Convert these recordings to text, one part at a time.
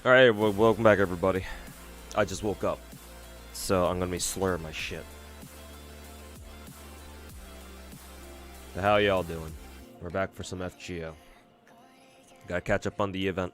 Alright, well, welcome back everybody. I just woke up, so I'm gonna be slurring my shit. So how y'all doing? We're back for some FGO. Gotta catch up on the event.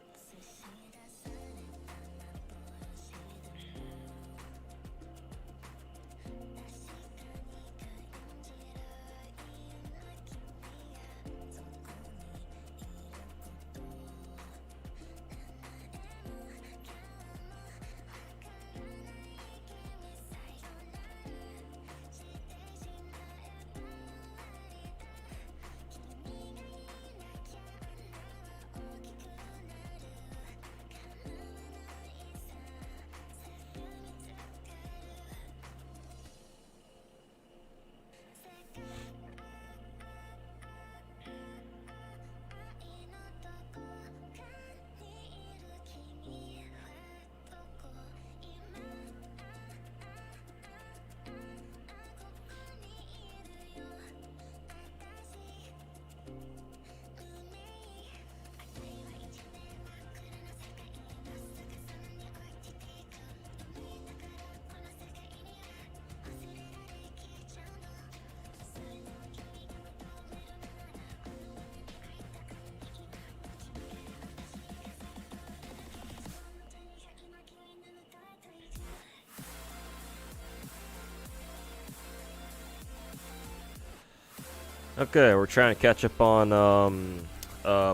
Okay, we're trying to catch up on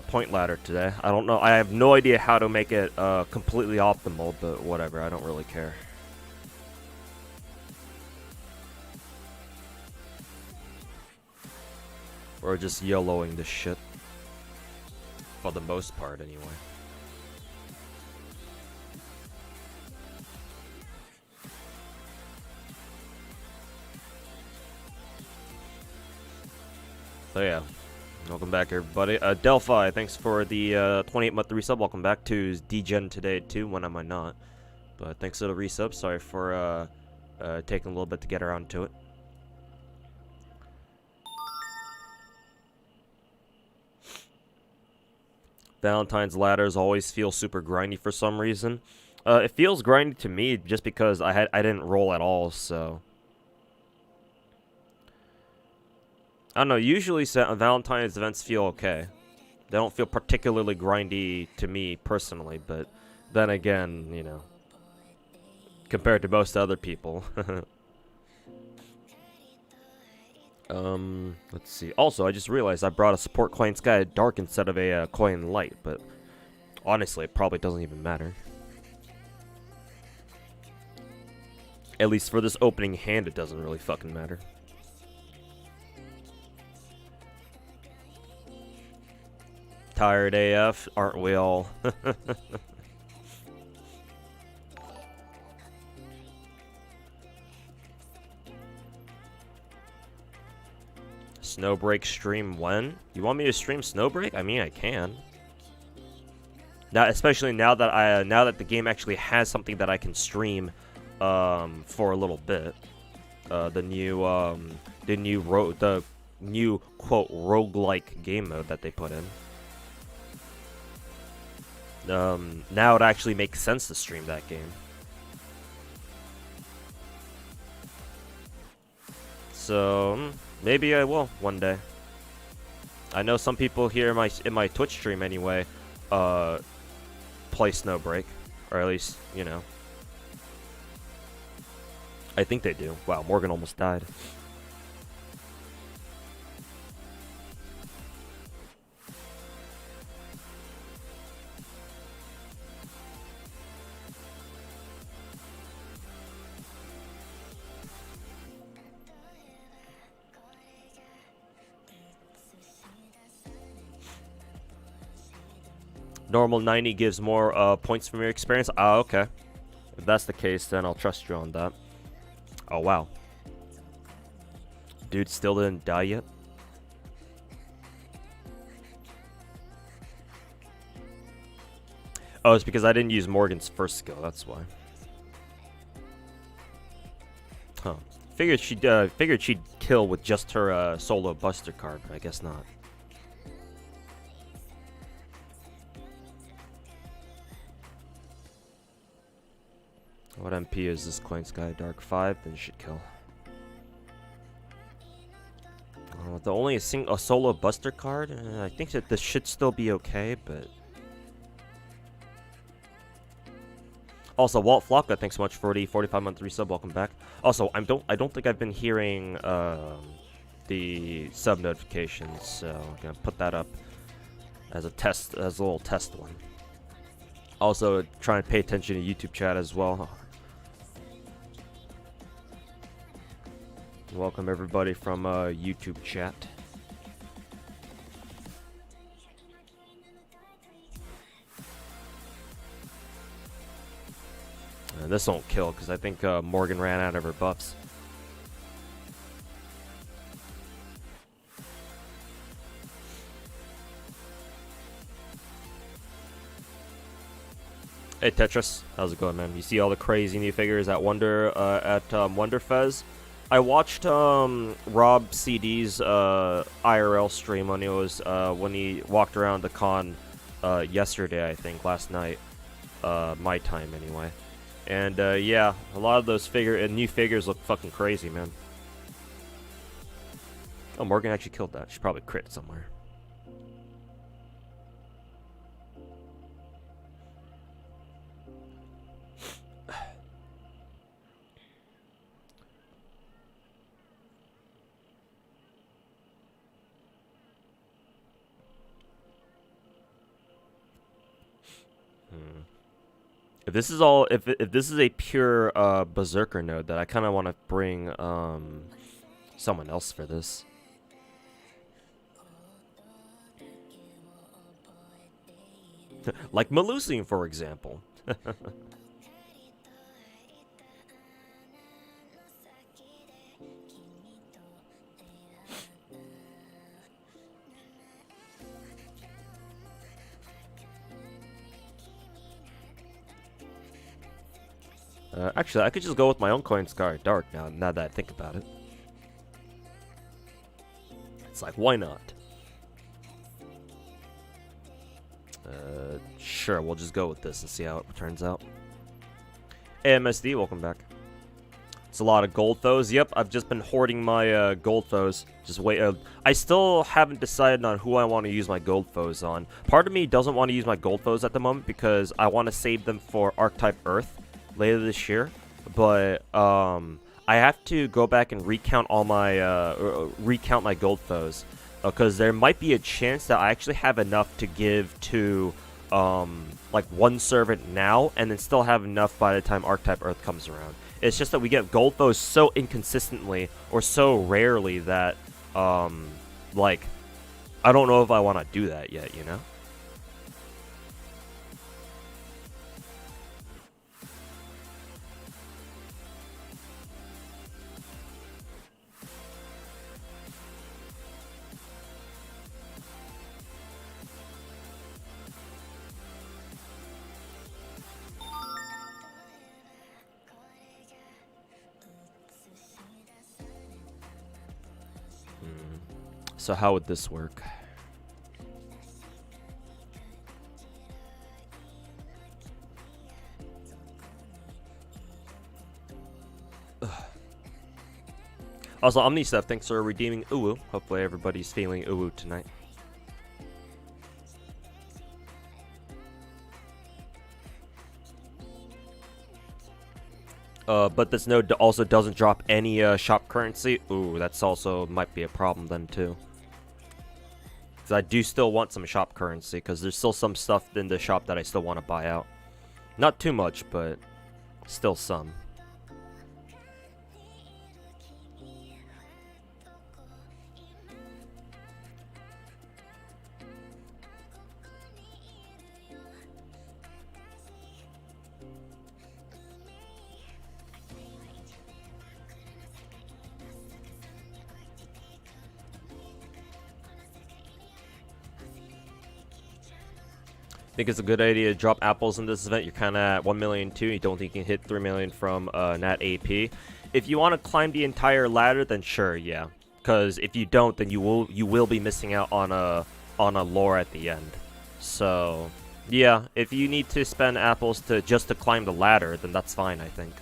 point ladder today. I don't know. I have no idea how to make it completely optimal, but whatever. I don't really care. We're just YOLOing this shit. For the most part, anyway. So yeah, welcome back everybody. Delphi, thanks for the 28-month resub. Welcome back to DGen today too, when am I not? But thanks for the resub. Sorry for taking a little bit to get around to it. Valentine's ladders always feel super grindy for some reason. It feels grindy to me just because I didn't roll at all, so. I don't know, usually Valentine's events feel okay. They don't feel particularly grindy to me personally, but then again, you know, compared to most other people. Let's see. Also, I just realized I brought a support coin sky dark instead of a coin light, but honestly, it probably doesn't even matter. At least for this opening hand, it doesn't really fucking matter. Tired AF, aren't we all? Snowbreak stream when? You want me to stream Snowbreak? I mean, I can. Now, especially now that the game actually has something that I can stream for a little bit. The new quote roguelike game mode that they put in. Now it actually makes sense to stream that game. So maybe I will one day. I know some people here in my Twitch stream anyway play Snowbreak, or at least, you know, I think they do. Wow, Morgan almost died. Normal 90 gives more points from your experience. Oh, okay. If that's the case, then I'll trust you on that. Oh, wow. Dude still didn't die yet? Oh, it's because I didn't use Morgan's first skill, that's why. Huh. Figured she'd kill with just her solo buster card, but I guess not. What MP is this Coin Sky? Dark 5, then should kill. The only a solo buster card? I think that this should still be okay, but... Also, Walt Flocka, thanks so much for the 45-month resub. Welcome back. Also, I don't think I've been hearing the sub notifications, so I'm gonna put that up as a test, as a little test one. Also, try and pay attention to YouTube chat as well. Welcome everybody from YouTube chat. And this won't kill because I think Morgan ran out of her buffs. Hey Tetris, how's it going, man? You see all the crazy new figures at Wonderfez? I watched Rob CD's IRL stream when he walked around the con yesterday, I think, last night, my time anyway. And yeah, a lot of those new figures look fucking crazy, man. Oh, Morgan actually killed that. She probably crit somewhere. If this is all, if this is a pure Berserker node, that I kind of want to bring someone else for this. Like Melusine, for example. Actually, I could just go with my own Coin Sky Dark now that I think about it. It's like, why not? Sure, we'll just go with this and see how it turns out. AMSD, welcome back. It's a lot of gold foes. Yep, I've just been hoarding my gold foes. Just wait. I still haven't decided on who I want to use my gold foes on. Part of me doesn't want to use my gold foes at the moment because I want to save them for Archetype Earth later this year. But I have to go back and recount all my recount my gold foes because there might be a chance that I actually have enough to give to like one servant now, and then still have enough by the time Archetype Earth comes around. It's just that we get gold foes so inconsistently or so rarely that like I don't know if I want to do that yet, you know? So how would this work? Also, Omnisef, thanks for redeeming Uwu. Hopefully everybody's feeling Uwu tonight. But this node also doesn't drop any shop currency. Ooh, that's also might be a problem then too. Because I do still want some shop currency, because there's still some stuff in the shop that I still want to buy out. Not too much, but still some. Think it's a good idea to drop apples in this event. You're kind of at 1 million too. You don't think you can hit 3 million from Nat AP. If you want to climb the entire ladder, then sure, yeah. Because if you don't, then you will be missing out on a lore at the end. So yeah, if you need to spend apples just to climb the ladder, then that's fine, I think.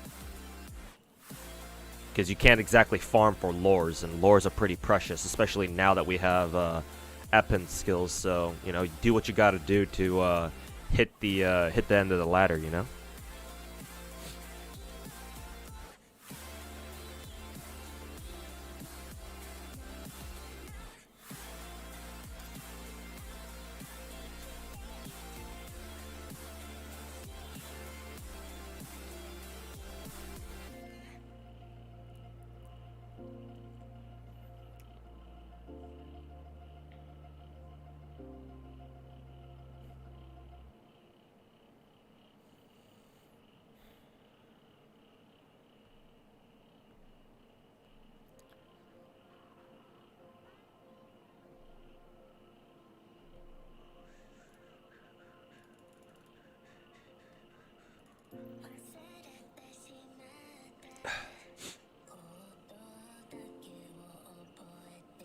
Because you can't exactly farm for lores, and lores are pretty precious, especially now that we have Eppin skills, so you know, do what you gotta do to hit the end of the ladder, you know.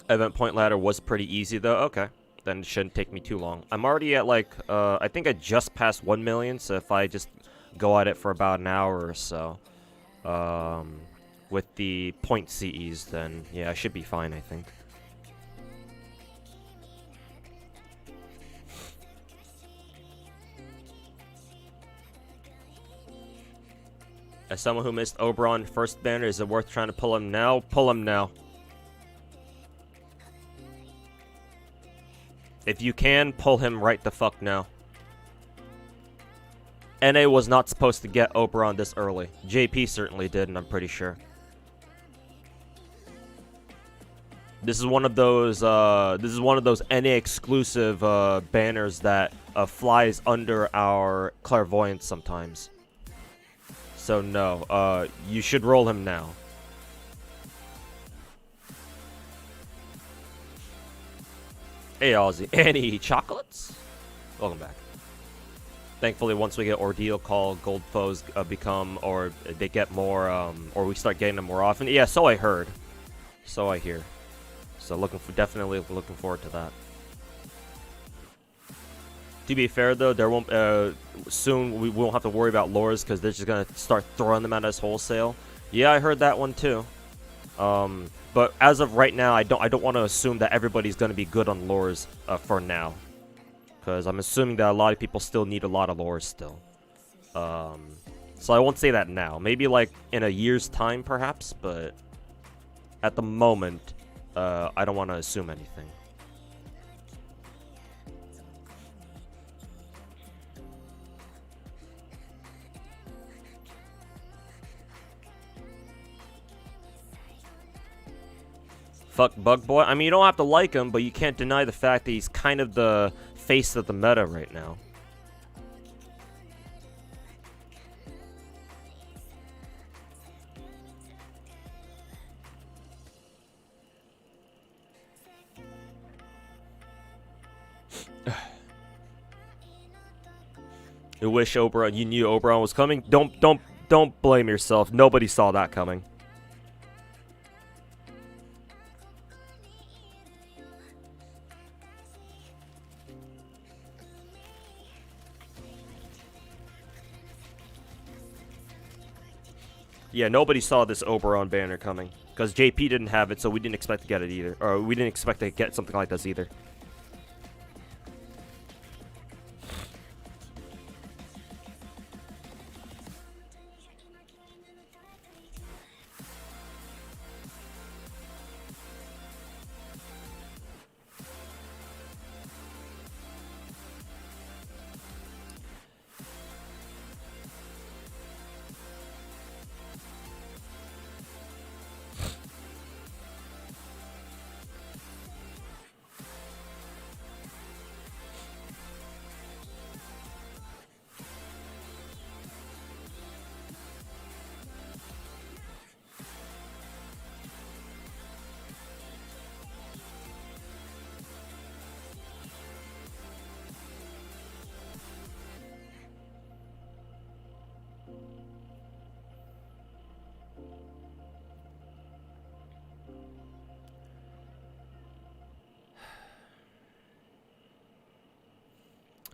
Event point ladder was pretty easy though. Okay, then it shouldn't take me too long. I'm already at like I think I just passed 1 million, so if I just go at it for about an hour or so with the point CEs, then yeah, I should be fine, I think. As someone who missed Oberon first banner, is it worth trying to pull him now? Pull him now. If you can, pull him right the fuck now. NA was not supposed to get Oberon this early. JP certainly did, and I'm pretty sure. This is one of those NA exclusive banners that flies under our clairvoyance sometimes. So no, you should roll him now. Hey Ozzy, any chocolates? Welcome back. Thankfully, once we get Ordeal Call, gold foes become, or they get more, or we start getting them more often. Yeah, so I heard. So I hear. So definitely looking forward to that. To be fair though, there won't soon we won't have to worry about lures because they're just gonna start throwing them out as wholesale. Yeah, I heard that one too. But as of right now, I don't want to assume that everybody's gonna be good on lures for now, because I'm assuming that a lot of people still need a lot of lures still. So I won't say that now. Maybe like in a year's time, perhaps. But at the moment, I don't want to assume anything. Fuck Bug Boy. I mean, you don't have to like him, but you can't deny the fact that he's kind of the face of the meta right now. You wish Oberon, you knew Oberon was coming. Don't blame yourself. Nobody saw that coming. Yeah, nobody saw this Oberon banner coming. Because JP didn't have it, so we didn't expect to get it either. Or we didn't expect to get something like this either.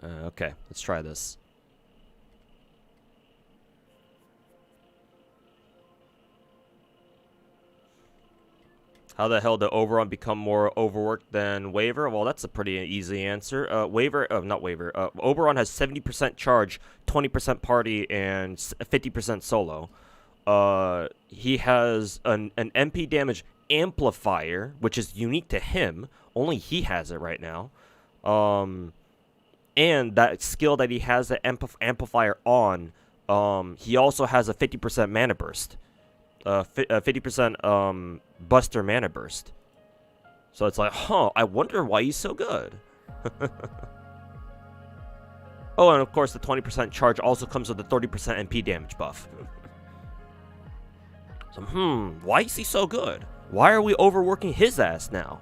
Okay, let's try this. How the hell did Oberon become more overworked than Waver? Well, that's a pretty easy answer. Not Waver. Oberon has 70% charge, 20% party, and 50% solo. He has an MP damage amplifier, which is unique to him. Only he has it right now. And that skill that he has, the amplifier on, he also has a 50% mana burst. 50% Buster mana burst. So it's like, huh, I wonder why he's so good. Oh, and of course the 20% charge also comes with the 30% MP damage buff. So, why is he so good? Why are we overworking his ass now?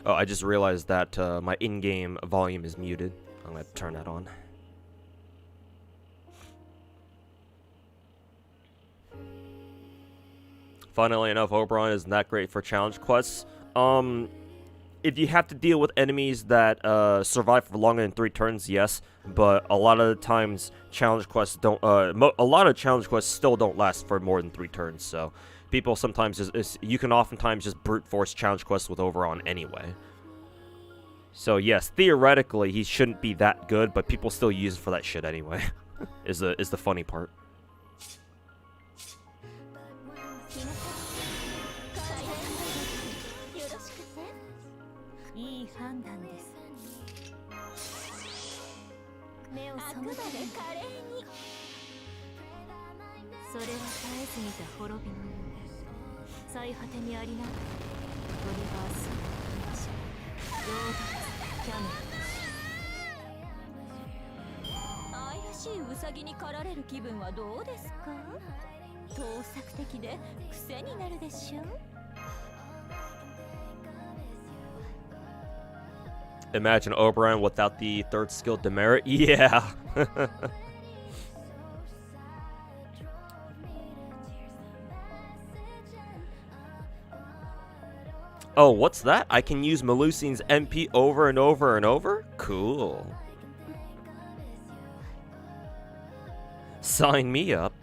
Oh, I just realized that my in-game volume is muted. I'm going to turn that on. Funnily enough, Oberon isn't that great for challenge quests. If you have to deal with enemies that survive for longer than 3 turns, yes. But a lot of the times, challenge quests don't. A lot of challenge quests still don't last for more than 3 turns. So people sometimes you can oftentimes just brute force challenge quests with Oberon anyway. So yes, theoretically he shouldn't be that good, but people still use it for that shit anyway. is the funny part. Imagine Oberon without the 3rd skill demerit. Yeah. Oh, what's that? I can use Melusine's MP over and over and over? Cool. Sign me up.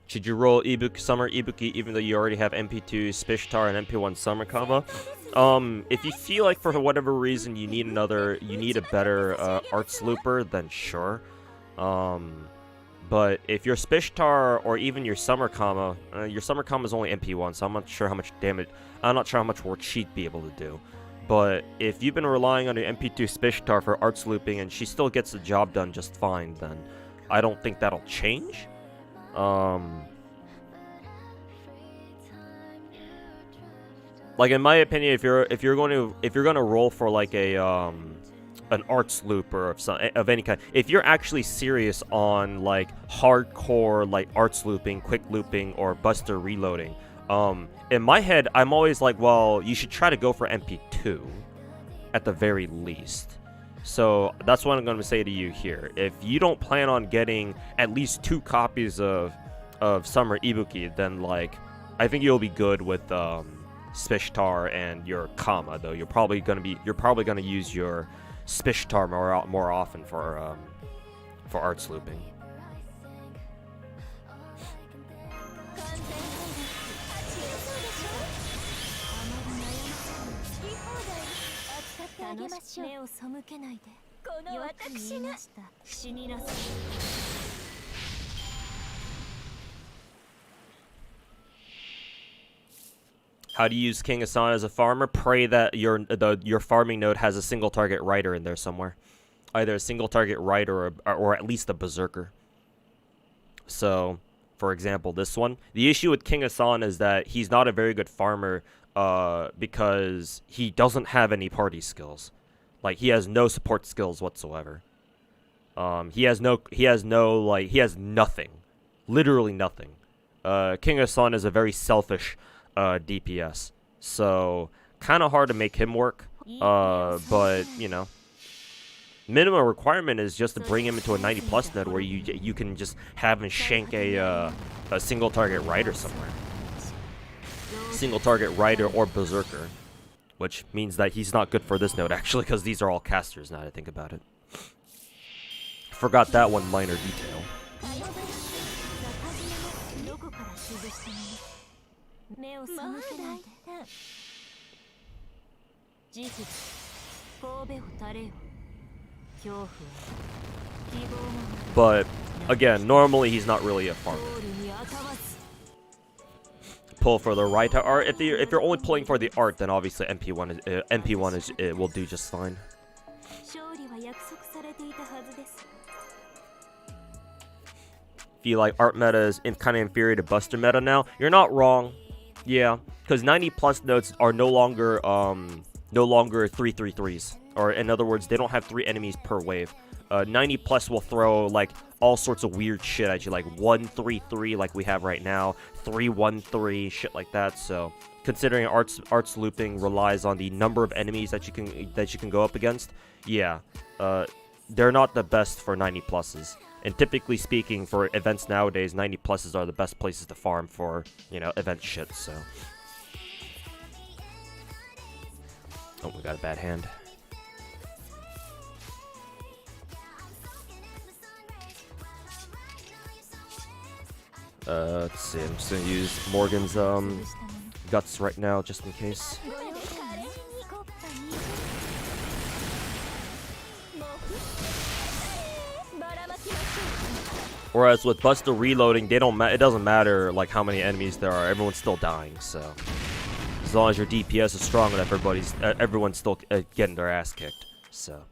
Should you roll Summer Ibuki even though you already have MP2 Spishtar and MP1 Summer combo? If you feel like for whatever reason you need a better Arts Looper, then sure. But if your Spishtar or even your Summer combo is only MP1, so I'm not sure how much damage. I'm not sure how much work she'd be able to do. But if you've been relying on your MP2 Spishtar for arts looping and she still gets the job done just fine, then I don't think that'll change. Like in my opinion, if you're going to roll for like a an arts loop or of any kind, if you're actually serious on like hardcore like arts looping, quick looping, or buster reloading, in my head I'm always like, well, you should try to go for MP2 at the very least. So that's what I'm going to say to you here. If you don't plan on getting at least 2 copies of Summer Ibuki, then like I think you'll be good with Spishtar and your Kama, though you're probably gonna use your Spishtar more often for arts looping. How do you use King Asan as a farmer? Pray that your farming node has a single target rider in there somewhere, either a single target rider or at least a berserker. So, for example, this one. The issue with King Asan is that he's not a very good farmer because he doesn't have any party skills. Like he has no support skills whatsoever. He has nothing, literally nothing. King Asan is a very selfish DPS, so kind of hard to make him work, but you know, minimum requirement is just to bring him into a 90+ node where you can just have him shank a single target rider somewhere, single target rider or berserker, which means that he's not good for this node actually, because these are all casters now that I think about it. Forgot that one minor detail. But again, normally he's not really a farmer. Pull for the right art. If you're only pulling for the art, then obviously MP1 will do just fine. Feel like art meta is kind of inferior to buster meta now. You're not wrong. Yeah, because 90+ nodes are no longer 3-3-3s, or in other words, they don't have 3 enemies per wave. 90+ will throw like all sorts of weird shit at you, like 1-3-3 like we have right now, 3-1-3, shit like that. So considering arts looping relies on the number of enemies that you can go up against, yeah, they're not the best for 90+s. And typically speaking, for events nowadays, 90+s are the best places to farm for, you know, event shit, so. Oh, we got a bad hand. Let's see, I'm just gonna use Morgan's, guts right now, just in case. Whereas with Buster reloading, it doesn't matter like how many enemies there are. Everyone's still dying. So as long as your DPS is strong enough, everyone's still getting their ass kicked. So.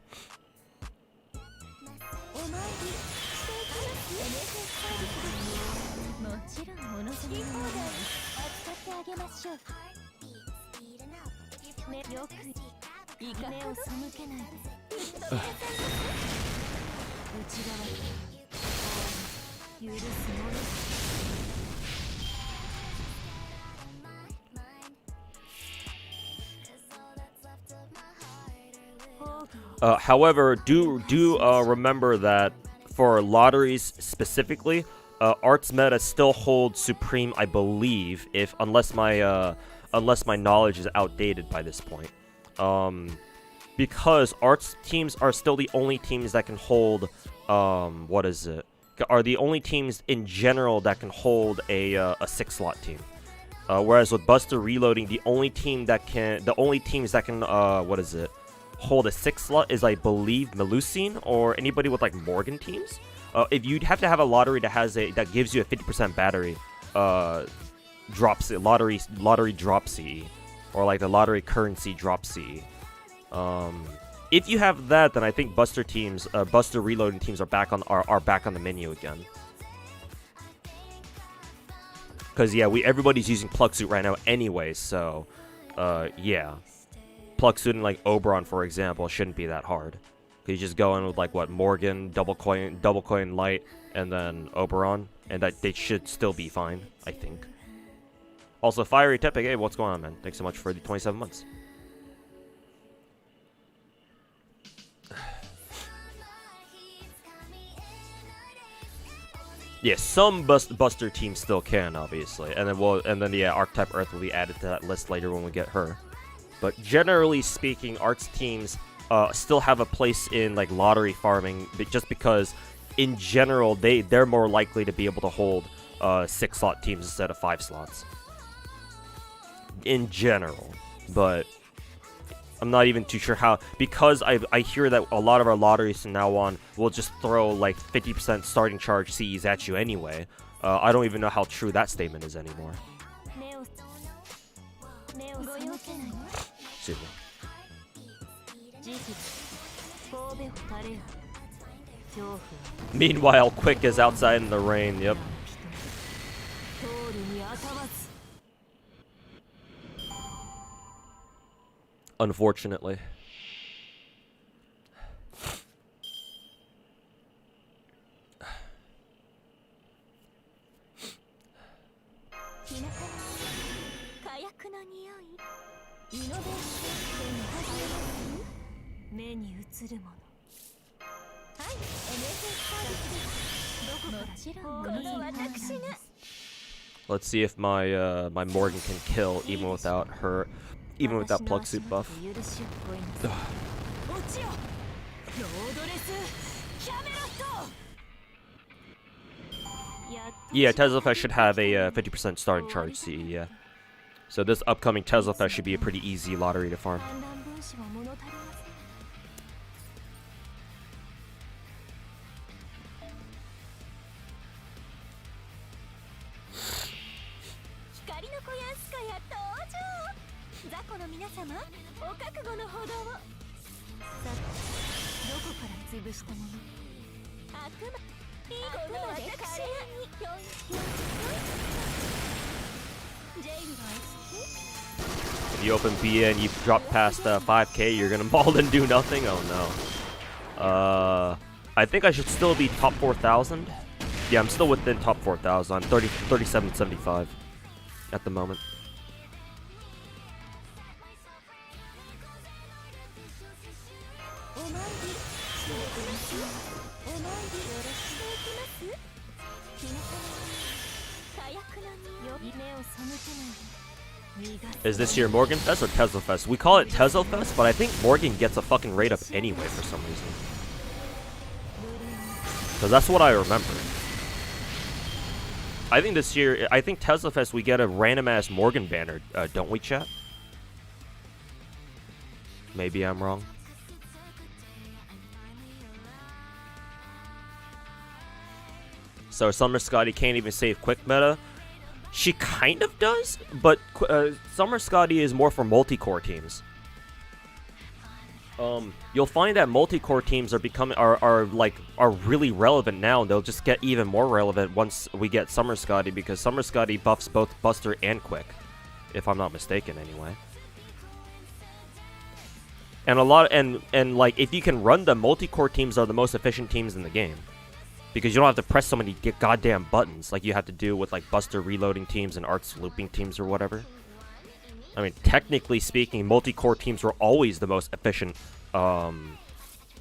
However, do remember that for lotteries specifically, arts meta still holds supreme, I believe, unless my knowledge is outdated by this point. Because arts teams are still the only teams that can hold are the only teams in general that can hold a 6-slot team. Whereas with Buster reloading, the only teams that can hold a 6-slot is, I believe, Melusine or anybody with like Morgan teams. If you'd have to have a lottery that gives you a 50% battery, lottery drop CE, or like the lottery currency drop CE. If you have that, then I think Buster teams, Buster reloading teams are back on the menu again. Because yeah, everybody's using Plug Suit right now anyway, so yeah, Plug Suit and like Oberon, for example, shouldn't be that hard. You just go in with like what, Morgan, double coin light, and then Oberon, and that they should still be fine, I think. Also, Fiery Tepic, hey, what's going on, man? Thanks so much for the 27 months. Yeah, some Buster teams still can, obviously, and then yeah, Archetype Earth will be added to that list later when we get her. But generally speaking, Arts teams still have a place in like lottery farming, just because in general they're more likely to be able to hold 6-slot teams instead of 5 slots. In general, but I'm not even too sure how, because I hear that a lot of our lotteries from now on will just throw like 50% starting charge CEs at you anyway. I don't even know how true that statement is anymore. Excuse me. Meanwhile, Quick is outside in the rain, yep. Unfortunately. Let's see if my my Morgan can kill even without her, even with that Plug Suit buff. Yeah, Tezzlefest should have a 50% starting charge CE, yeah. So this upcoming Tezzlefest should be a pretty easy lottery to farm. If you open BA and you drop past 5k, you're gonna maul and do nothing? Oh no. I think I should still be top 4,000. Yeah, I'm still within top 4,000. I'm 3775 at the moment. Is this year Morgan Fest or Tesla Fest? We call it Tesla Fest, but I think Morgan gets a fucking rate up anyway for some reason. Because that's what I remember. I think this year, I think Tesla Fest we get a random ass Morgan banner, don't we, chat? Maybe I'm wrong. So Summer Scotty can't even save quick meta. She kind of does, but Summer Scotty is more for multi-core teams. You'll find that multi-core teams are really relevant now, and they'll just get even more relevant once we get Summer Scotty, because Summer Scotty buffs both Buster and Quick, if I'm not mistaken, anyway. And like if you can run them, multi-core teams are the most efficient teams in the game. Because you don't have to press so many goddamn buttons like you have to do with like Buster reloading teams and Arts looping teams or whatever. I mean, technically speaking, multi-core teams were always the most efficient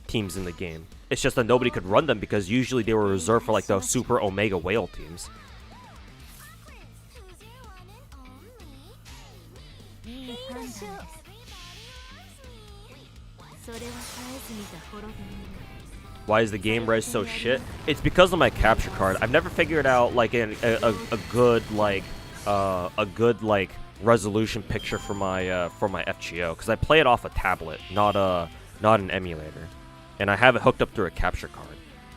teams in the game. It's just that nobody could run them because usually they were reserved for like the super Omega Whale teams. Why is the game res so shit? It's because of my capture card. I've never figured out like a good resolution picture for my FGO, because I play it off a tablet, not an emulator, and I have it hooked up through a capture card.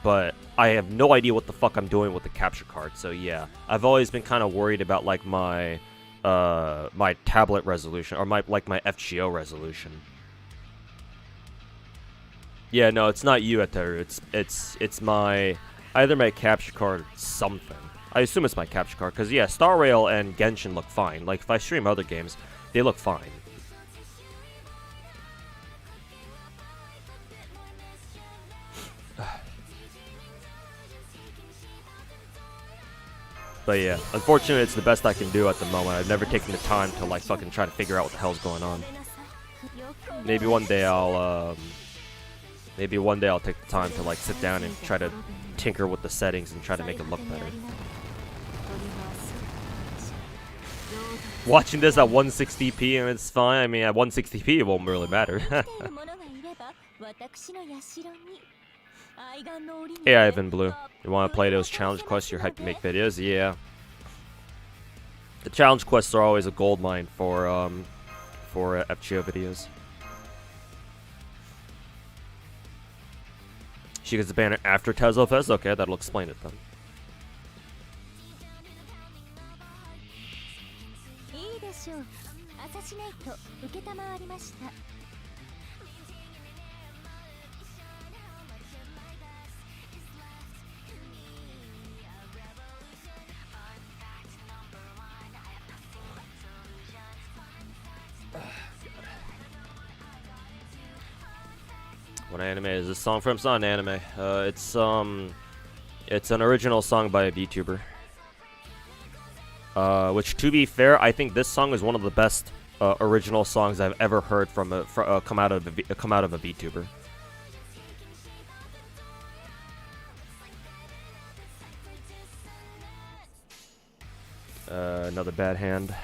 But I have no idea what the fuck I'm doing with the capture card. So yeah, I've always been kind of worried about like my my tablet resolution or my FGO resolution. Yeah, no, it's not you, Ateru. It's my either my capture card or something. I assume it's my capture card because yeah, Star Rail and Genshin look fine. Like if I stream other games, they look fine. But yeah, unfortunately, it's the best I can do at the moment. I've never taken the time to like fucking try to figure out what the hell's going on. Maybe one day I'll take the time to like sit down and try to tinker with the settings and try to make it look better. Watching this at 160p and it's fine. I mean, at 160p it won't really matter. Hey, Ivan Blue. You want to play those challenge quests? You're hyped to make videos? Yeah. The challenge quests are always a goldmine for FGO videos. She gets the banner after Tezo Fest? Okay, that'll explain it then. What anime is this song from? It's not an anime. It's an original song by a VTuber. Which, to be fair, I think this song is one of the best original songs I've ever heard from come out of a VTuber. Another bad hand.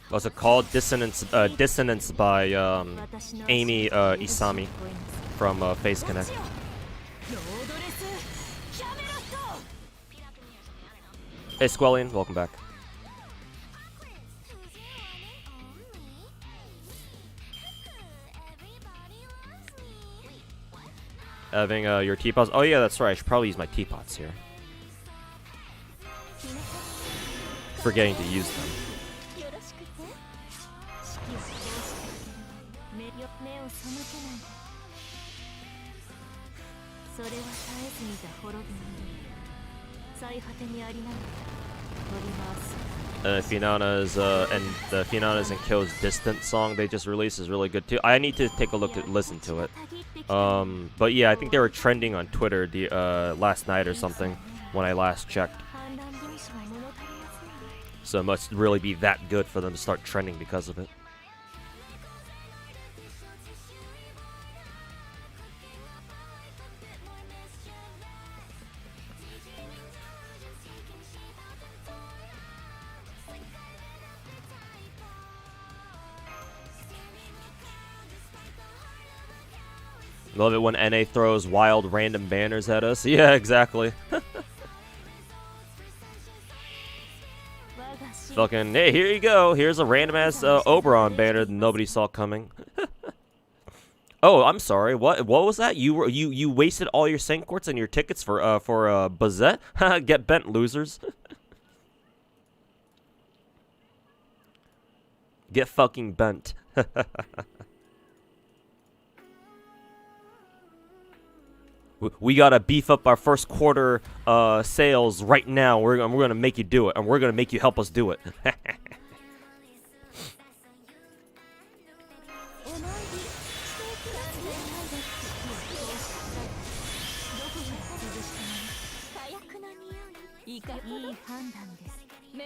What's it called? Dissonance by Amy Isami from Face Connect. Hey Squellian, welcome back. Having your teapots. Oh yeah, that's right. I should probably use my teapots here. Forgetting to use them. Finana's and the Finana's and Kyo's Distant song they just released is really good too. I need to take a listen to it. But yeah, I think they were trending on Twitter the last night or something when I last checked. So it must really be that good for them to start trending because of it. Love it when NA throws wild random banners at us. Yeah, exactly. Fucking, hey, here you go. Here's a random ass Oberon banner that nobody saw coming. Oh, I'm sorry. What was that? You wasted all your Sankorts and your tickets for Bazette? Get bent, losers. Get fucking bent. We gotta beef up our first quarter sales right now. We're gonna make you do it, and we're gonna make you help us do it. The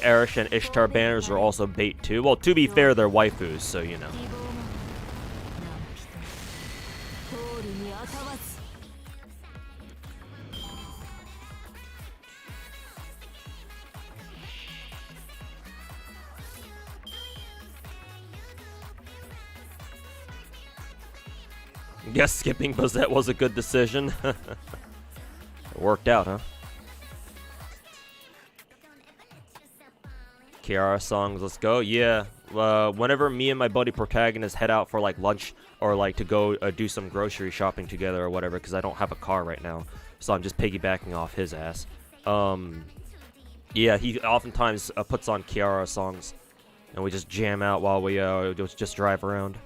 Erish and Ishtar banners are also bait too. Well, to be fair, they're waifus, so you know. Guess skipping Bozette was a good decision. It worked out, huh? Kiara songs, let's go. Yeah, whenever me and my buddy Protagonist head out for like lunch or like to go do some grocery shopping together or whatever, because I don't have a car right now, so I'm just piggybacking off his ass. Yeah, he oftentimes puts on Kiara songs, and we just jam out while we just drive around.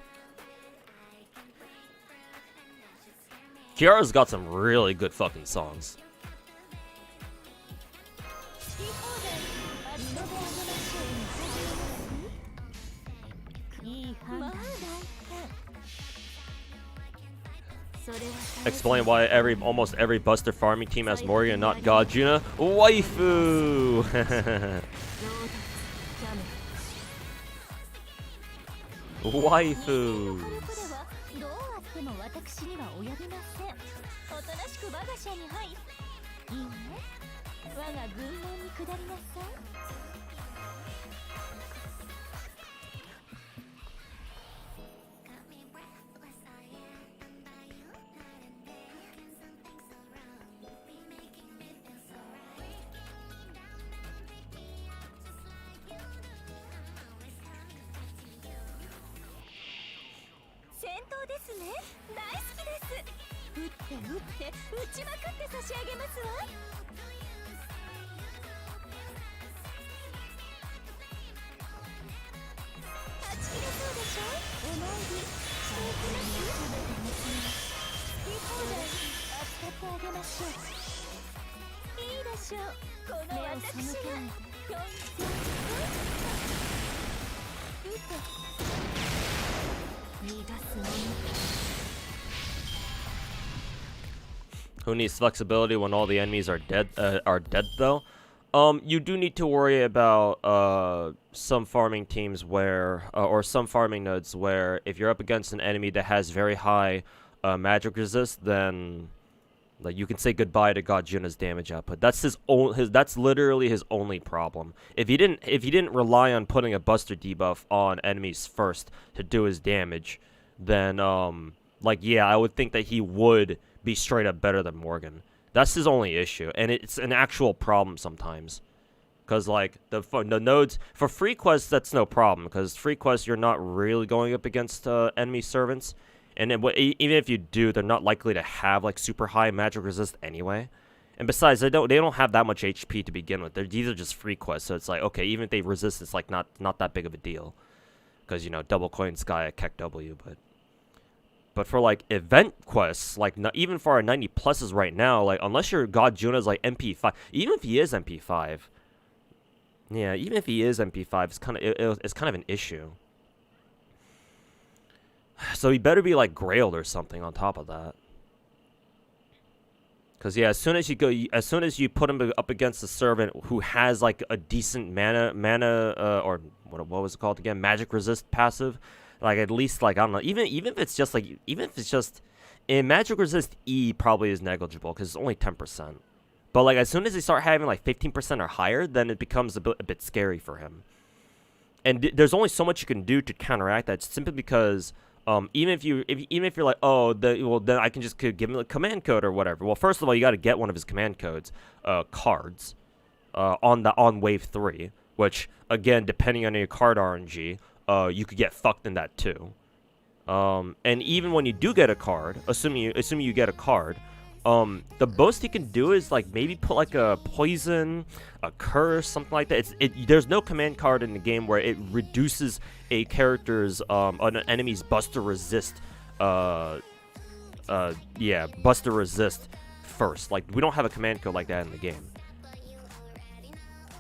Kiara's got some really good fucking songs. Explain why almost every Buster farming team has Morgan and not God Juna. Waifu! Waifu! Who needs flexibility when all the enemies are dead? Though, you do need to worry about some farming teams where, or some farming nodes where, if you're up against an enemy that has very high magic resist, then like you can say goodbye to God Juna's damage output. That's that's literally his only problem. If he didn't rely on putting a Buster debuff on enemies first to do his damage, then like yeah, I would think that he would be straight up better than Morgan. That's his only issue, and it's an actual problem sometimes. Because like the nodes for free quests, that's no problem, because free quests you're not really going up against enemy servants, and then, even if you do, they're not likely to have like super high magic resist anyway. And besides, they don't have that much HP to begin with. These are just free quests, so it's like okay, even if they resist, it's like not that big of a deal, because you know double coin sky at Keck W, But for like event quests, like even for our 90 pluses right now, like unless your God Juna's like MP5, even if he is MP5, yeah, even if he is MP5, it's kind of an issue. So he better be like Grailed or something on top of that. Cause yeah, as soon as you put him up against a servant who has like a decent mana or what was it called again, magic resist passive. Like at least like I don't know, even if it's just in magic resist E probably is negligible because it's only 10%. But like as soon as they start having like 15% or higher, then it becomes a bit scary for him. And there's only so much you can do to counteract that, simply because even if you're like then I can just give him a command code or whatever. Well, first of all, you got to get one of his command codes cards on wave 3, which again depending on your card RNG. You could get fucked in that too. And even when you do get a card, assuming you get a card, The most he can do is like maybe put like a poison, a curse, something like that. There's no command card in the game where it reduces a character's an enemy's buster resist. Yeah, buster resist first. Like we don't have a command code like that in the game.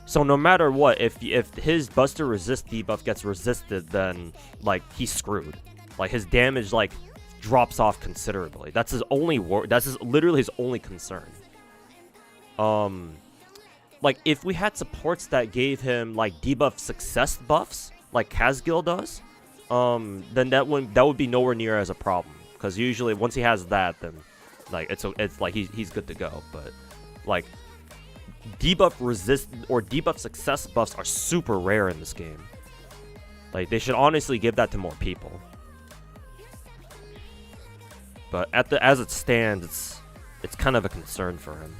So no matter what, if his buster resist debuff gets resisted, then like he's screwed. Like his damage like drops off considerably. That's his only literally his only concern. Like if we had supports that gave him like debuff success buffs, like Kazgil does, then that would be nowhere near as a problem. Because usually once he has that, then like it's like he's good to go. But like debuff resist or debuff success buffs are super rare in this game. Like they should honestly give that to more people. But as it stands, it's kind of a concern for him.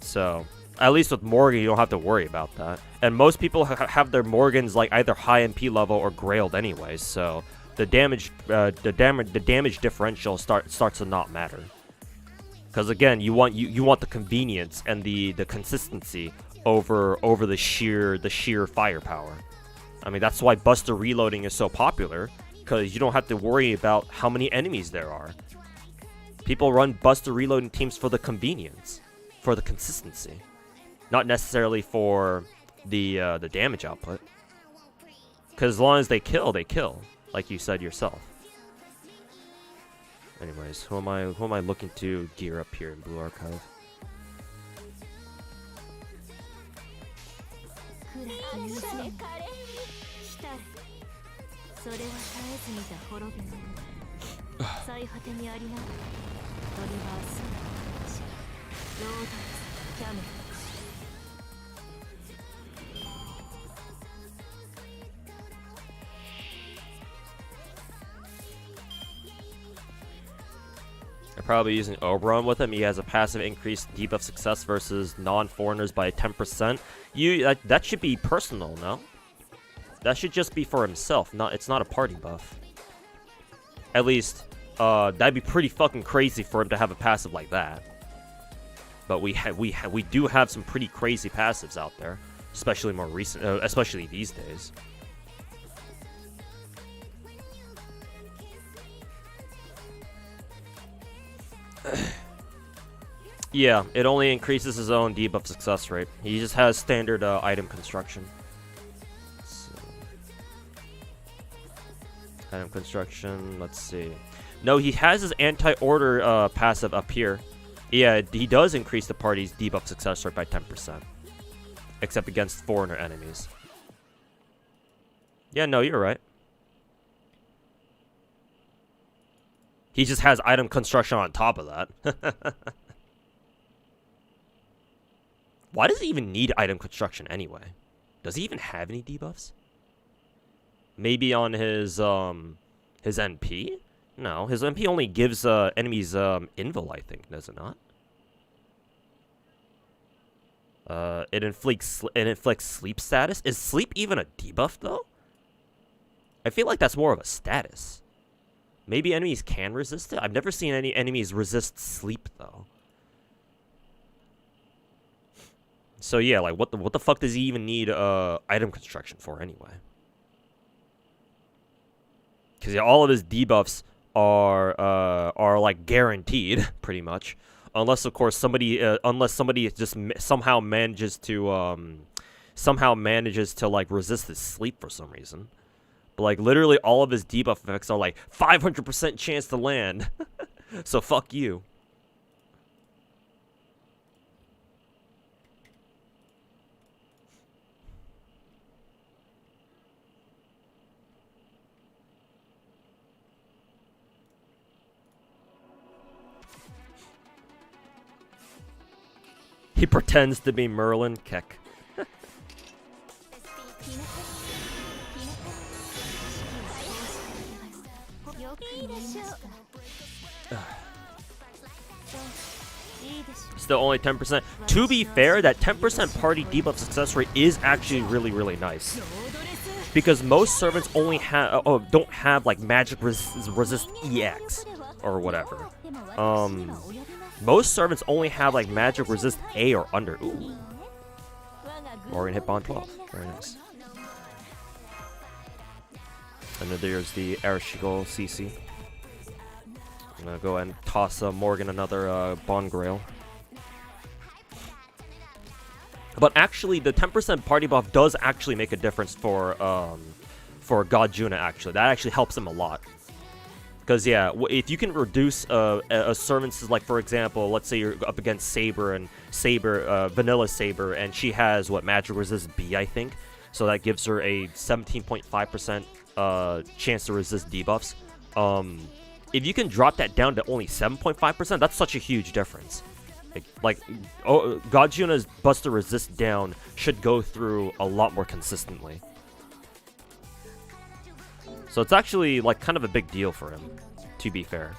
So at least with Morgan, you don't have to worry about that. And most people have their Morgans like either high MP level or Grailed anyways. So the damage differential starts to not matter. Because again, you want the convenience and the consistency over the sheer firepower. I mean that's why Buster reloading is so popular, because you don't have to worry about how many enemies there are. People run Buster reloading teams for the convenience, for the consistency, not necessarily for the damage output. Because as long as they kill, like you said yourself. Anyways, who am I looking to gear up here in Blue Archive? I'm probably using Oberon with him. He has a passive increased debuff success versus non-foreigners by 10%. That should be personal, no? That should just be for himself. It's not a party buff. At least, that'd be pretty fucking crazy for him to have a passive like that. But we do have some pretty crazy passives out there, especially more recent, especially these days. Yeah, it only increases his own debuff success rate. He just has standard item construction. So, item construction, let's see. No, he has his anti-order passive up here. Yeah, he does increase the party's debuff success rate by 10%. Except against foreigner enemies. Yeah, no, you're right. He just has item construction on top of that. Why does he even need item construction anyway? Does he even have any debuffs? Maybe on his NP? No, his NP only gives enemies invul, I think, does it not? It inflicts sleep status. Is sleep even a debuff though? I feel like that's more of a status. Maybe enemies can resist it. I've never seen any enemies resist sleep though. So yeah, like what the fuck does he even need item construction for anyway? Because yeah, all of his debuffs are like guaranteed pretty much, unless of course somebody just somehow manages to like resist his sleep for some reason. But like literally all of his debuff effects are like 500% chance to land. So fuck you. He pretends to be Merlin. Keck. Still only 10%. To be fair, that 10% party debuff success rate is actually really, really nice. Because most servants only have don't have like magic resist EX or whatever. Most servants only have like magic resist A or under. Ooh. Morgan hit bond 12. Very nice. And then there's the Arishigal CC. I'm gonna go ahead and toss Morgan another Bond Grail. But actually, the 10% party buff does actually make a difference for God Juna, actually. That actually helps him a lot. Because, yeah, if you can reduce a servant's, like, for example, let's say you're up against Saber, and Vanilla Saber, and she has, what, magic resist B, I think? So that gives her a 17.5% chance to resist debuffs. If you can drop that down to only 7.5%, that's such a huge difference. God Juna's Buster Resist down should go through a lot more consistently. So it's actually, like, kind of a big deal for him, to be fair.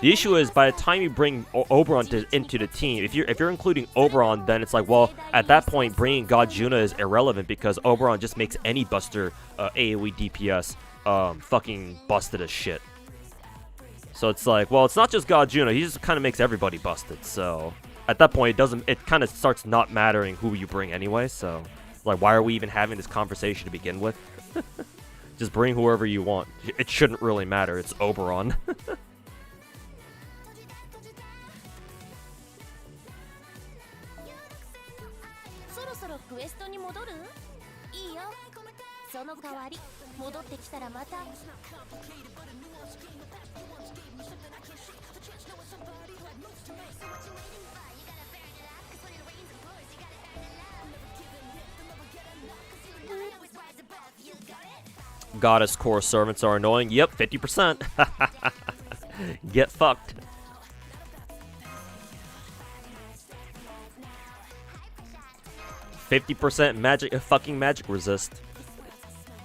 The issue is, by the time you bring Oberon into the team, if you're including Oberon, then it's like, well, at that point, bringing God Juna is irrelevant because Oberon just makes any Buster AoE DPS fucking busted as shit. So it's like, well, it's not just God Juna, he just kind of makes everybody busted, so at that point, it kind of starts not mattering who you bring anyway, so, like, why are we even having this conversation to begin with? Just bring whoever you want. It shouldn't really matter, it's Oberon. Goddess core servants are annoying. Yep, 50%. Get fucked. %50 magic, fucking magic resist.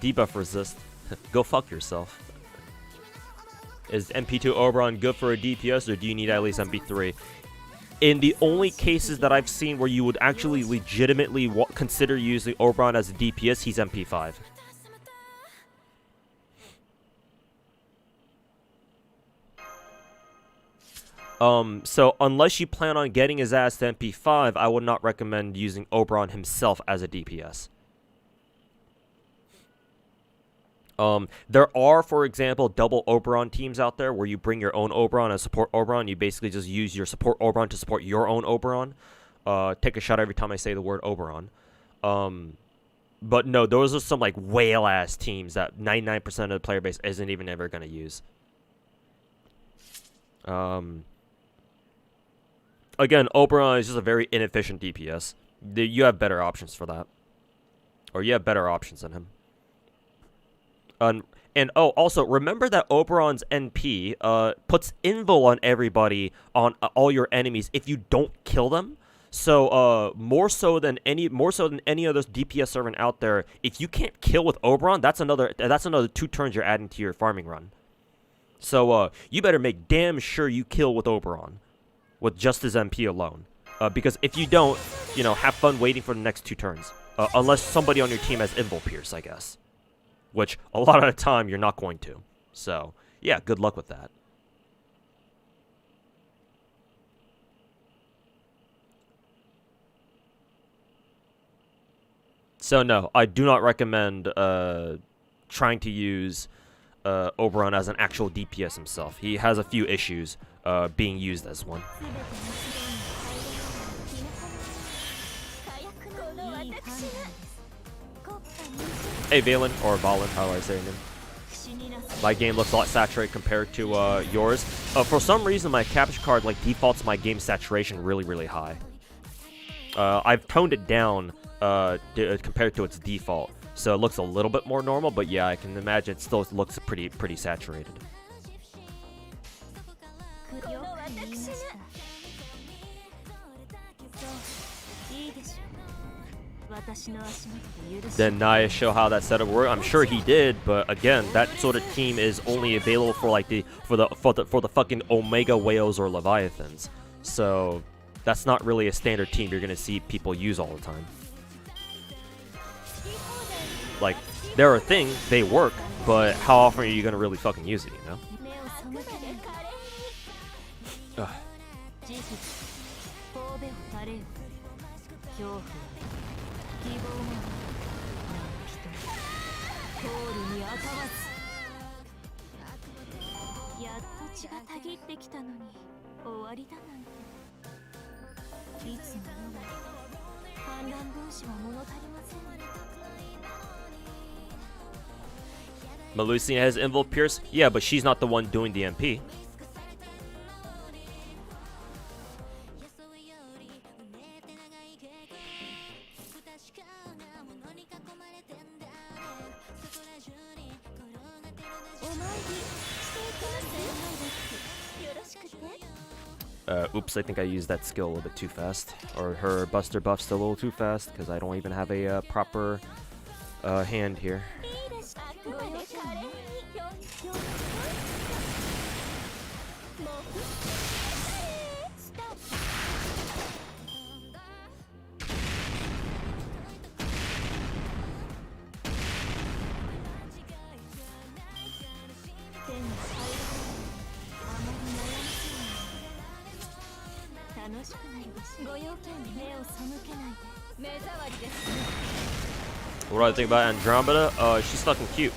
Debuff resist. Go fuck yourself. Is MP2 Oberon good for a DPS, or do you need at least MP3? In the only cases that I've seen where you would actually legitimately consider using Oberon as a DPS, he's MP5. So unless you plan on getting his ass to MP5, I would not recommend using Oberon himself as a DPS. There are, for example, double Oberon teams out there where you bring your own Oberon and support Oberon. You basically just use your support Oberon to support your own Oberon. Take a shot every time I say the word Oberon. But no, those are some like whale-ass teams that 99% of the player base isn't even ever going to use. Again, Oberon is just a very inefficient DPS. You have better options for that. Or you have better options than him. And oh, also, remember that Oberon's NP puts invo on everybody, on all your enemies, if you don't kill them. So more so than any other DPS servant out there, if you can't kill with Oberon, that's another 2 turns you're adding to your farming run. So you better make damn sure you kill with Oberon, with just his MP alone. Because if you don't, you know, have fun waiting for the next 2 turns. Unless somebody on your team has Invo Pierce, I guess. Which, a lot of the time, you're not going to. So, yeah, good luck with that. So, no, I do not recommend trying to use Oberon as an actual DPS himself. He has a few issues being used as one. Hey, Valen, or Valen, how do I say your name? My game looks a lot saturated compared to yours. For some reason, my capture card like defaults my game saturation really, really high. I've toned it down compared to its default, so it looks a little bit more normal. But yeah, I can imagine it still looks pretty saturated. Then Naya show how that setup worked. I'm sure he did, but again, that sort of team is only available for like for the fucking Omega Whales or Leviathans. So that's not really a standard team you're gonna see people use all the time. Like, there are things, they work, but how often are you gonna really fucking use it, you know? Ugh. Melusine has Invoke Pierce? Yeah, but she's not the one doing the MP. Oops, I think I used that skill a little bit too fast. Or her Buster buff's a little too fast, because I don't even have a proper hand here. What do I think about Andromeda? She's fucking cute.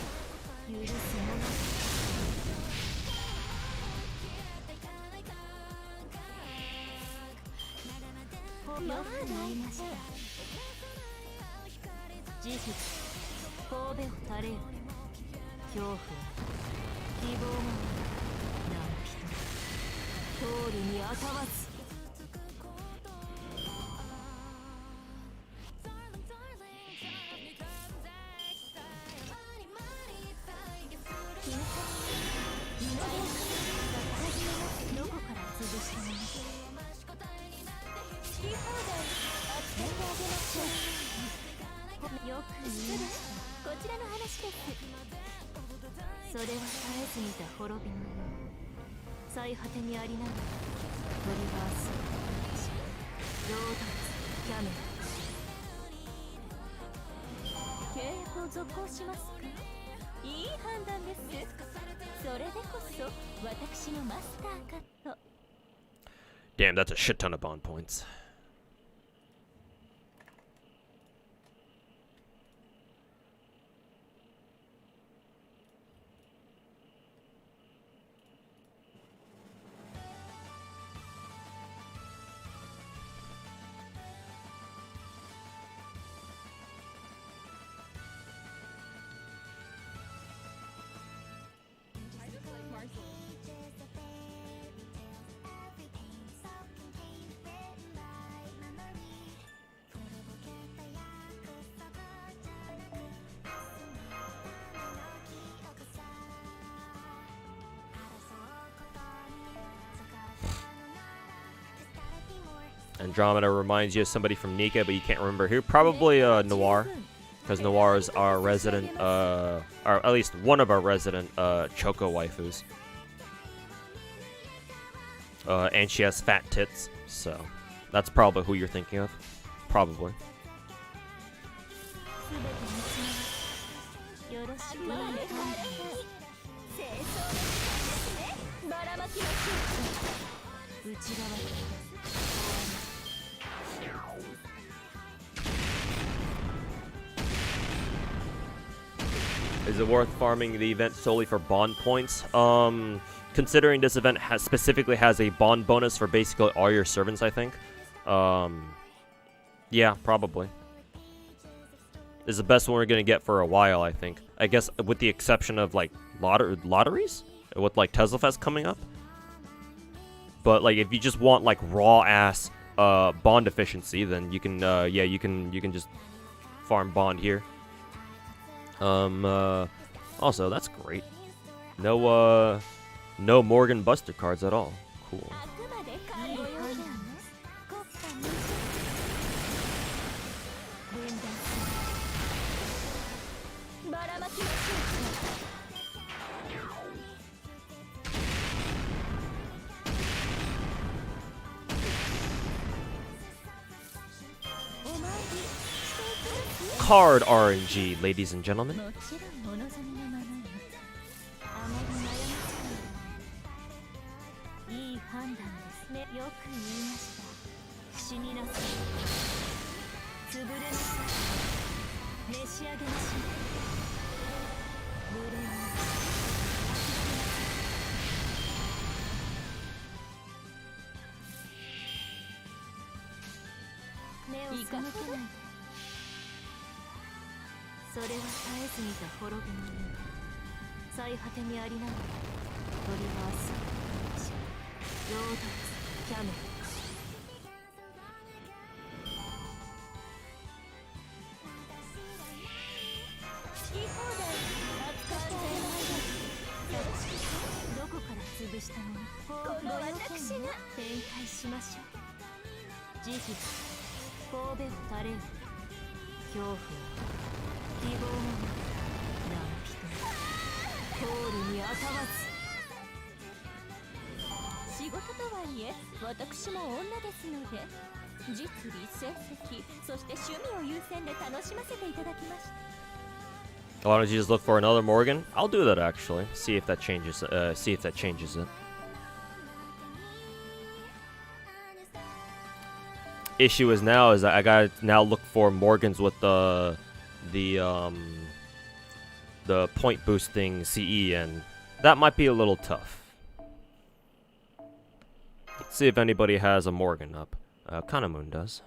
Damn, that's a shit ton of bond points. Andromeda reminds you of somebody from Nika, but you can't remember who. Probably Noir, because Noir is our resident, or at least one of our resident Choco waifus. And she has fat tits, so that's probably who you're thinking of. Probably. Is it worth farming the event solely for bond points? Considering this event specifically has a bond bonus for basically all your servants, I think. Yeah, probably. This is the best one we're gonna get for a while, I think. I guess with the exception of like lotteries, with like Tesla Fest coming up. But like if you just want like raw ass bond efficiency, then you can yeah, you can just farm bond here. Also, that's great. No Morgan Buster cards at all. Cool. Card RNG, ladies and gentlemen. それは絶えずにた滅びの夢。最果てにありながらトリバースロードツキャメル。どこから潰したもの、この私が展開しましょう。慈悲、神戸を垂れる恐怖を希望も何人コールにあたわず。仕事とはいえ私も女ですので、実利成績そして趣味を優先で楽しませていただきました。Why don't you just look for another Morgan? I'll do that actually. See if that changes. See if that changes it. Issue is that I gotta now look for Morgans with the point boosting CE, and that might be a little tough. Let's see if anybody has a Morgan up. Kanamoon does.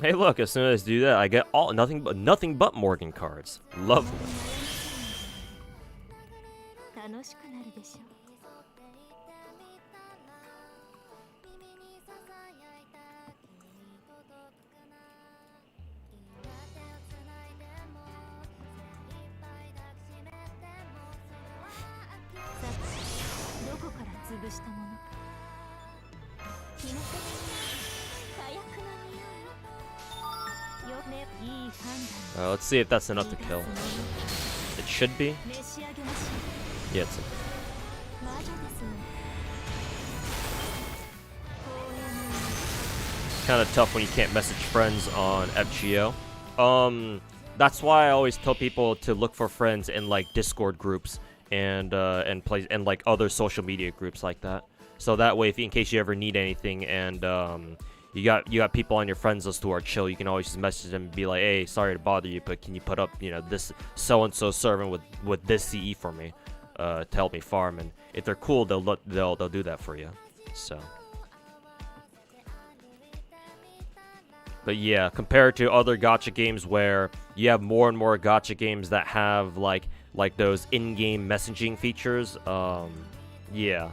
Hey, look! As soon as I do that, I get nothing but Morgan cards. Lovely. Let's see if that's enough to kill. It should be. Yeah, it's kind of tough when you can't message friends on FGO. That's why I always tell people to look for friends in like Discord groups and like other social media groups like that. So that way, if in case you ever need anything and you got people on your friends list who are chill, you can always just message them and be like, hey, sorry to bother you, but can you put up, you know, this so-and-so servant with this CE for me to help me farm? And if they're cool, they'll do that for you. So, but yeah, compared to other gacha games where you have more and more gacha games that have like those in-game messaging features, yeah,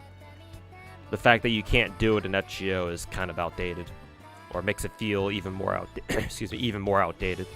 the fact that you can't do it in FGO is kind of outdated. Or makes it feel even more even more outdated.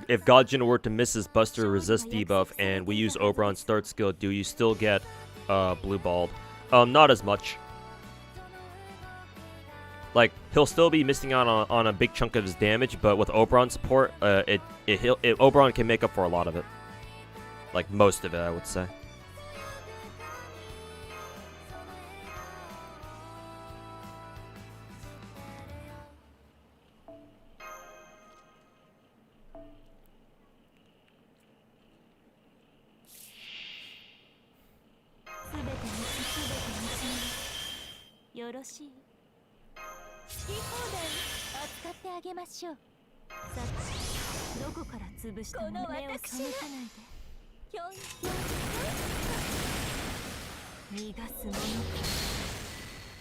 If God Juna were to miss his Buster Resist debuff and we use Oberon's start skill, do you still get blue balled? Not as much. Like, he'll still be missing out on a big chunk of his damage, but with Oberon support, Oberon can make up for a lot of it. Like, most of it, I would say. ろしい。好き放題扱ってあげましょう。さて、どこから潰したの？目を背けないで。ひょんひょん。逃がすものか。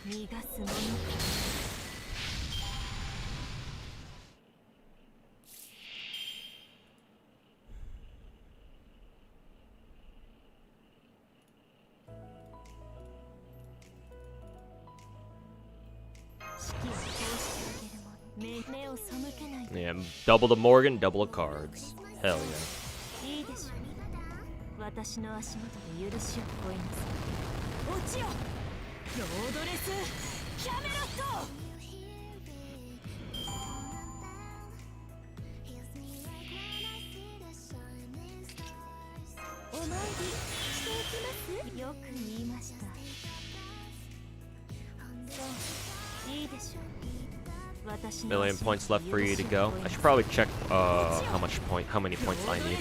逃がすものか。Yeah, double the Morgan, double the cards. Hell yeah. いいでしょう。私の足元で許しを乞いなさい。落ちよ。ロードレスキャメロット。お参りしていきます。よく言いました。そう、いいでしょう。Million points left for you to go. I should probably check how many points I need.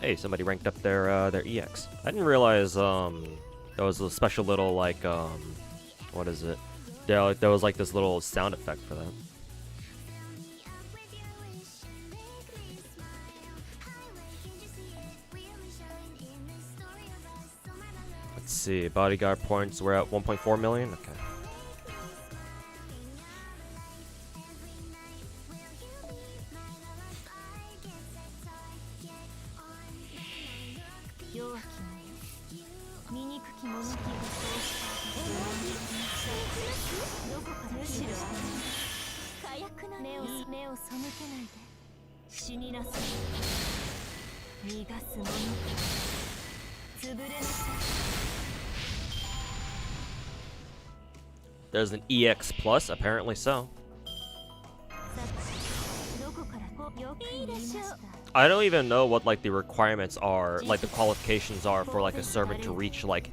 Hey, somebody ranked up their EX. I didn't realize there was a special little like what is it? There was like this little sound effect for that. Let's see, bodyguard points, we're at 1.4 million? Okay. There's an EX plus, apparently so. I don't even know what like the requirements are, like the qualifications are for like a servant to reach like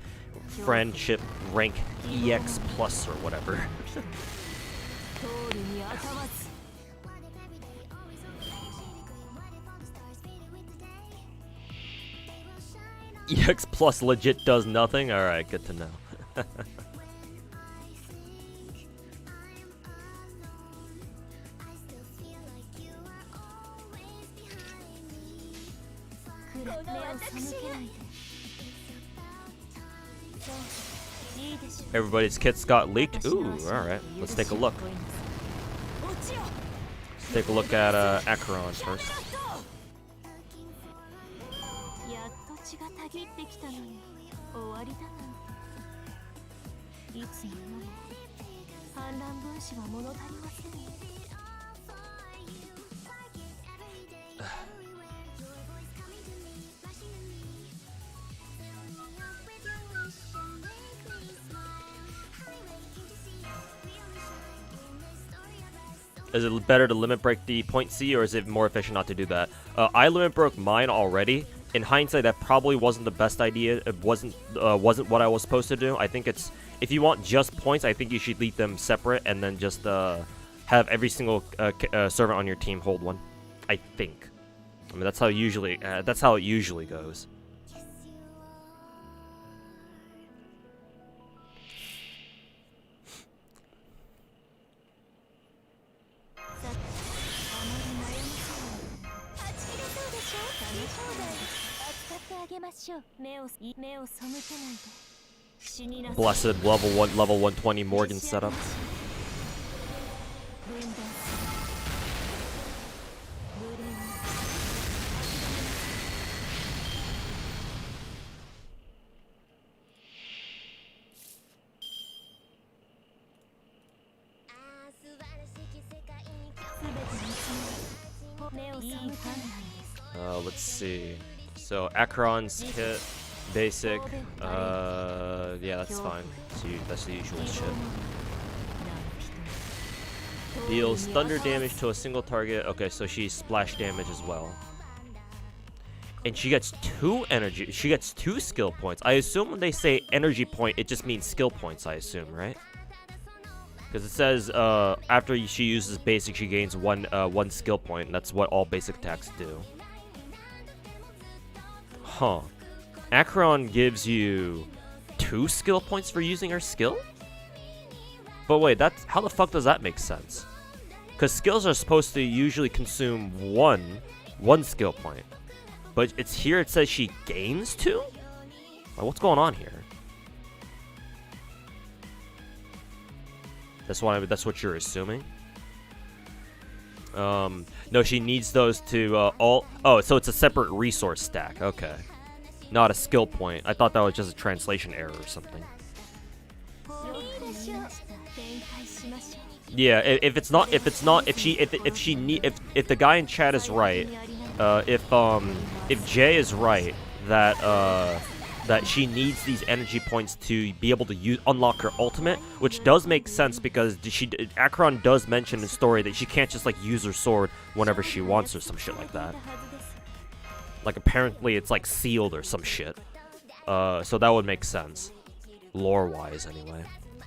friendship rank EX plus or whatever. EX plus legit does nothing? Alright, good to know. Everybody's kits got leaked? Ooh, alright. Let's take a look. Let's take a look at Acheron first. Is it better to limit break the point C, or is it more efficient not to do that? I limit broke mine already. In hindsight, that probably wasn't the best idea. It wasn't what I was supposed to do. I think it's, if you want just points, I think you should leave them separate and then just have every single servant on your team hold one. I think. I mean, that's how it usually goes. Blessed level 120 Morgan setup. Let's see. So Acheron's kit, basic. Yeah, that's fine. That's the usual shit. Deals thunder damage to a single target. Okay, so she's splash damage as well. And she gets 2 energy. She gets 2 skill points. I assume when they say energy point, it just means skill points, I assume, right? Because it says after she uses basic, she gains one skill point, and that's what all basic attacks do. Huh. Acheron gives you 2 skill points for using her skill? But wait, that's how the fuck does that make sense? Because skills are supposed to usually consume one skill point. But it's here it says she gains 2? Like, what's going on here? That's what you're assuming? No, she needs those to all. Oh, so it's a separate resource stack. Okay, not a skill point. I thought that was just a translation error or something. Yeah, if the guy in chat is right, if Jay is right that she needs these energy points to be able to unlock her ultimate, which does make sense because Acheron does mention in the story that she can't just like use her sword whenever she wants or some shit like that. Like apparently it's like sealed or some shit. So that would make sense, lore-wise anyway.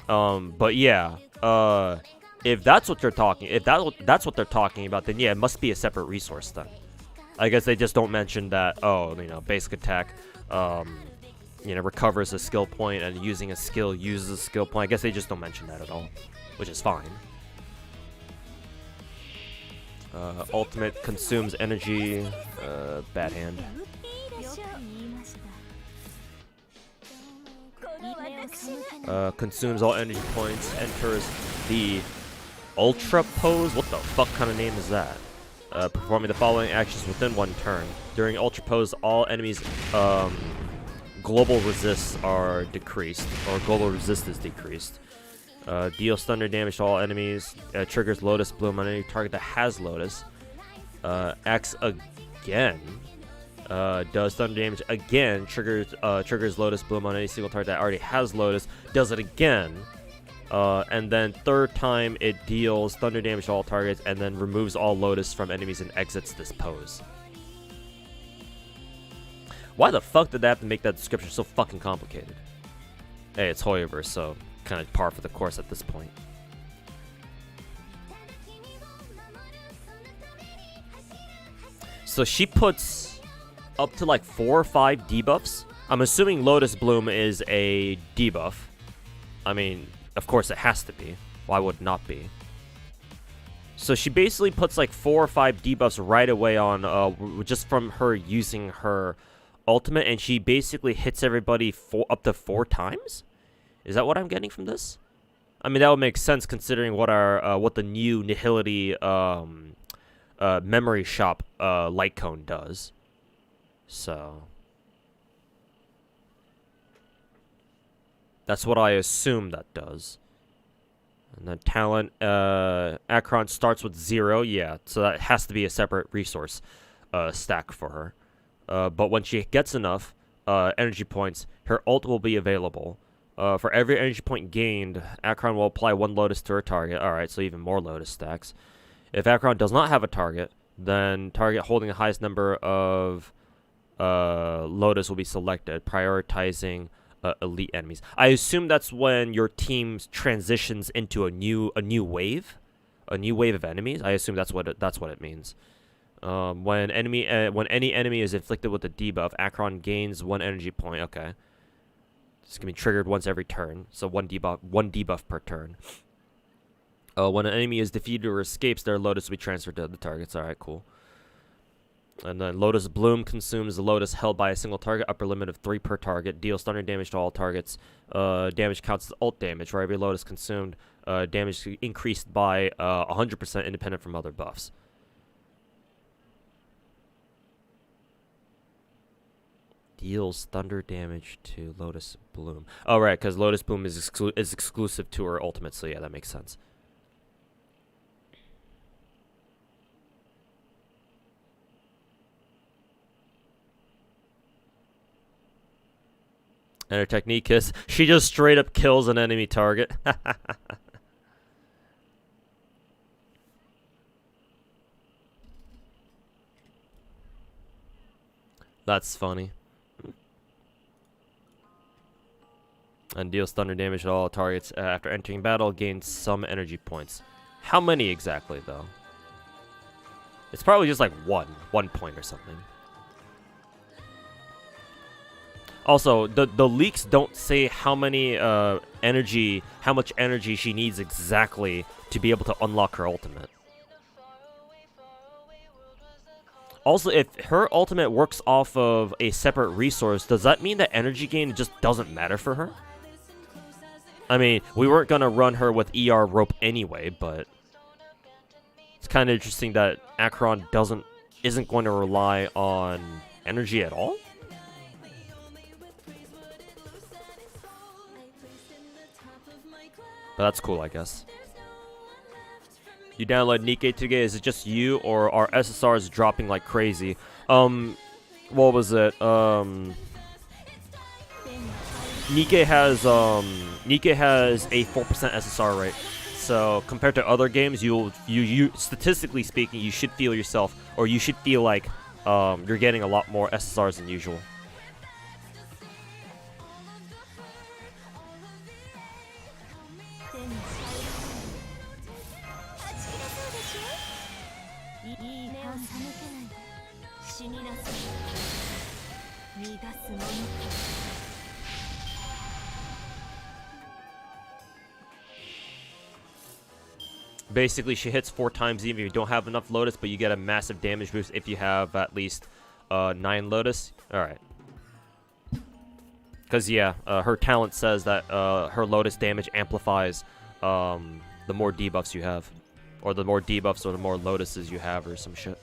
But yeah, if that's what they're talking, that's what they're talking about, then yeah, it must be a separate resource then. I guess they just don't mention that. Oh, you know, basic attack. You know, recovers a skill point, and using a skill uses a skill point. I guess they just don't mention that at all, which is fine. Ultimate consumes energy. Bad hand. Consumes all energy points. Enters the Ultra Pose. What the fuck kind of name is that? Performing the following actions within 1 turn. During Ultra Pose, all enemies global resists are decreased, or global resist is decreased. Deals thunder damage to all enemies. Triggers Lotus Bloom on any target that has Lotus. Acts again. Does thunder damage again. Triggers Lotus Bloom on any single target that already has Lotus. Does it again. And then 3rd time it deals thunder damage to all targets and then removes all Lotus from enemies and exits this pose. Why the fuck did they have to make that description so fucking complicated? Hey, it's Hoyoverse, so kind of par for the course at this point. So she puts up to like 4 or 5 debuffs. I'm assuming Lotus Bloom is a debuff. I mean, of course it has to be. Why would it not be? So she basically puts like 4 or 5 debuffs right away on just from her using her ultimate, and she basically hits everybody up to 4 times. Is that what I'm getting from this? I mean, that would make sense considering what the new Nihility memory shop light cone does. So that's what I assume that does. And then talent, Acheron starts with 0. Yeah, so that has to be a separate resource stack for her. But when she gets enough energy points, her ult will be available. For every energy point gained, Acheron will apply 1 Lotus to her target. Alright, so even more Lotus stacks. If Acheron does not have a target, then target holding the highest number of Lotus will be selected, prioritizing elite enemies. I assume that's when your team transitions into a new wave of enemies. I assume that's what it means. When any enemy is inflicted with a debuff, Acheron gains 1 energy point. Okay, it's gonna be triggered once every turn, so one debuff per turn. When an enemy is defeated or escapes, their Lotus will be transferred to the targets. All right, cool. And then Lotus Bloom consumes the Lotus held by a single target, upper limit of 3 per target, deals thunder damage to all targets. Damage counts as ult damage. For every Lotus consumed, damage increased by 100% independent from other buffs. Deals thunder damage to Lotus Bloom. Oh, right, because Lotus Bloom is exclusive to her ultimate, so yeah, that makes sense. And her technique is she just straight up kills an enemy target. That's funny. And deals thunder damage to all targets after entering battle. Gains some energy points. How many exactly, though? It's probably just like one point or something. Also, the leaks don't say how many how much energy she needs exactly to be able to unlock her ultimate. Also, if her ultimate works off of a separate resource, does that mean that energy gain just doesn't matter for her? I mean, we weren't gonna run her with ER rope anyway, but it's kind of interesting that Acheron isn't going to rely on energy at all. But that's cool, I guess. You download Nikkei today, is it just you, or are SSRs dropping like crazy? What was it? Nikkei has a 4% SSR rate. So compared to other games, you statistically speaking, you should feel yourself, or you should feel like you're getting a lot more SSRs than usual. Basically, she hits 4 times even if you don't have enough Lotus, but you get a massive damage boost if you have at least 9 Lotus. Alright. Because, yeah, her talent says that her Lotus damage amplifies the more debuffs you have. Or the more debuffs or the more Lotuses you have or some shit.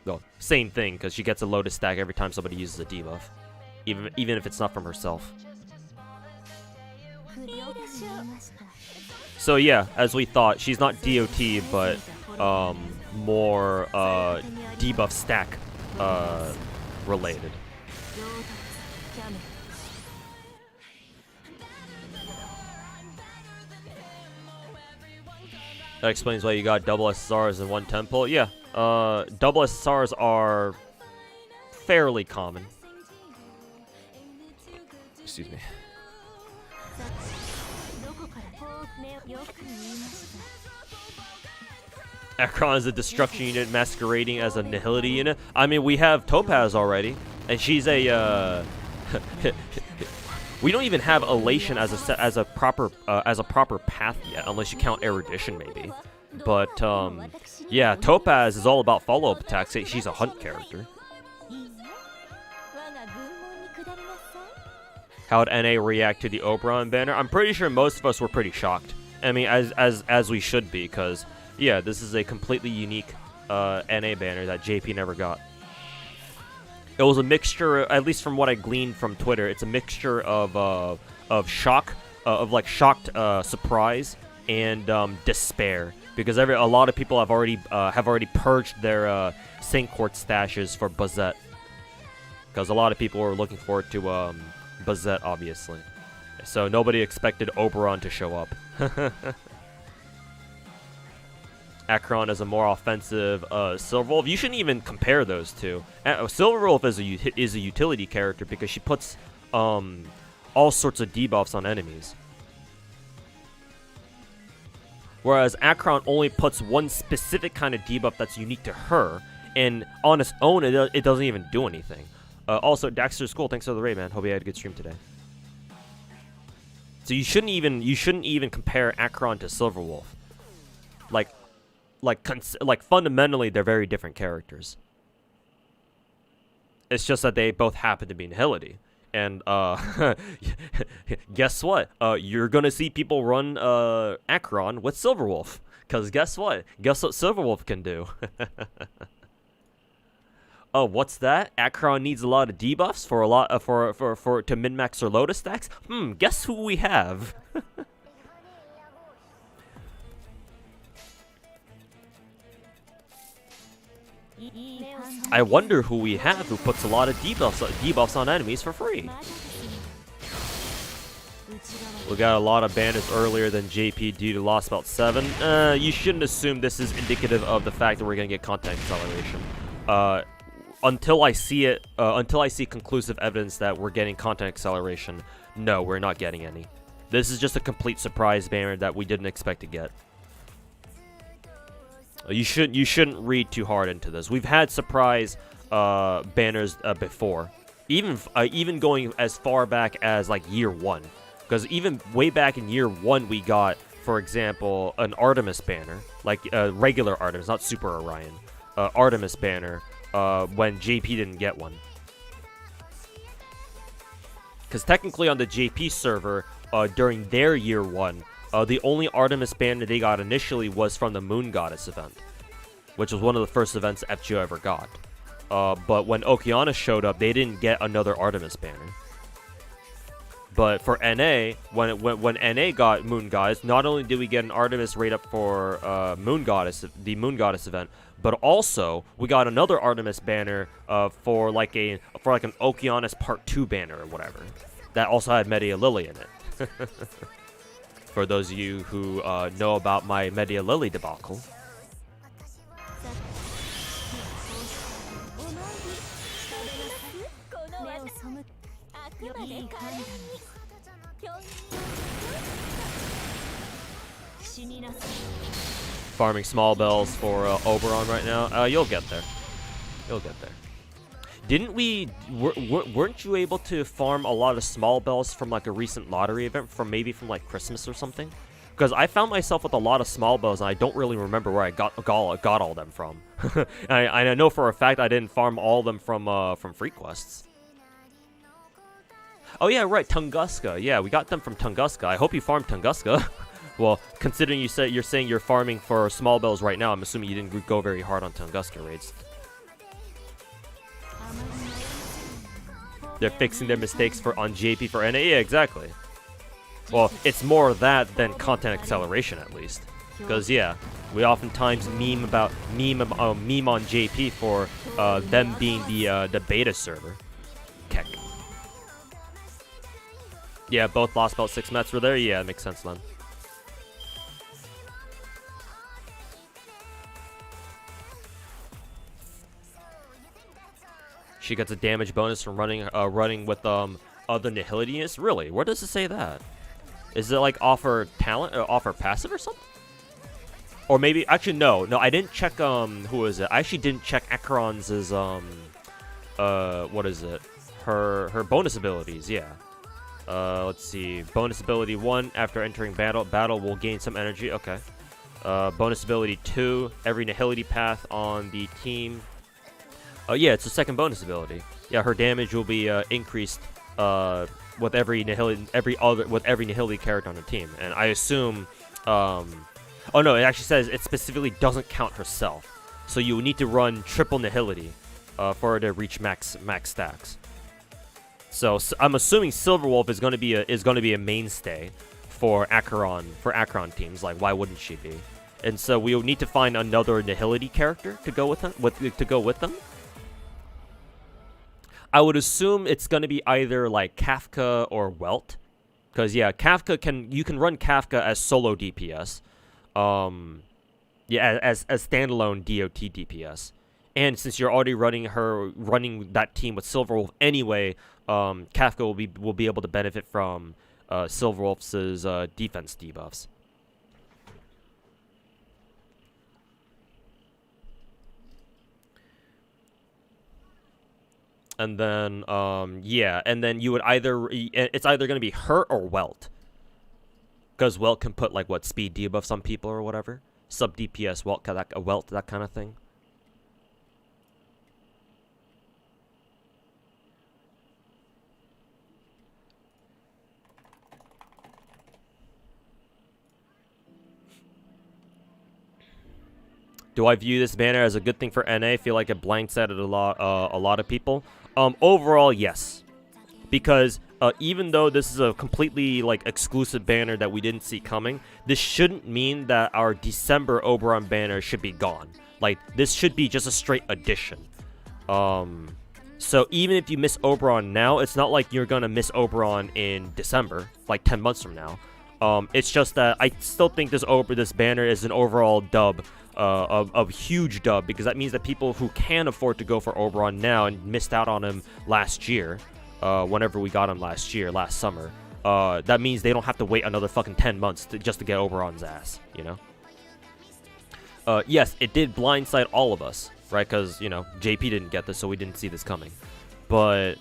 Well, same thing, because she gets a Lotus stack every time somebody uses a debuff. Even if it's not from herself. So yeah, as we thought, she's not DOT, but more debuff stack related. That explains why you got double SSRs in one temple. Yeah, double SSRs are fairly common. Excuse me. Acheron is a destruction unit masquerading as a Nihility unit. I mean, we have Topaz already, and she's a. We don't even have Elation as a proper path yet, unless you count Erudition maybe. But yeah, Topaz is all about follow-up attacks. She's a hunt character. How would NA react to the Oberon banner? I'm pretty sure most of us were pretty shocked. I mean, as we should be, because yeah, this is a completely unique NA banner that JP never got. It was a mixture, at least from what I gleaned from Twitter, it's a mixture of shock, shocked surprise and despair, because a lot of people have already purged their Saint Court stashes for Bazette, because a lot of people were looking forward to Bazette, obviously. So nobody expected Oberon to show up. Acheron is a more offensive Silverwolf. You shouldn't even compare those two. Silverwolf is a utility character because she puts all sorts of debuffs on enemies. Whereas Acheron only puts one specific kind of debuff that's unique to her, and on its own, it doesn't even do anything. Also, Daxter's cool. Thanks for the raid, man. Hope you had a good stream today. So you shouldn't even compare Acheron to Silverwolf. Like fundamentally, they're very different characters. It's just that they both happen to be Nihility. And guess what? You're gonna see people run Acheron with Silverwolf. Cause guess what? Guess what Silverwolf can do? Oh, what's that? Acheron needs a lot of debuffs to min-max her Lotus stacks. Guess who we have? I wonder who we have who puts a lot of debuffs on enemies for free. We got a lot of banners earlier than JP due to loss about 7. You shouldn't assume this is indicative of the fact that we're going to get content acceleration. until I see it, until I see conclusive evidence that we're getting content acceleration, no, we're not getting any. This is just a complete surprise banner that we didn't expect to get. You shouldn't read too hard into this. We've had surprise banners before, even going as far back as like year 1, because even way back in year 1 we got, for example, an Artemis banner, like regular Artemis, not Super Orion, Artemis banner when JP didn't get one. Because technically on the JP server, during their year 1, the only Artemis banner they got initially was from the Moon Goddess event, which was one of the first events FGO ever got. But when Okeanos showed up, they didn't get another Artemis banner. But for NA, when NA got Moon Goddess, not only did we get an Artemis raid up for the Moon Goddess event, but also we got another Artemis banner for like an Okeanos Part 2 banner or whatever. That also had Media Lily in it. For those of you who know about my Media Lily debacle. Farming small bells for Oberon right now. You'll get there. You'll get there. Didn't we... weren't you able to farm a lot of small bells from like a recent lottery event, from maybe from like Christmas or something? Because I found myself with a lot of small bells and I don't really remember where I got all of them from. and I know for a fact I didn't farm all of them from free quests. Oh yeah, right, Tunguska. Yeah, we got them from Tunguska. I hope you farmed Tunguska. Well, considering you're saying you're farming for small bells right now, I'm assuming you didn't go very hard on Tunguska raids. They're fixing their mistakes on JP for NA. Yeah, exactly. Well, it's more of that than content acceleration, at least. Because yeah, we oftentimes meme on JP for them being the beta server. Keck. Yeah, both lost belt 6 Mets were there. Yeah, it makes sense then. She gets a damage bonus from running with other Nihility units. Really? Where does it say that? Is it like offer talent or offer passive or something? Or maybe actually no, I didn't check who is it? I actually didn't check Acheron's what is it? Her bonus abilities, yeah. Let's see. Bonus ability 1, after entering battle will gain some energy. Okay. Bonus ability 2, every Nihility path on the team. Yeah, it's a second bonus ability. Yeah, her damage will be increased with every Nihility character on the team. And I assume oh no, it actually says it specifically doesn't count herself. So you need to run triple Nihility for her to reach max stacks. So I'm assuming Silverwolf is going to be a mainstay for Acheron teams. Like, why wouldn't she be? And so we'll need to find another Nihility character to go with them. I would assume it's going to be either like Kafka or Welt, because yeah, you can run Kafka as solo DPS, yeah, as standalone DOT DPS, and since you're already running that team with Silverwolf anyway, Kafka will be able to benefit from Silverwolf's defense debuffs. And then, yeah, and then you would it's either going to be her or Welt. Because Welt can put, like, what, speed debuffs on people or whatever. Sub DPS Welt, that kind of thing. Do I view this banner as a good thing for NA? I feel like it blindsided a lot of people. Overall, yes, because even though this is a completely like exclusive banner that we didn't see coming, this shouldn't mean that our December Oberon banner should be gone. Like, this should be just a straight addition. So even if you miss Oberon now, it's not like you're gonna miss Oberon in December, like 10 months from now. It's just that I still think this banner is an overall dub, a huge dub, because that means that people who can afford to go for Oberon now and missed out on him last year, whenever we got him last summer, that means they don't have to wait another fucking 10 months just to get Oberon's ass, you know? Yes, it did blindside all of us, right? Because, you know, JP didn't get this, so we didn't see this coming. But,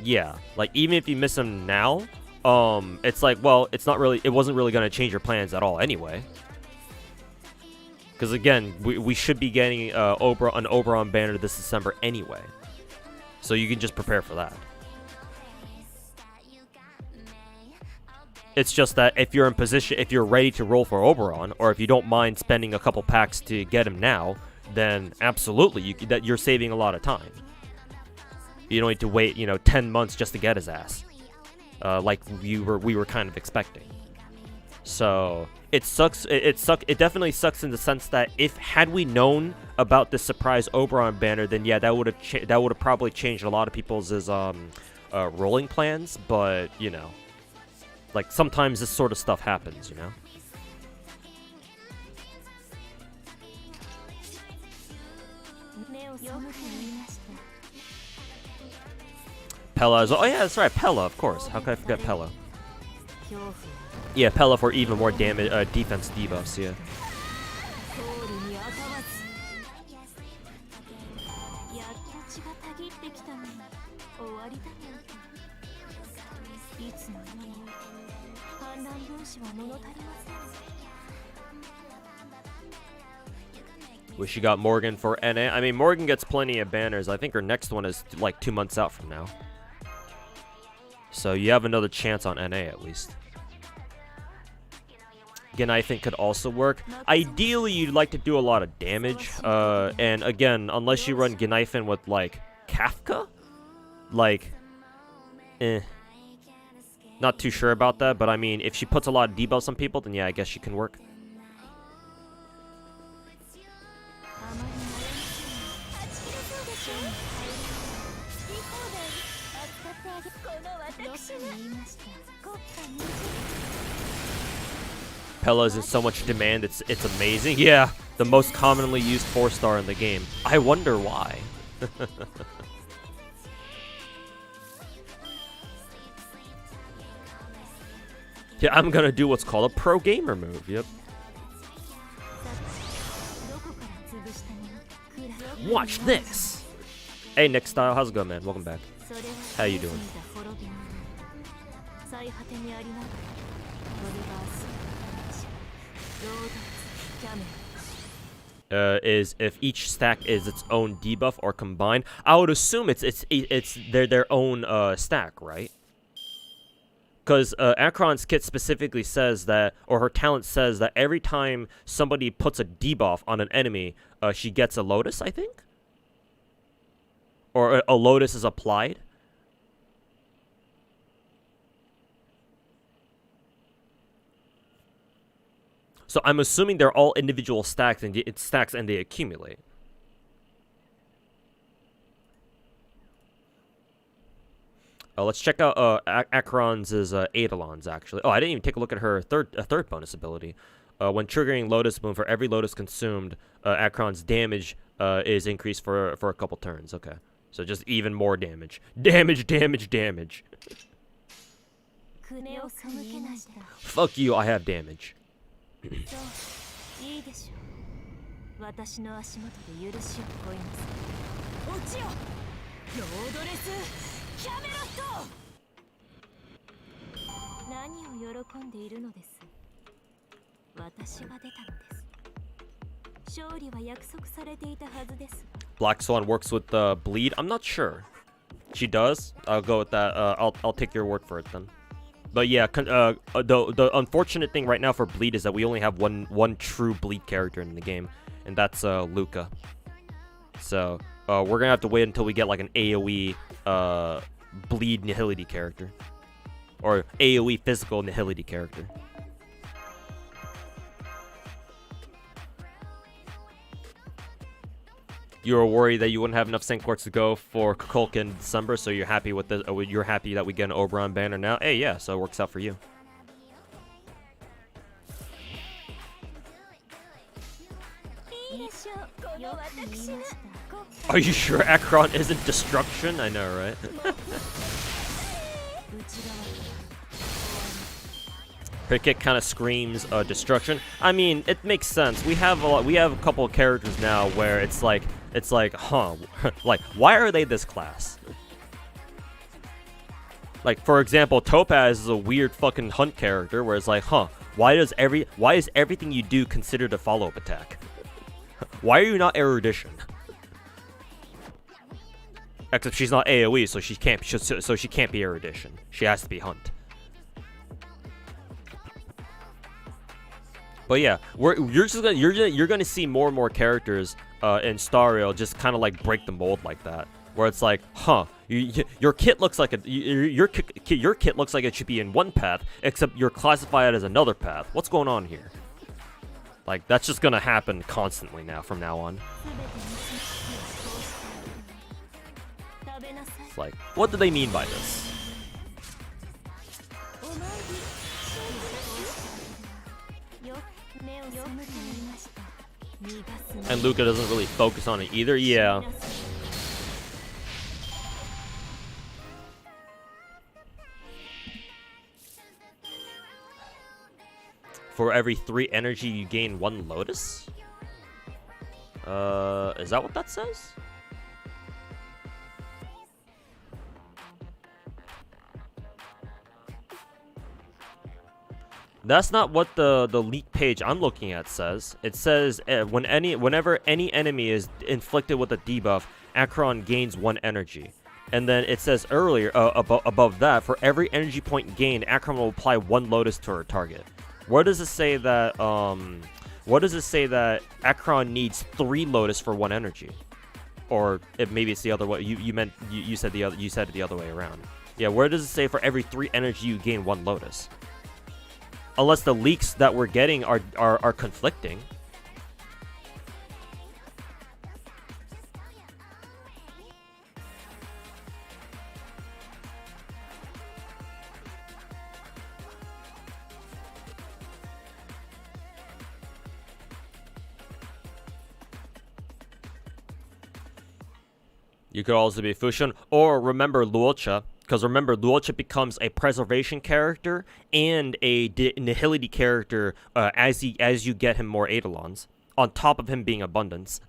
yeah, like, even if you miss him now, it's like, well, it wasn't really going to change your plans at all anyway. Because, again, we should be getting an Oberon banner this December anyway. So you can just prepare for that. It's just that if you're in position, if you're ready to roll for Oberon, or if you don't mind spending a couple packs to get him now, then absolutely, you're saving a lot of time. You don't need to wait, 10 months just to get his ass. Like we were kind of expecting. So it sucks. It definitely sucks in the sense that had we known about this surprise Oberon banner, then yeah, that would have probably changed a lot of people's rolling plans. But like sometimes this sort of stuff happens, Pella is... Oh, yeah, that's right. Pella, of course. How could I forget Pella? Yeah, Pella for even more damage, defense debuffs, yeah. Wish you got Morgan for NA. I mean, Morgan gets plenty of banners. I think her next one is like 2 months out from now. So you have another chance on NA at least. Again, I think could also work. Ideally, you'd like to do a lot of damage. And again, unless you run Gneifen with like Kafka, like, not too sure about that. But I mean, if she puts a lot of debuffs on people, then yeah, I guess she can work. Pella is in so much demand, it's amazing. Yeah, the most commonly used 4-star in the game. I wonder why. Yeah, I'm gonna do what's called a pro gamer move. Yep. Watch this. Hey, Nick Style, how's it going, man? Welcome back. How you doing? Is if each stack is its own debuff or combined. I would assume it's their own stack, right? Because Acheron's kit specifically says that, or her talent says that every time somebody puts a debuff on an enemy, she gets a Lotus, I think? Or a Lotus is applied. So I'm assuming they're all individual stacks and they accumulate. Let's check out Acheron's Eidolon's actually. Oh, I didn't even take a look at her third bonus ability. When triggering Lotus Boom, for every Lotus consumed, Acheron's damage is increased for a couple turns. Okay, so just even more damage. Damage. Fuck you, I have damage. Black Swan works with bleed. I'm not sure. She does. I'll go with that. I'll take your word for it then. But yeah, the unfortunate thing right now for bleed is that we only have one true bleed character in the game, and that's Luca. So we're gonna have to wait until we get like an AoE bleed Nihility character, or AoE physical Nihility character. You were worried that you wouldn't have enough Senkorts to go for Kukulka in December, so you're happy with this. You're happy that we get an Oberon banner now. Hey, yeah, so it works out for you. Are you sure Acheron isn't destruction? I know, right? Cricket kind of screams destruction. I mean, it makes sense. We have a couple of characters now where it's like, huh, like why are they this class? Like, for example, Topaz is a weird fucking hunt character where it's like, huh, why is everything you do considered a follow-up attack? Why are you not erudition? Except she's not AoE, so she can't be erudition. She has to be hunt. But yeah, you're gonna see more and more characters in Star Rail just kind of like break the mold like that, where it's like, huh, your kit looks like your kit looks like it should be in one path, except you're classified as another path. What's going on here? Like, that's just gonna happen constantly now from now on. It's like, what do they mean by this? And Luca doesn't really focus on it either. Yeah. For every 3 energy, you gain 1 Lotus? Is that what that says? That's not what the leak page I'm looking at says. It says whenever any enemy is inflicted with a debuff, Acheron gains 1 energy. And then it says earlier, above that, for every energy point gained, Acheron will apply 1 Lotus to her target. Where does it say that Acheron needs 3 Lotus for 1 energy? Or maybe it's the other way. You said it the other way around. Yeah, where does it say for every 3 energy you gain 1 Lotus? Unless the leaks that we're getting are conflicting. You could also be Fushun, or remember Luocha, because remember Luocha becomes a preservation character and a Nihility character as you get him more Eidolons, on top of him being abundance.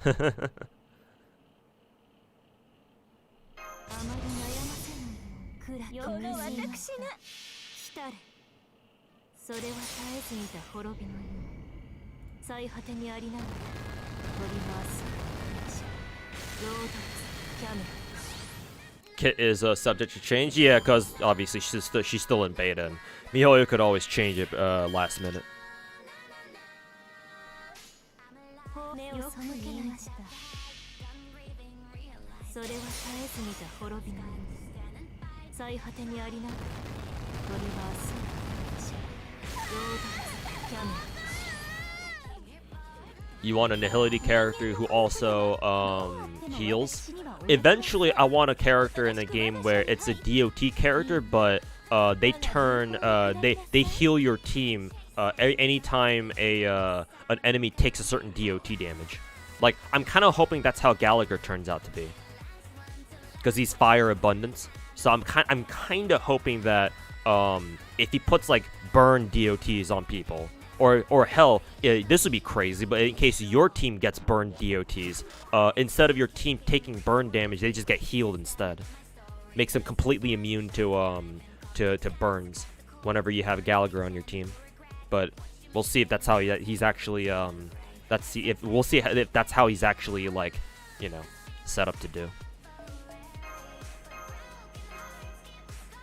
Kit is subject to change, yeah, because obviously she's still in beta, and MiHoYo could always change it last minute. You want a Nihility character who also heals. Eventually, I want a character in the game where it's a DOT character, but they heal your team anytime an enemy takes a certain DOT damage. Like, I'm kind of hoping that's how Gallagher turns out to be, because he's fire abundance. So I'm kind of hoping that if he puts like burn DOTs on people. Or hell, this would be crazy, but in case your team gets burned DOTs, instead of your team taking burn damage, they just get healed instead. Makes them completely immune to burns whenever you have Gallagher on your team. But we'll see if that's how he's actually if that's how he's actually, like, you know, set up to do.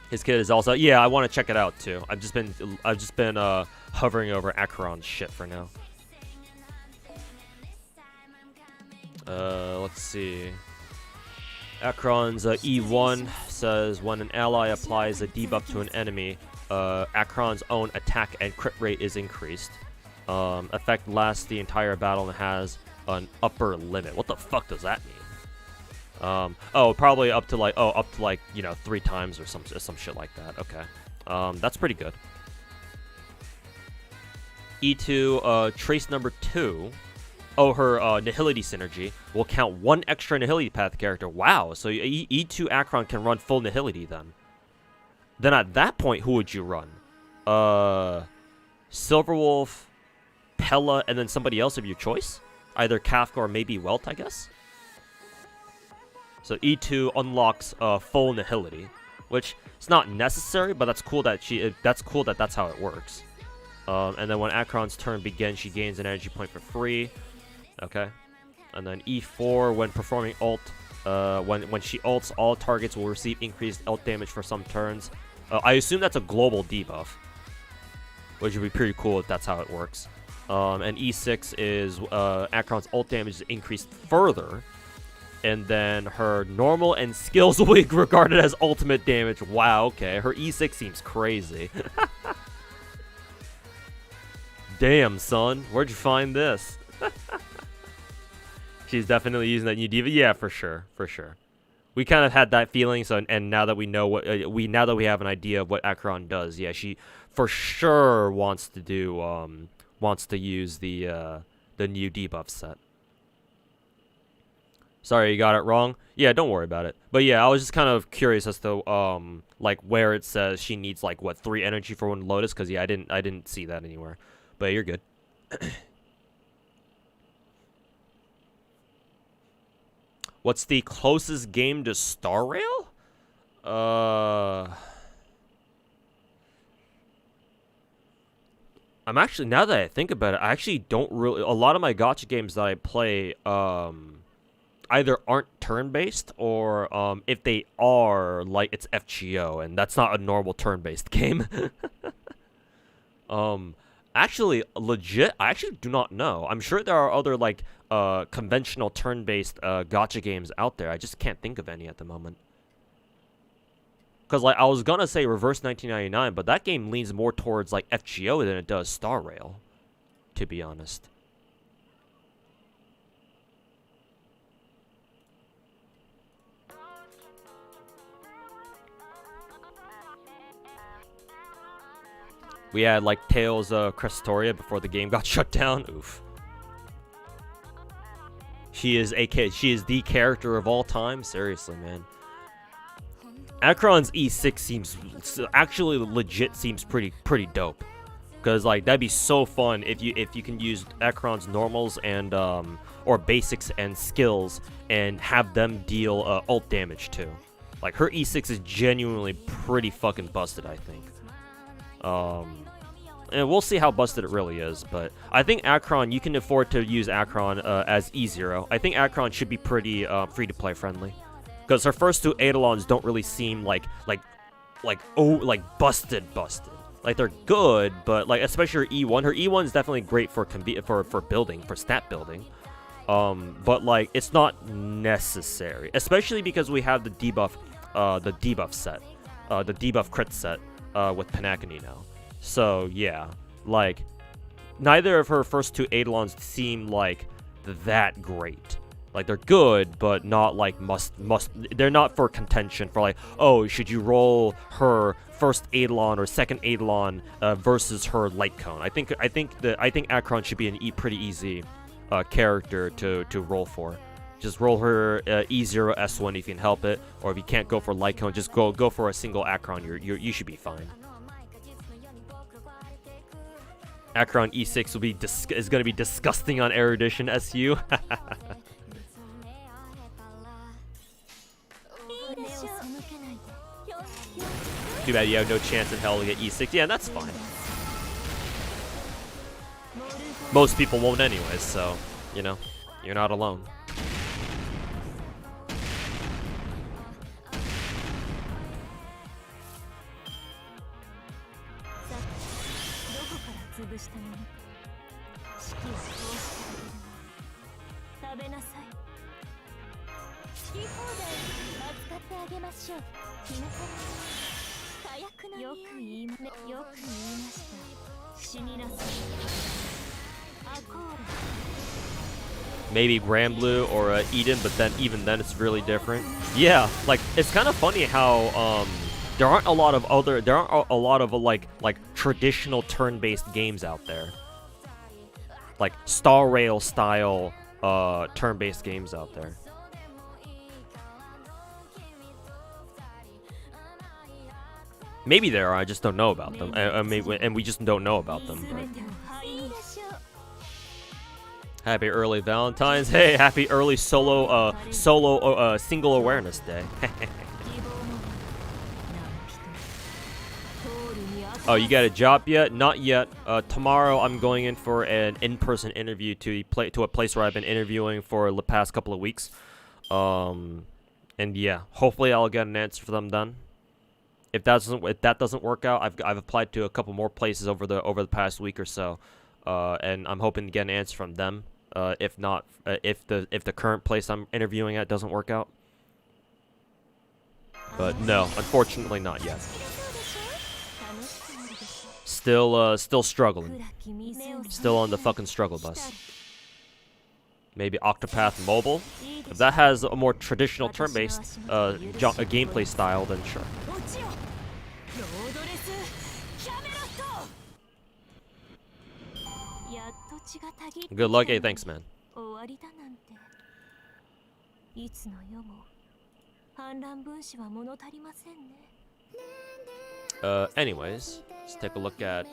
His kid is also, yeah, I want to check it out too. I've just been hovering over Acheron's shit for now. Let's see. Acheron's E1 says when an ally applies a debuff to an enemy, Acheron's own attack and crit rate is increased. Effect lasts the entire battle and has an upper limit. What the fuck does that mean? Oh, probably up to like, you know, 3 times or some shit like that. Okay. That's pretty good. E2, trace number 2 Oh, her Nihility synergy will count 1 extra Nihility path character. Wow, so E2 Acheron can run full Nihility then. Then at that point, who would you run? Silverwolf, Pella, and then somebody else of your choice? Either Kafka or maybe Welt, I guess? So E2 unlocks full Nihility, which is not necessary, but that's cool that that's how it works. And then when Acheron's turn begins, she gains an energy point for free. Okay. And then E4, when performing ult, when she ults, all targets will receive increased ult damage for some turns. I assume that's a global debuff, which would be pretty cool if that's how it works. And E6 is Acheron's ult damage is increased further, and then her normal and skills will be regarded as ultimate damage. Wow, okay. Her E6 seems crazy. Damn, son. Where'd you find this? She's definitely using that new diva. Yeah, for sure, for sure. We kind of had that feeling. So, and now that we know what now that we have an idea of what Acheron does, yeah, she for sure wants to do wants to use the new debuff set. Sorry, you got it wrong. Yeah, don't worry about it. But yeah, I was just kind of curious as to like where it says she needs like what 3 energy for 1 Lotus, because yeah, I didn't see that anywhere. But you're good. What's the closest game to Star Rail? I'm actually, now that I think about it, I actually don't really, a lot of my gacha games that I play either aren't turn-based or if they are, like, it's FGO, and that's not a normal turn-based game. Actually, legit, I actually do not know. I'm sure there are other, like, conventional turn-based gacha games out there. I just can't think of any at the moment. Because, like, I was gonna say Reverse 1999, but that game leans more towards, like, FGO than it does Star Rail, to be honest. We had, like, Tails Crestoria before the game got shut down. Oof. She is the character of all time. Seriously, man. Acheron's E6 seems actually legit seems pretty dope. Cause like that'd be so fun if you can use Acheron's normals and or basics and skills and have them deal ult damage too. Like her E6 is genuinely pretty fucking busted, I think. And we'll see how busted it really is, but I think Acheron, you can afford to use Acheron as E0. I think Acheron should be pretty free-to-play friendly, because her first 2 Eidolons don't really seem like busted. Like they're good, but like especially her E1. Her E1 is definitely great for building, for stat building. But like it's not necessary, especially because we have the debuff set, the debuff crit set with Panacony now. So yeah, like neither of her first 2 Eidolons seem like that great. Like they're good, but not like must. They're not for contention for like, oh, should you roll her first Eidolon or second Eidolon versus her light cone? I think Acheron should be an pretty easy character to roll for. Just roll her E0 S1 if you can help it, or if you can't go for light cone, just go for a single Acheron. You should be fine. Acheron E6 is gonna be disgusting on Erudition SU. Too bad you have no chance in hell to get E6. Yeah, that's fine. Most people won't anyways, so, you know, you're not alone. Maybe Granblue or Eden, but then even then it's really different. Yeah, like it's kind of funny how there aren't a lot of like traditional turn-based games out there. like Star Rail style turn-based games out there. Maybe there are, I just don't know about them. And we just don't know about them. But. Happy early Valentine's. Hey, happy early single awareness day. Oh, you got a job yet? Not yet. Tomorrow I'm going in for an in-person interview to a place where I've been interviewing for the past couple of weeks. And yeah, hopefully I'll get an answer for them then. If that doesn't work out, I've applied to a couple more places over the past week or so, and I'm hoping to get an answer from them. If not, if the current place I'm interviewing at doesn't work out. But no, unfortunately not yet. Still struggling. Still on the fucking struggle bus. Maybe Octopath Mobile. If that has a more traditional turn-based gameplay style, then sure. Good luck. Hey, thanks, man. Anyways, let's take a look at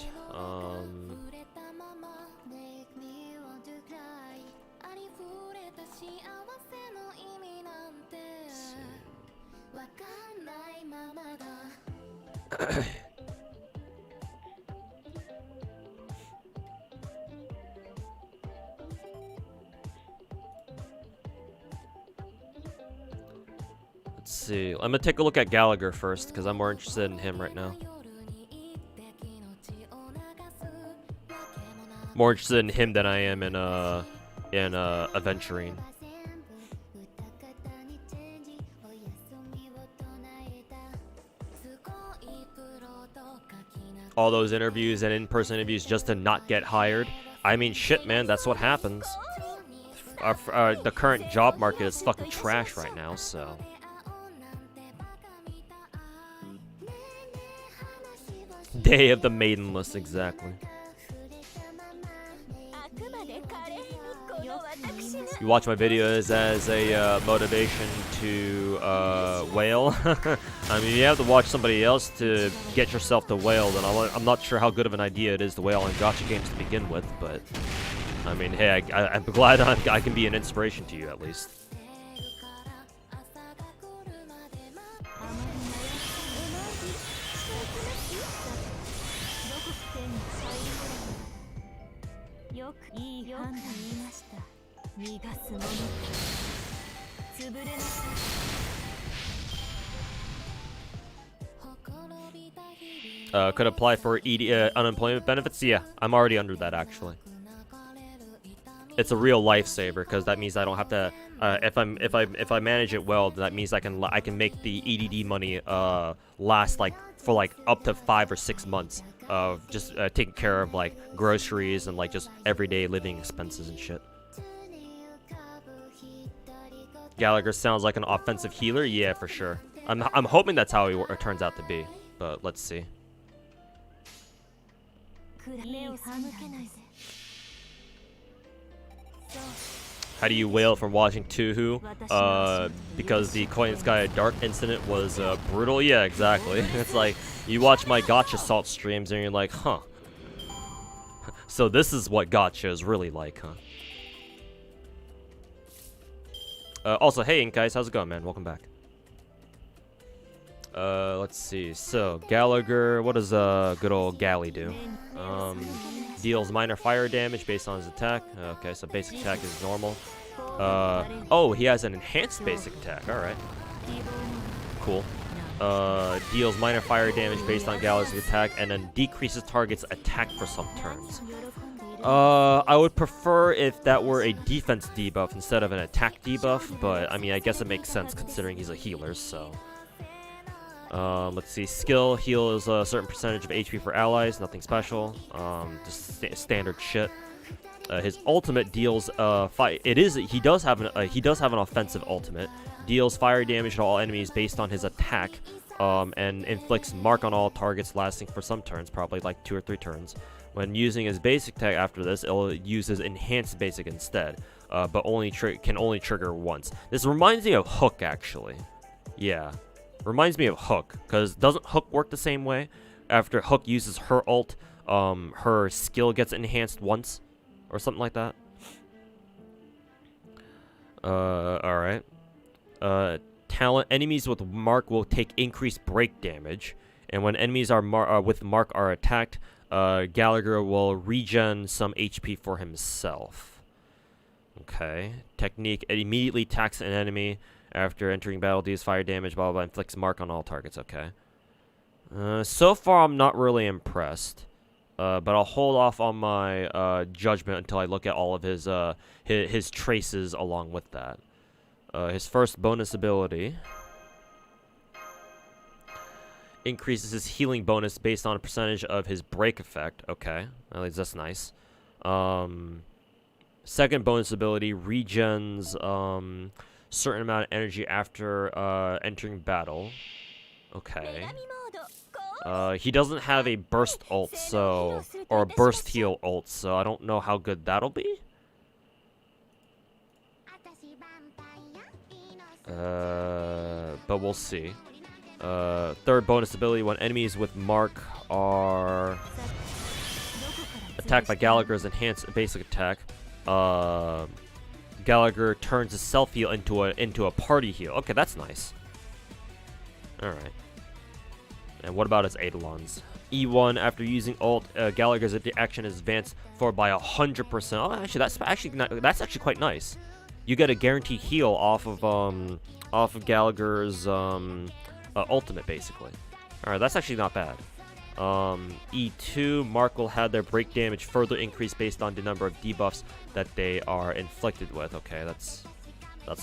let's see. I'm gonna take a look at Gallagher first because I'm more interested in him right now. More interested in him than I am in Aventurine. All those interviews and in-person interviews just to not get hired. I mean, shit, man, that's what happens. The current job market is fucking trash right now, so. Day of the Maidenless, exactly. You watch my videos as a motivation to whale. I mean, you have to watch somebody else to get yourself to whale, then I'm not sure how good of an idea it is to whale on Gacha games to begin with, but I mean, hey, I'm glad I can be an inspiration to you at least. Could apply for unemployment benefits? Yeah, I'm already under that actually. It's a real lifesaver because that means I don't have to. If I manage it well, that means I can make the EDD money last for up to 5 or 6 months of just taking care of like groceries and like just everyday living expenses and shit. Gallagher sounds like an offensive healer. Yeah, for sure. I'm hoping that's how he turns out to be, but let's see. How do you wail from watching Tuhu? Because the Koi and Sky Dark incident was brutal? Yeah, exactly. It's like, you watch my Gacha Salt streams and you're like, huh. So this is what Gacha is really like, huh? Also, hey, guys, how's it going, man? Welcome back. Let's see. So, Gallagher, what does good old Gally do? Deals minor fire damage based on his attack. Okay, so basic attack is normal. Oh, he has an enhanced basic attack. Alright. Cool. Deals minor fire damage based on Gallagher's attack, and then decreases target's attack for some turns. I would prefer if that were a defense debuff instead of an attack debuff, but I mean, I guess it makes sense considering he's a healer, so. Let's see, skill heals a certain percentage of HP for allies, nothing special, just standard shit. His ultimate deals he does have an offensive ultimate, deals fire damage to all enemies based on his attack, and inflicts mark on all targets lasting for some turns, probably like 2 or 3 turns. When using his basic tag after this, it'll use his enhanced basic instead, but can only trigger once. This reminds me of Hook, actually. Yeah, reminds me of Hook, because doesn't Hook work the same way? After Hook uses her ult, her skill gets enhanced once, or something like that. Alright. Talent, enemies with mark will take increased break damage, and when enemies with mark are attacked, Gallagher will regen some HP for himself. Okay. Technique, it immediately attacks an enemy after entering battle, deals fire damage, blah blah blah, inflicts mark on all targets. Okay. So far I'm not really impressed, but I'll hold off on my judgment until I look at all of his traces along with that. His first bonus ability increases his healing bonus based on a percentage of his break effect. Okay, at least that's nice. Second bonus ability regens certain amount of energy after entering battle. Okay. He doesn't have a burst ult, or a burst heal ult, so I don't know how good that'll be. But we'll see. Third bonus ability, when enemies with mark are attacked by Gallagher's enhanced basic attack, Gallagher turns his self heal into a party heal. Okay, that's nice. Alright. And what about his Eidolons? E1, after using ult, Gallagher's action is advanced forward by 100%. Oh, actually, that's actually quite nice. You get a guaranteed heal off of Gallagher's ultimate, basically. Alright, that's actually not bad. E2, mark will have their break damage further increased based on the number of debuffs that they are inflicted with. Okay, that's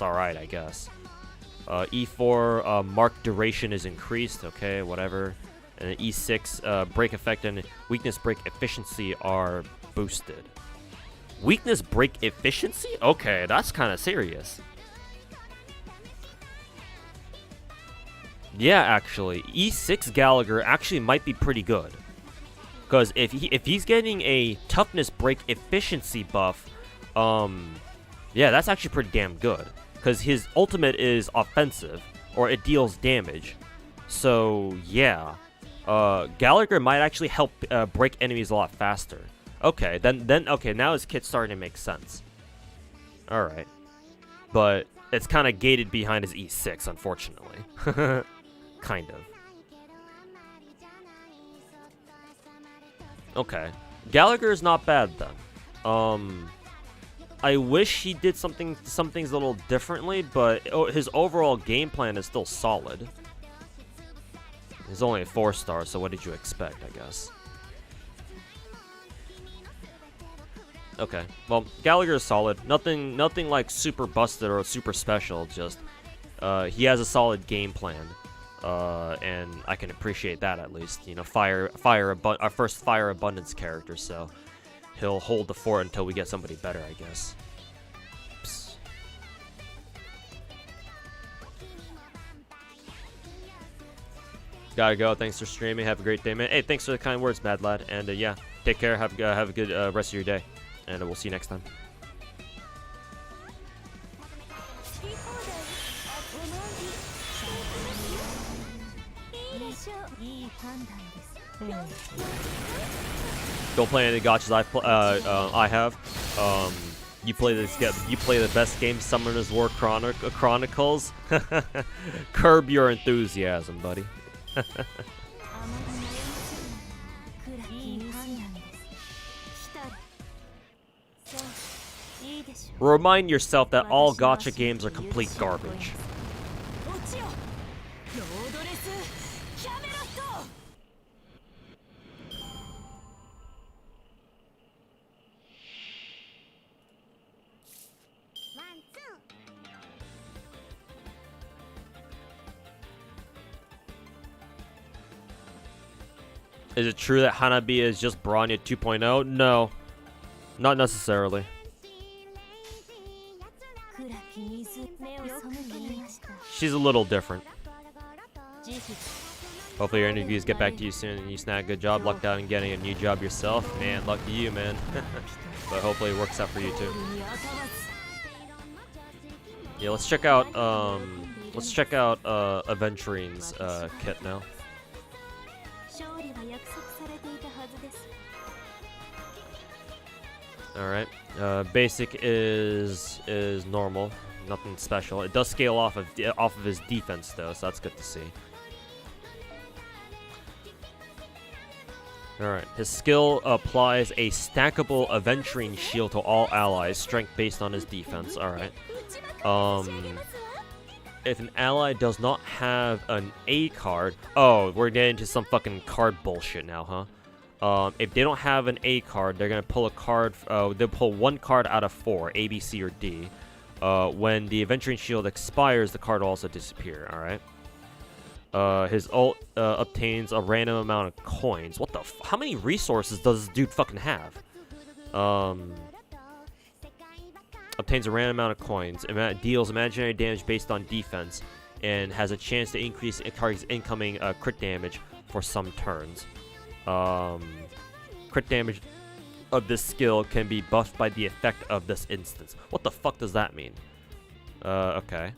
alright, I guess. E4, mark duration is increased. Okay, whatever. And then E6, break effect and weakness break efficiency are boosted. Weakness break efficiency? Okay, that's kind of serious. Yeah, actually, E6 Gallagher actually might be pretty good. Because if he's getting a toughness break efficiency buff, yeah, that's actually pretty damn good. Because his ultimate is offensive, or it deals damage. So, yeah. Gallagher might actually help break enemies a lot faster. Okay, then okay, now his kit's starting to make sense. Alright. But it's kind of gated behind his E6, unfortunately. Kind of. Okay. Gallagher is not bad then. I wish he did some things a little differently, but his overall game plan is still solid. He's only a 4-star, so what did you expect, I guess? Okay, well, Gallagher is solid. Nothing like super busted or super special. Just he has a solid game plan, and I can appreciate that at least. You know, our first fire abundance character, so he'll hold the fort until we get somebody better, I guess. Psst. Gotta go. Thanks for streaming. Have a great day, man. Hey, thanks for the kind words, Mad Lad. And yeah, take care. Have a good rest of your day. And we'll see you next time. Don't play any gachas I have. You play the best game, Summoner's War Chronicles. Curb your enthusiasm, buddy. Remind yourself that all gacha games are complete garbage. Is it true that Hanabi is just Bronya 2.0? No, not necessarily. She's a little different. Hopefully your interviews get back to you soon and you snag a good job. Lucked out in getting a new job yourself. Man, lucky you, man. But hopefully it works out for you too. Yeah, let's check out Aventurine's kit now. Alright. Basic is normal. Nothing special. It does scale off of his defense though, so that's good to see. Alright, his skill applies a stackable Aventurine shield to all allies, strength based on his defense. Alright. If an ally does not have an A card... Oh, we're getting into some fucking card bullshit now, huh? If they don't have an A card, they're gonna pull a card... they'll pull one card out of 4, A, B, C, or D. When the Aventurine shield expires, the card will also disappear, alright? His ult obtains a random amount of coins. What the f- How many resources does this dude fucking have? Obtains a random amount of coins. Deals imaginary damage based on defense. And has a chance to increase a target's incoming crit damage for some turns. Crit damage of this skill can be buffed by the effect of this instance. What the fuck does that mean? Okay.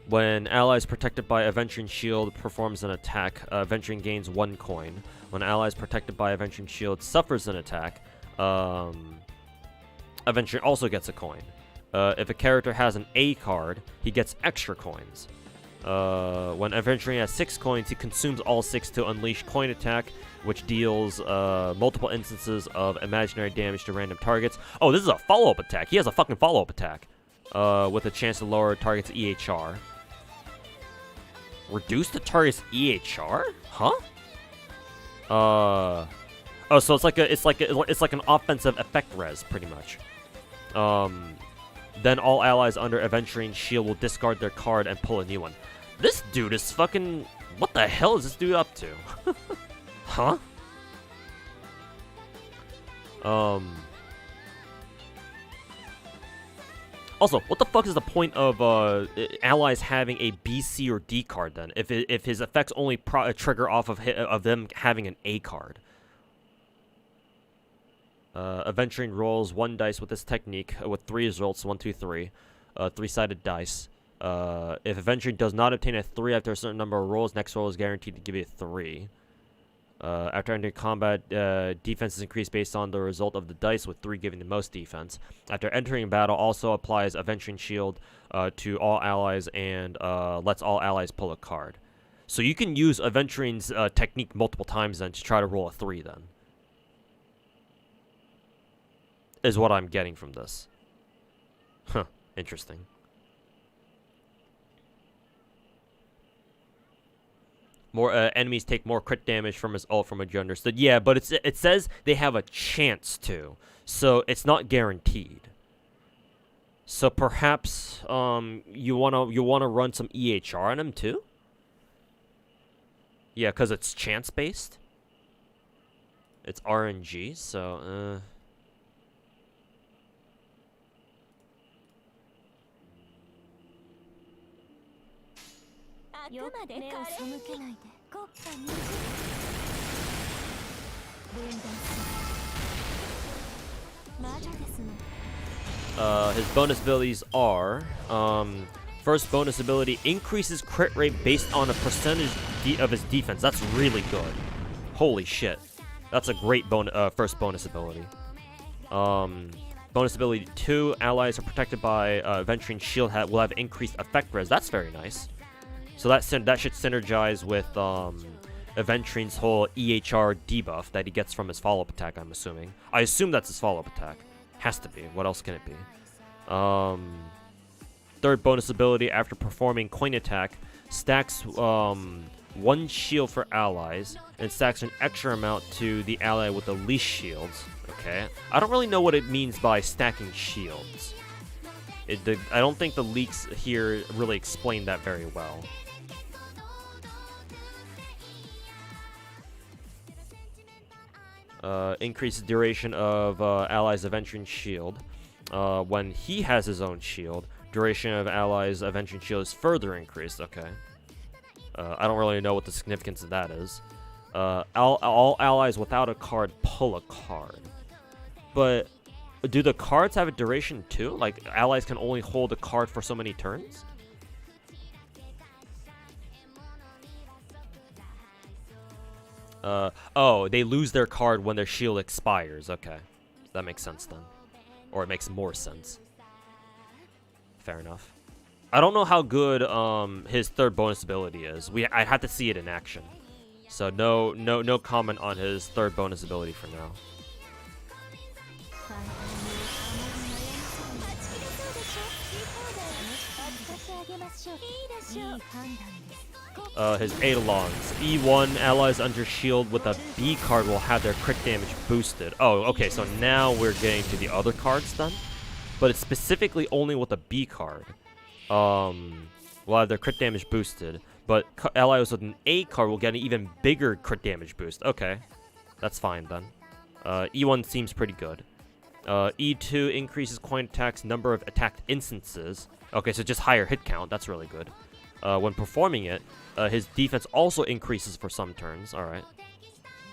When allies protected by Aventurine Shield performs an attack, Aventurine gains 1 coin. When allies protected by Aventurine Shield suffers an attack, Aventurine also gets a coin. If a character has an A card, he gets extra coins. When Aventurine has 6 coins, he consumes all 6 to unleash coin attack, which deals multiple instances of imaginary damage to random targets. Oh, this is a follow-up attack. He has a fucking follow-up attack. With a chance to lower target's EHR. Reduce the target's EHR? Huh? Oh, so it's like an offensive effect res, pretty much. Then all allies under Aventurine Shield will discard their card and pull a new one. This dude is fucking... What the hell is this dude up to? Huh? Also, what the fuck is the point of allies having a B, C, or D card then? If his effects only trigger off of them having an A card. Aventurine rolls 1 dice with this technique with 3 results, 1, 2, 3. 3-sided dice. If Aventurine does not obtain a 3 after a certain number of rolls, next roll is guaranteed to give you a 3. After entering combat, defense is increased based on the result of the dice, with 3 giving the most defense. After entering battle, also applies Aventurine Shield to all allies and lets all allies pull a card. So you can use Aventurine's technique multiple times then to try to roll a 3 then. Is what I'm getting from this. Huh, interesting. More enemies take more crit damage from his ult from what you understood. Yeah, but it says they have a chance to, so it's not guaranteed. So perhaps you wanna run some EHR on him too. Yeah, because it's chance based. It's RNG, so his bonus abilities are first bonus ability increases crit rate based on a percentage of his defense. That's really good. Holy shit, that's a great first bonus ability. Bonus ability 2, allies are protected by Aventurine Shield will have increased effect res. That's very nice. So that should synergize with Aventurine's whole EHR debuff that he gets from his follow-up attack, I'm assuming. I assume that's his follow-up attack. Has to be. What else can it be? Third bonus ability, after performing coin attack, stacks 1 shield for allies, and stacks an extra amount to the ally with the least shields. Okay. I don't really know what it means by stacking shields. I don't think the leaks here really explain that very well. Increases duration of allies' Aventurine Shield. When he has his own shield, duration of allies' Aventurine Shield is further increased. Okay. I don't really know what the significance of that is. All allies without a card pull a card. But do the cards have a duration too? Like, allies can only hold a card for so many turns? Oh, they lose their card when their shield expires. Okay. That makes sense then. Or it makes more sense. Fair enough. I don't know how good his third bonus ability is. I had to see it in action. So no comment on his third bonus ability for now. His Eidolons. E1 allies under shield with a B card will have their crit damage boosted. Oh, okay, so now we're getting to the other cards then. But it's specifically only with a B card. Will have their crit damage boosted. But allies with an A card will get an even bigger crit damage boost. Okay, that's fine then. E1 seems pretty good. E2 increases coin attack's number of attacked instances. Okay, so just higher hit count. That's really good. When performing it, his defense also increases for some turns. Alright.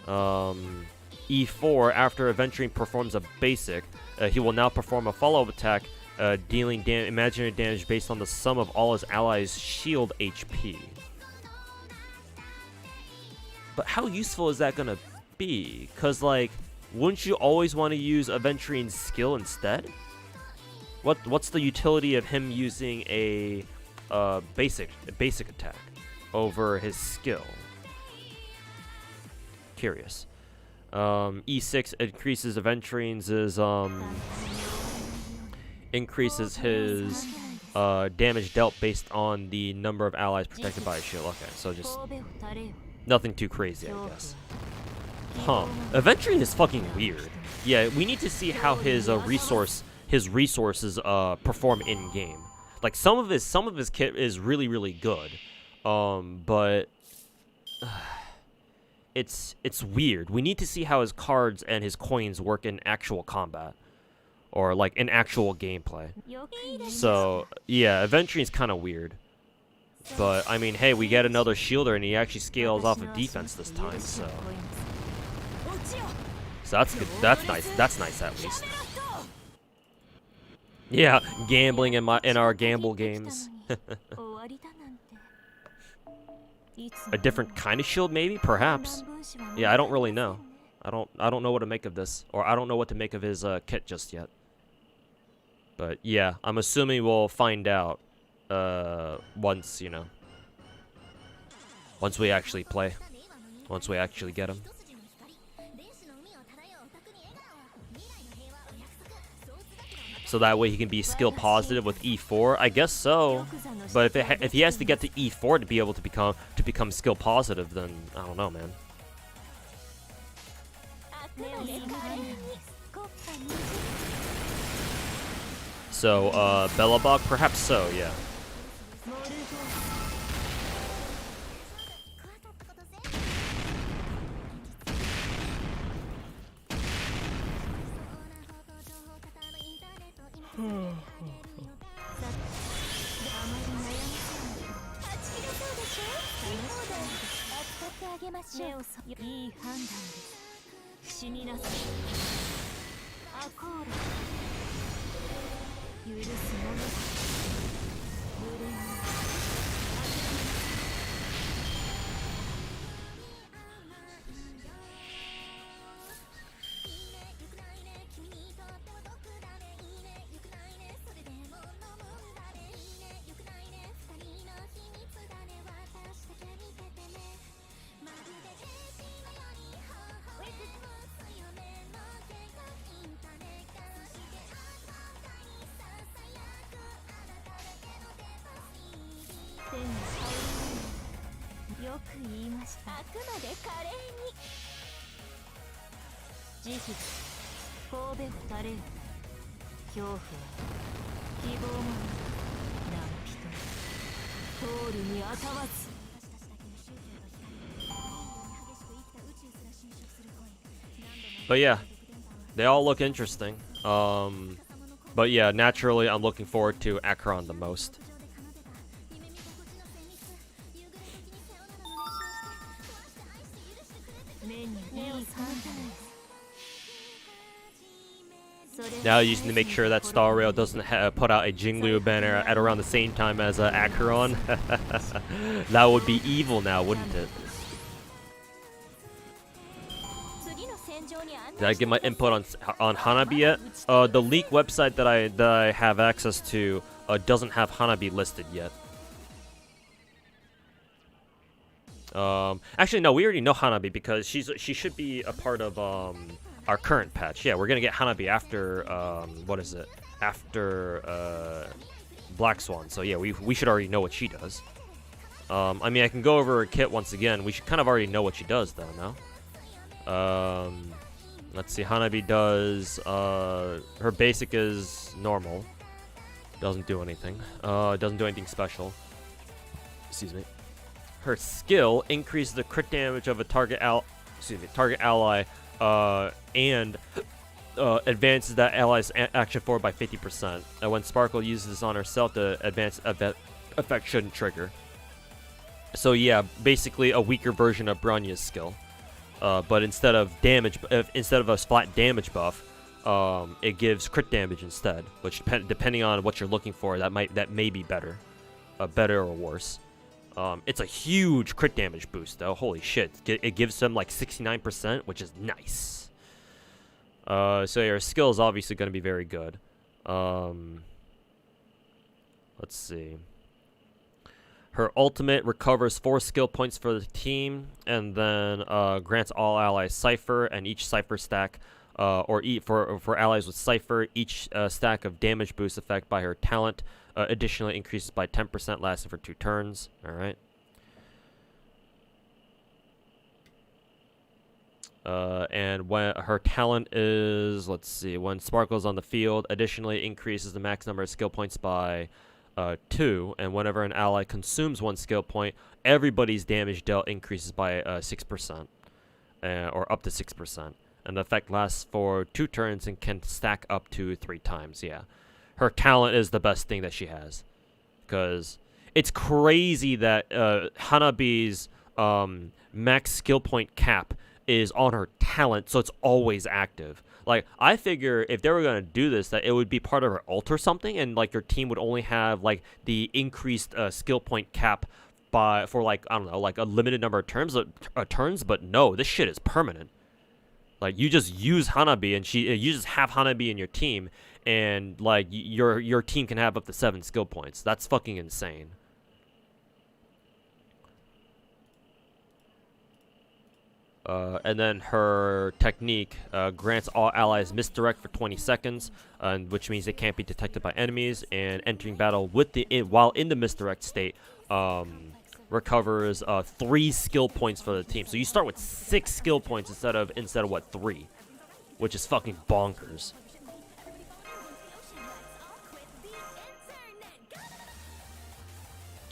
E4, after Aventurine performs a basic, he will now perform a follow-up attack, dealing imaginary damage based on the sum of all his allies' shield HP. But how useful is that gonna be? Because, like, wouldn't you always want to use Aventurine's skill instead? What's the utility of him using a basic attack over his skill? Curious. E6 increases Aventurine's increases his damage dealt based on the number of allies protected by a shield. Okay, so just nothing too crazy, I guess. Huh. Aventurine is fucking weird. Yeah, we need to see how his resources perform in game. Like some of his kit is really good. But it's weird. We need to see how his cards and his coins work in actual combat. Or like in actual gameplay. So yeah, Aventurine's kind of weird. But I mean, hey, we get another shielder and he actually scales off of defense this time, so that's good. That's nice. That's nice at least. Yeah, gambling in our gamble games. A different kind of shield, maybe, perhaps. Yeah, I don't really know. I don't know what to make of this, or I don't know what to make of his kit just yet. But yeah, I'm assuming we'll find out once, you know, once we actually play, once we actually get him. So that way he can be skill positive with E4. I guess so. But if he has to get to E4 to be able to become skill positive, then I don't know, man. So Bellabog, perhaps so, yeah. But yeah, they all look interesting. But yeah, naturally, I'm looking forward to Acheron the most. Now you just need to make sure that Star Rail doesn't put out a Jingliu banner at around the same time as Acheron. That would be evil now, wouldn't it? Did I get my input on Hanabi yet? The leak website that I have access to doesn't have Hanabi listed yet. Actually, no, we already know Hanabi because she should be a part of our current patch. Yeah, we're gonna get Hanabi after what is it? After Black Swan. So yeah, we should already know what she does. I mean, I can go over her kit once again. We should kind of already know what she does, though. No. Let's see. Hanabi does her basic is normal. Doesn't do anything. Doesn't do anything special. Excuse me. Her skill increases the crit damage of a target ally, and advances that ally's action forward by 50%. And when Sparkle uses this on herself, the advanced effect shouldn't trigger. So yeah, basically a weaker version of Bronya's skill. But instead of a flat damage buff, it gives crit damage instead. Which depending on what you're looking for, that may be better, better or worse. It's a huge crit damage boost, though. Holy shit. It gives them like 69%, which is nice. So your skill is obviously going to be very good. Let's see. Her ultimate recovers 4 skill points for the team, and then grants all allies Cypher, and each Cypher stack, for allies with Cypher, each stack of damage boost effect by her talent additionally increases by 10%, lasting for 2 turns. Alright. And when her talent is, let's see, when Sparkle's on the field, additionally increases the max number of skill points by 2, and whenever an ally consumes 1 skill point, everybody's damage dealt increases by 6%, or up to 6%. And the effect lasts for 2 turns and can stack up to 3 times. Yeah. Her talent is the best thing that she has. Because it's crazy that Hanabi's max skill point cap is on her talent, so it's always active. Like, I figure if they were going to do this, that it would be part of her ult or something, and like your team would only have like the increased skill point cap for like, I don't know, like a limited number of turns, but no, this shit is permanent. Like, you just use Hanabi, and you just have Hanabi in your team, and like your team can have up to 7 skill points. That's fucking insane. And then her technique grants all allies misdirect for 20 seconds, which means they can't be detected by enemies, and entering battle with while in the misdirect state recovers 3 skill points for the team. So you start with 6 skill points instead of what, 3, which is fucking bonkers.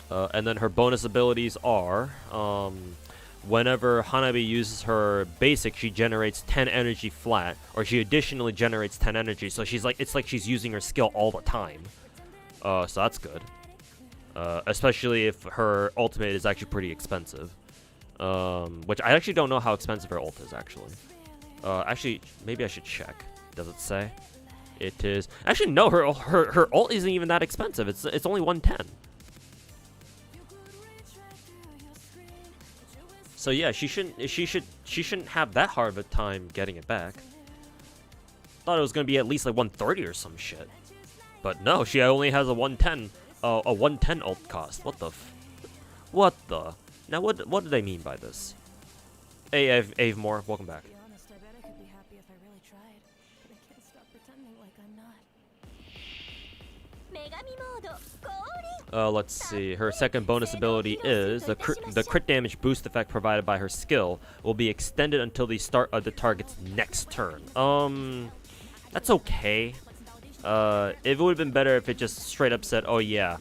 And then her bonus abilities are whenever Hanabi uses her basic, she generates 10 energy flat, or she additionally generates 10 energy. So it's like she's using her skill all the time. So that's good. Especially if her ultimate is actually pretty expensive. Which I actually don't know how expensive her ult is, actually. Actually, maybe I should check. Does it say? It is. Actually, no, her ult isn't even that expensive. It's only 110. So yeah, she shouldn't have that hard of a time getting it back. Thought it was gonna be at least like 130 or some shit, but no, she only has a 110 ult cost. What the? Now what do they mean by this? Hey, Avemore, welcome back. Let's see. Her second bonus ability is the crit damage boost effect provided by her skill will be extended until the start of the target's next turn. That's okay. It would have been better if it just straight up said, "Oh yeah,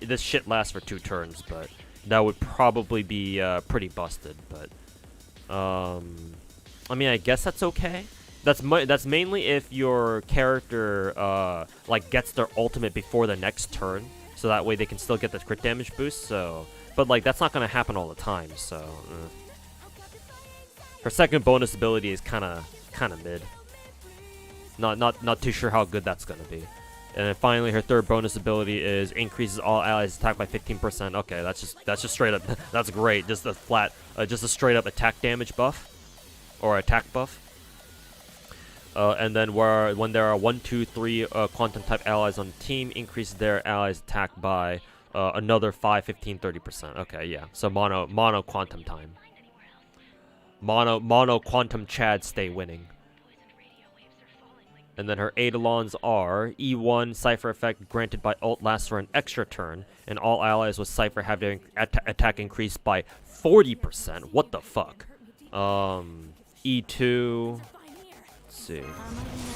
this shit lasts for 2 turns," but that would probably be pretty busted. But I mean, I guess that's okay. That's mainly if your character like gets their ultimate before the next turn. So that way they can still get the crit damage boost. So, but like that's not gonna happen all the time. So, Her second bonus ability is kind of mid. Not too sure how good that's gonna be. And then finally, her third bonus ability is increases all allies' attack by 15%. Okay, that's just straight up. That's great. Just a flat, just a straight up attack damage buff, or attack buff. And then when there are 1, 2, 3 quantum type allies on the team, increases their allies' attack by another 5, 15, 30%. Okay, yeah. So mono quantum time. Mono quantum Chad stay winning. And then her Eidolons are E1 Cypher effect granted by ult lasts for an extra turn, and all allies with Cypher have their attack increased by 40%. What the fuck? E2. Let's see.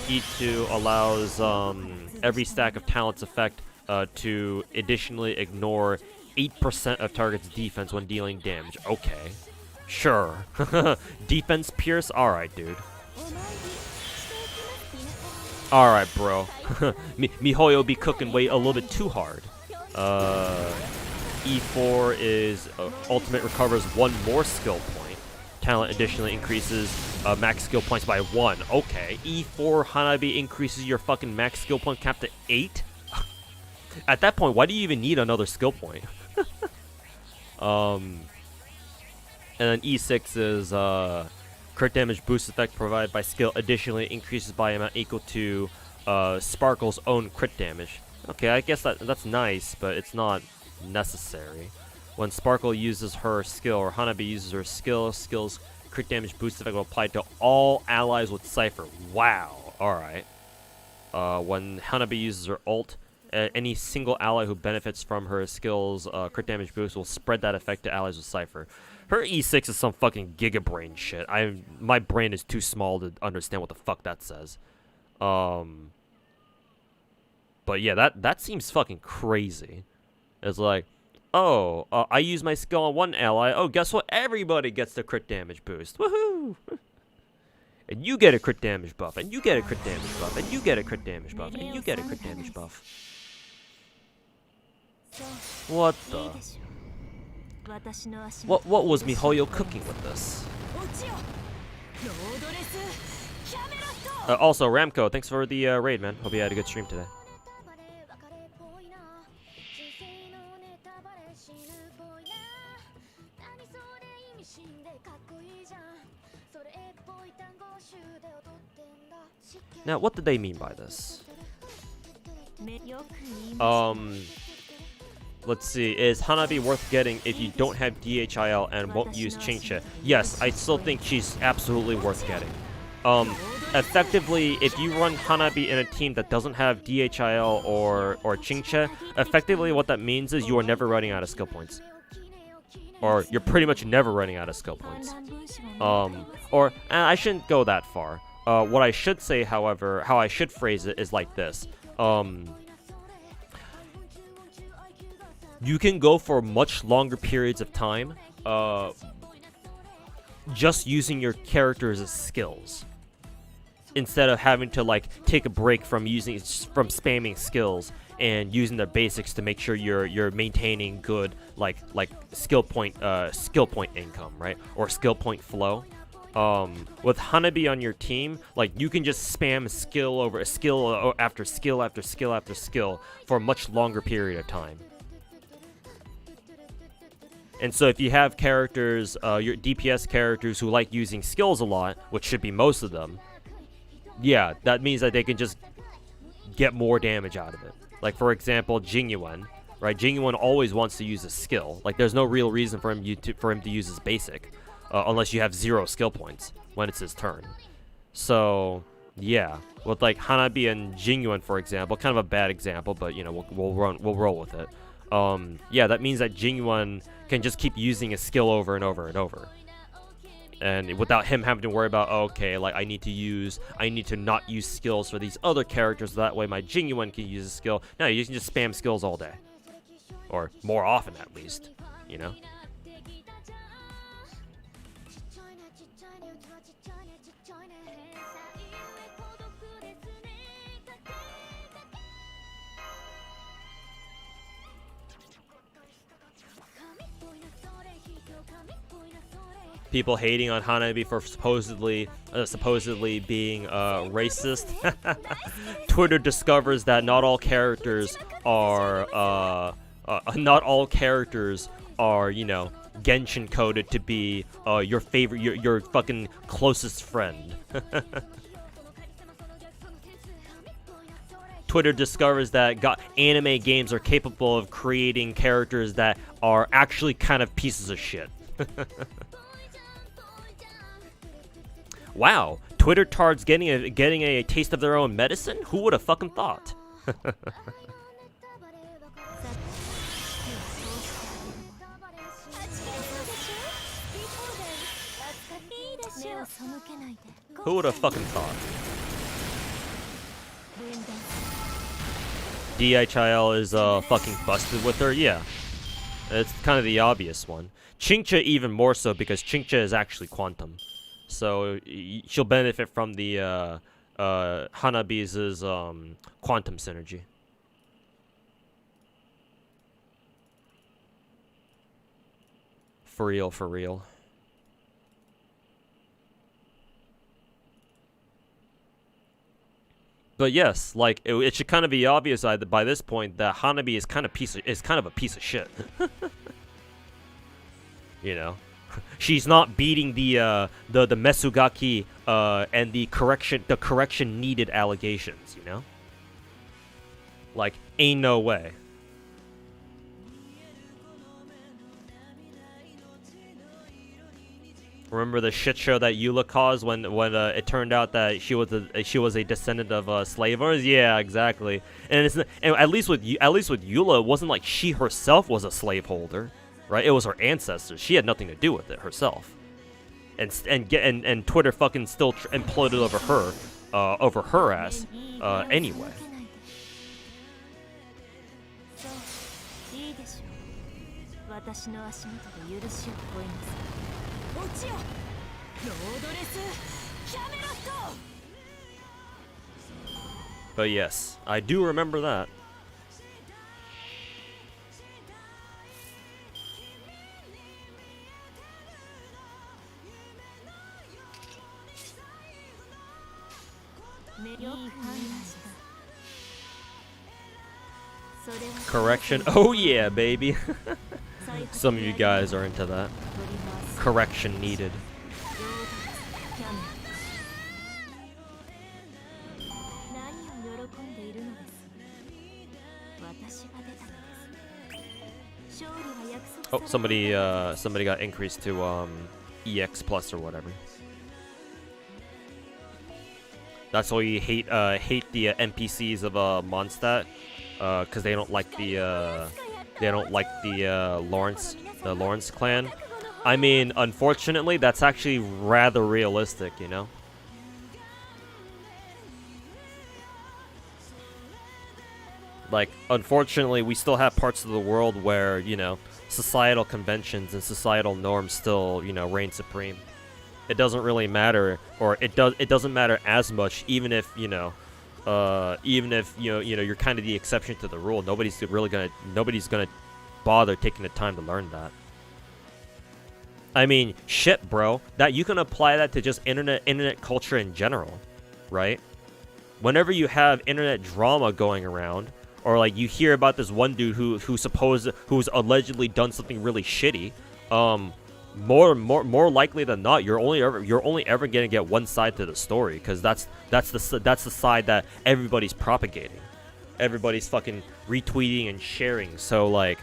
E2 allows every stack of talents effect to additionally ignore 8% of target's defense when dealing damage. Okay. Sure. Defense pierce? Alright, dude. Alright, bro. Mihoyo be cooking way a little bit too hard. E4 is ultimate recovers 1 more skill point. Talent additionally increases max skill points by 1. Okay. E4 Hanabi increases your fucking max skill point cap to 8? At that point, why do you even need another skill point? And then E6 is crit damage boost effect provided by skill additionally increases by amount equal to Sparkle's own crit damage. Okay, I guess that's nice, but it's not necessary. When Sparkle uses her skill, or Hanabi uses her skill's crit damage boost effect will apply to all allies with Cypher. Wow. Alright. When Hanabi uses her ult, any single ally who benefits from her skill's crit damage boost will spread that effect to allies with Cypher. Her E6 is some fucking giga brain shit. My brain is too small to understand what the fuck that says. But yeah, that seems fucking crazy. It's like, oh, I use my skill on one ally. Oh, guess what? Everybody gets the crit damage boost. Woohoo! And you get a crit damage buff, and you get a crit damage buff, and you get a crit damage buff, and you get a crit damage buff. What the? What was Mihoyo cooking with this? Also, Ramco, thanks for the raid, man. Hope you had a good stream today. Now, what did they mean by this? Let's see. Is Hanabi worth getting if you don't have DHIL and won't use Chingche? Yes, I still think she's absolutely worth getting. Effectively, if you run Hanabi in a team that doesn't have DHIL or Chingche, effectively what that means is you are never running out of skill points. Or you're pretty much never running out of skill points. I shouldn't go that far. What I should say, however, how I should phrase it is like this. You can go for much longer periods of time just using your character's skills instead of having to like take a break from spamming skills and using the basics to make sure you're maintaining good like skill point income, right? Or skill point flow. With Hanabi on your team, like you can just spam skill over skill after skill after skill after skill for a much longer period of time. And so if you have characters, your DPS characters who like using skills a lot, which should be most of them, yeah, that means that they can just get more damage out of it. Like for example, Jingyuan, right? Jingyuan always wants to use a skill. Like there's no real reason for him to use his basic, unless you have 0 skill points when it's his turn. So yeah, with like Hanabi and Jingyuan, for example, kind of a bad example, but you know we'll roll with it. Yeah, that means that Jingyuan can just keep using a skill over and over and over, and without him having to worry about, oh, okay, like I need to not use skills for these other characters, so that way my Jingyuan can use a skill. No, you can just spam skills all day, or more often at least, you know. people hating on Hanabi for supposedly being racist. Twitter discovers that not all characters are you know, Genshin coded to be your favorite, your fucking closest friend. Twitter discovers that anime games are capable of creating characters that are actually kind of pieces of shit. Wow, Twitter tards getting a taste of their own medicine? Who would have fucking thought? Who would have fucking thought? DHIL is fucking busted with her? Yeah. It's kind of the obvious one. Chingcha even more so because Chingcha is actually quantum. So she'll benefit from the Hanabi's quantum synergy. For real, for real. But yes, like it should kind of be obvious by this point that Hanabi is kind of a piece of shit. You know, she's not beating the Mesugaki and the correction needed allegations. You know, like ain't no way. Remember the shit show that Eula caused when it turned out that she was a descendant of slave owners? Yeah, exactly. And at least with Eula, it wasn't like she herself was a slaveholder, right? It was her ancestors. She had nothing to do with it herself. And Twitter fucking still imploded over her ass anyway. But yes, I do remember that. Correction. Oh yeah, baby. Some of you guys are into that. Correction needed. Oh, somebody got increased to EX plus or whatever. That's why you hate the NPCs of Mondstadt, because they don't like the Lawrence clan. I mean, unfortunately, that's actually rather realistic, you know. Like, unfortunately, we still have parts of the world where, you know, societal conventions and societal norms still, you know, reign supreme. It doesn't really matter, or it doesn't matter as much, even if you're kind of the exception to the rule. Nobody's gonna bother taking the time to learn that. I mean, shit, bro. That you can apply that to just internet culture in general, right? Whenever you have internet drama going around, or like you hear about this one dude who's allegedly done something really shitty, more likely than not, you're only ever gonna get one side to the story, because that's the side that everybody's propagating, everybody's fucking retweeting and sharing. So like,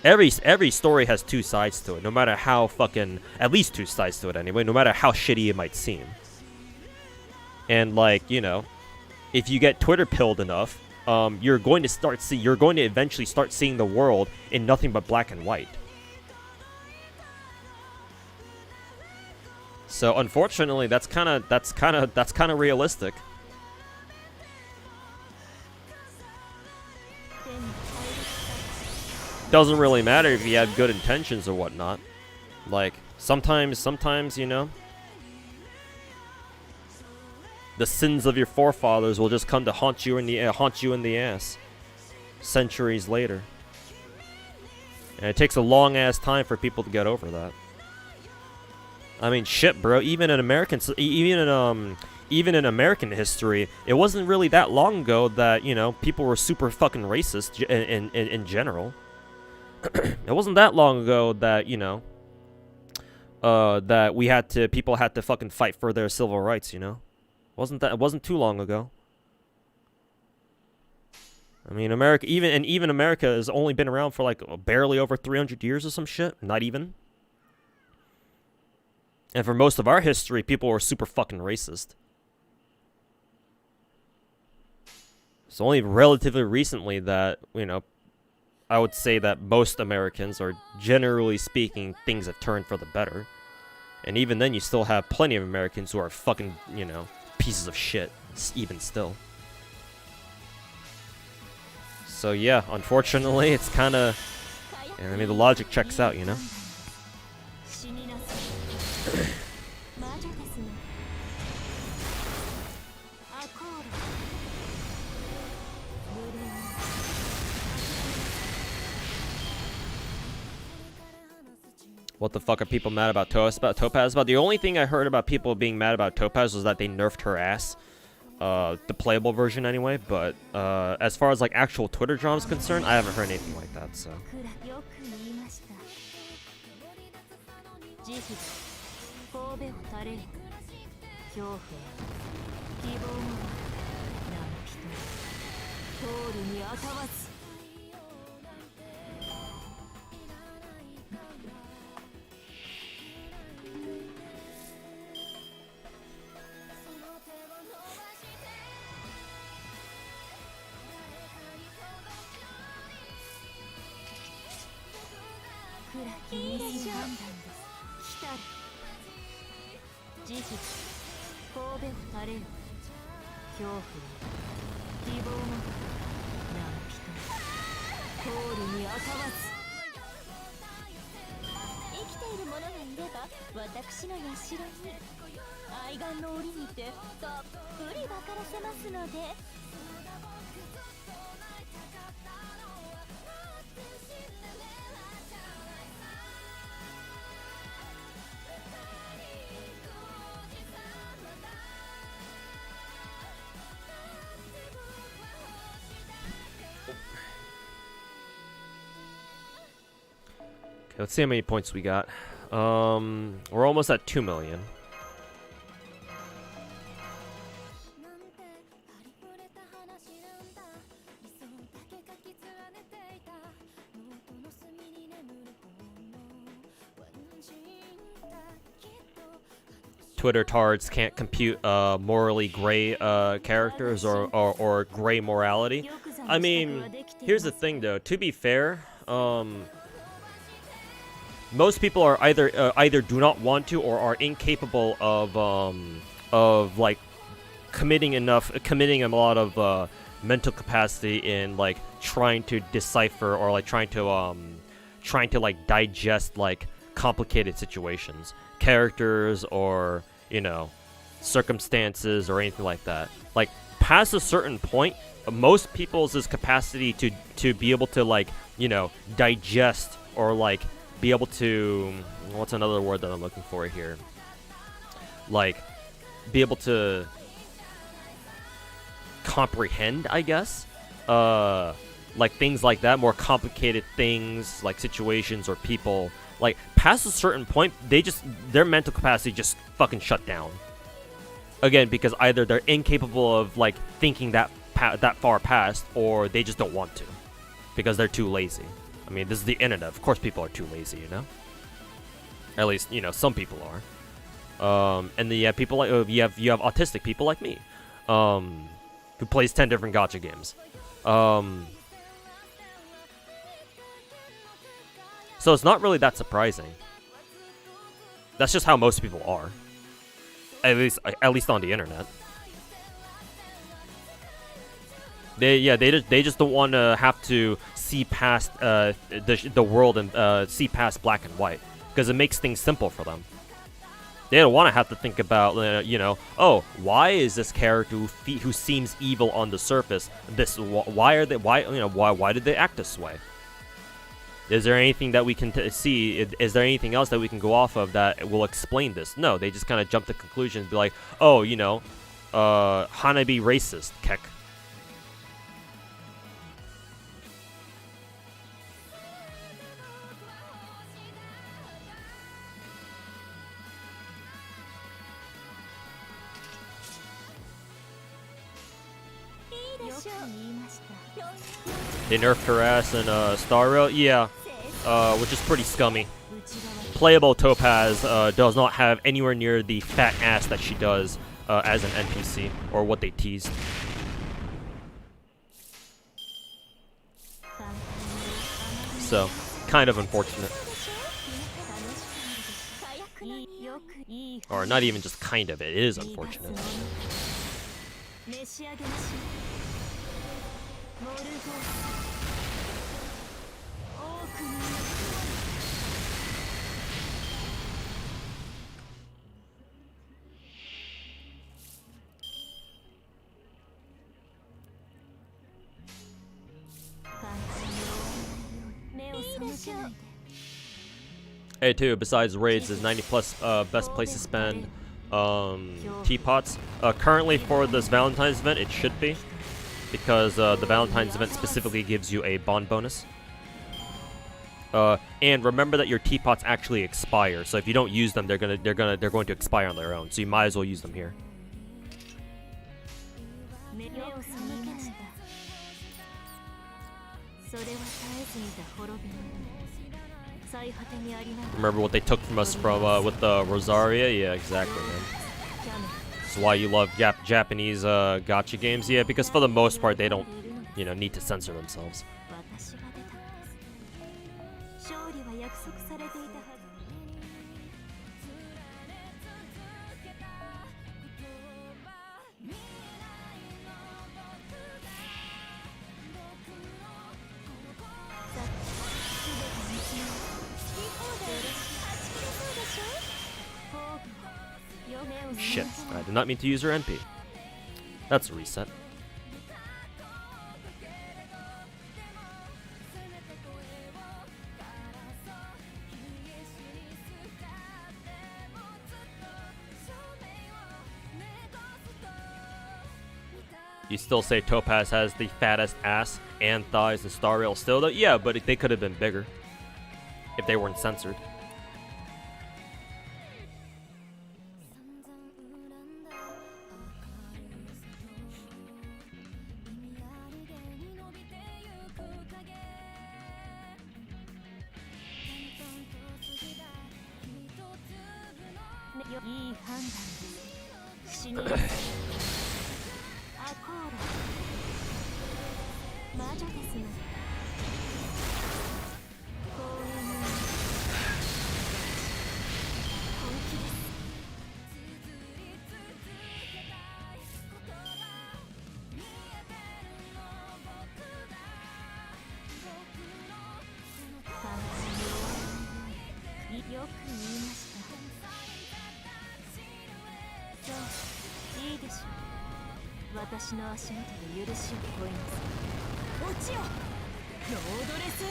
every story has two sides to it, no matter how fucking, at least two sides to it anyway, no matter how shitty it might seem. And like, you know, if you get Twitter pilled enough, you're going to eventually start seeing the world in nothing but black and white. So unfortunately, that's kind of realistic. Doesn't really matter if you have good intentions or whatnot. Like sometimes, you know, the sins of your forefathers will just come to haunt you in the ass centuries later. And it takes a long ass time for people to get over that. I mean, shit, bro. Even in American history, it wasn't really that long ago that, you know, people were super fucking racist in general. It wasn't that long ago that, you know, that people had to fucking fight for their civil rights, you know? It wasn't too long ago. I mean, even America has only been around for like barely over 300 years or some shit, not even. And for most of our history, people were super fucking racist. It's only relatively recently that, you know, I would say that most Americans, or generally speaking, things have turned for the better. And even then, you still have plenty of Americans who are fucking, you know, pieces of shit, even still. So yeah, unfortunately, it's kind of, I mean, the logic checks out, you know? What the fuck are people mad about Topaz about? The only thing I heard about people being mad about Topaz was that they nerfed her ass. The playable version anyway, but as far as like actual Twitter drama is concerned, I haven't heard anything like that, so. Okay, let's see how many points we got. We're almost at 2 million. Twitter tards can't compute morally gray characters or gray morality. I mean, here's the thing though, to be fair, most people are either do not want to or are incapable of like committing a lot of mental capacity in like trying to decipher or like trying to like digest like complicated situations, characters, or, you know, circumstances or anything like that. Like past a certain point, most people's capacity to be able to, like, you know, digest or like be able to, what's another word that I'm looking for here? Like, be able to comprehend, I guess. Like things like that, more complicated things, like situations or people. Like, past a certain point, their mental capacity just fucking shut down. Again, because either they're incapable of, like, thinking that far past, or they just don't want to. Because they're too lazy. I mean, this is the internet. Of course people are too lazy, you know? At least, you know, some people are. And then you have people like, you have autistic people like me. Who plays 10 different gacha games. So it's not really that surprising. That's just how most people are. At least on the internet. They just don't want to have to see past the world and see past black and white, because it makes things simple for them. They don't want to have to think about, you know, oh, why is this character who seems evil on the surface why did they act this way? Is there anything that we can see? Is there anything else that we can go off of that will explain this? No, they just kind of jump to conclusions, be like, oh, you know, Hanabi racist, kek. They nerfed her ass in Star Rail, yeah, which is pretty scummy. Playable Topaz does not have anywhere near the fat ass that she does as an NPC, or what they teased. So, kind of unfortunate. Or not even just kind of, it is unfortunate. Hey, too, besides raids, is 90 plus best place to spend teapots. Currently for this Valentine's event, it should be, because the Valentine's event specifically gives you a bond bonus. And remember that your teapots actually expire, so if you don't use them, they're going to expire on their own. So you might as well use them here. Remember what they took from us from with the Rosaria? Yeah, exactly, man. That's why you love Japanese gacha games. Yeah, because for the most part they don't, you know, need to censor themselves. Shit, I did not mean to use her NP. That's a reset. You still say Topaz has the fattest ass and thighs in Star Rail still, though? Yeah, but they could have been bigger if they weren't censored.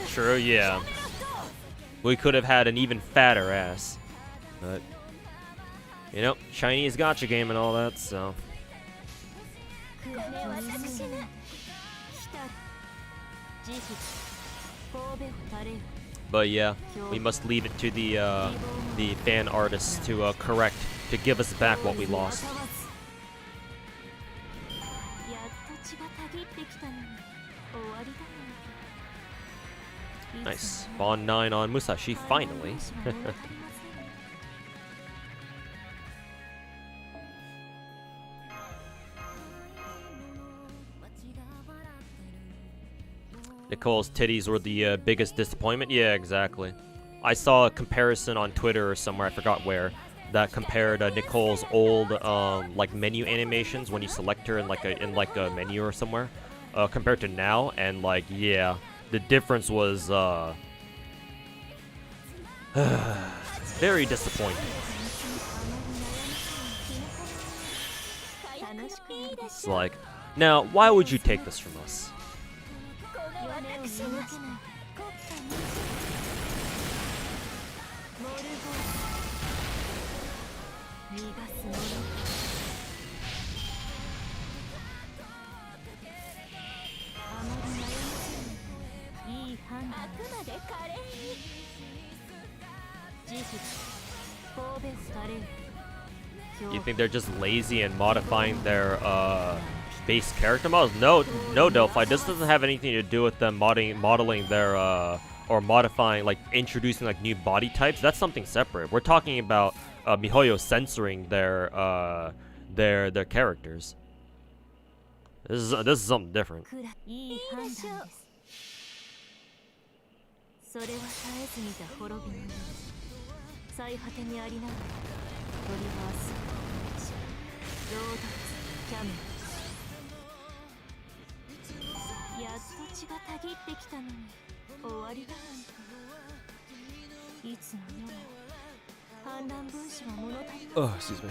True, yeah. We could have had an even fatter ass. But, you know, Chinese gacha game and all that, so. But yeah, we must leave it to the fan artists to correct, to give us back what we lost. Nice. Bond 9 on Musashi, finally. Nicole's titties were the biggest disappointment? Yeah, exactly. I saw a comparison on Twitter or somewhere, I forgot where, that compared Nicole's old like menu animations when you select her in like a menu or somewhere, compared to now, and like, yeah, the difference was very disappointing. It's like, now, why would you take this from us? You think they're just lazy and modifying their base character models? No, Delphi. This doesn't have anything to do with them modeling their or modifying, like introducing like new body types. That's something separate. We're talking about MiHoYo censoring their characters. This is something different. Oh, excuse me.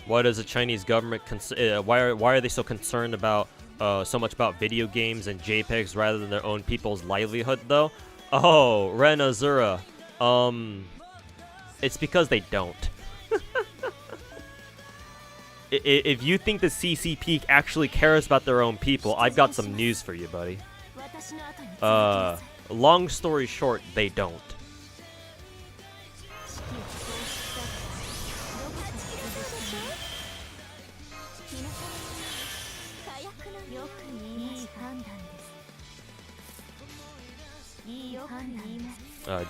Why does the Chinese government why are they so concerned about so much about video games and JPEGs rather than their own people's livelihood though? Oh, Ren Azura. It's because they don't. If you think the CCP actually cares about their own people, I've got some news for you, buddy. Long story short, they don't.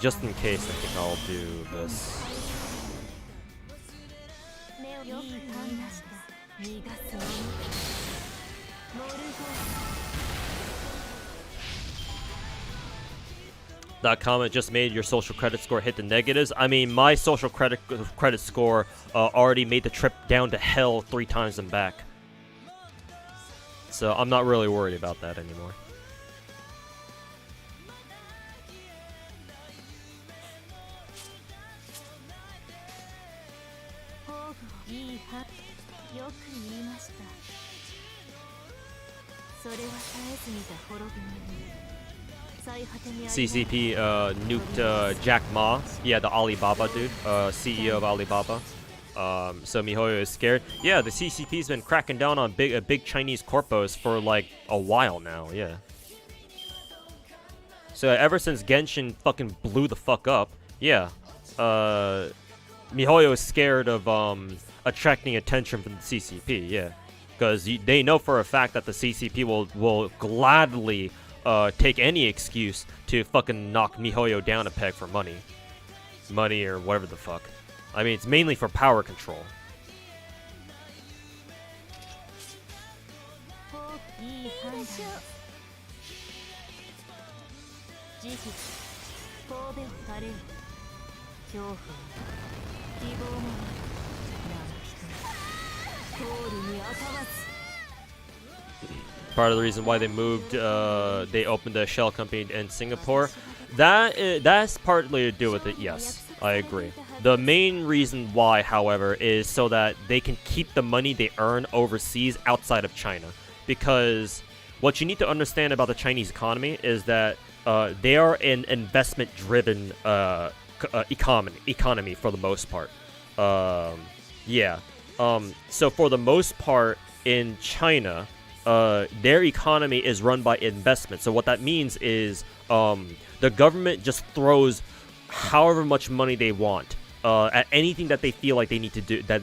Just in case, I think I'll do this. That comment just made your social credit score hit the negatives. I mean, my social credit score already made the trip down to hell 3 times and back. So I'm not really worried about that anymore. CCP nuked Jack Ma, yeah, the Alibaba dude, CEO of Alibaba. So MiHoYo is scared. Yeah, the CCP's been cracking down on big Chinese corpos for like a while now. Yeah. So ever since Genshin fucking blew the fuck up, yeah, MiHoYo is scared of attracting attention from the CCP. Yeah, because they know for a fact that the CCP will gladly take any excuse to fucking knock MiHoYo down a peg for money or whatever the fuck. I mean, it's mainly for power control. Part of the reason why they moved, they opened a shell company in Singapore. That's partly to do with it, yes, I agree. The main reason why, however, is so that they can keep the money they earn overseas outside of China. Because what you need to understand about the Chinese economy is that they are an investment-driven economy for the most part. Yeah. So for the most part in China, their economy is run by investment. So what that means is the government just throws however much money they want at anything that they feel like they need to do, that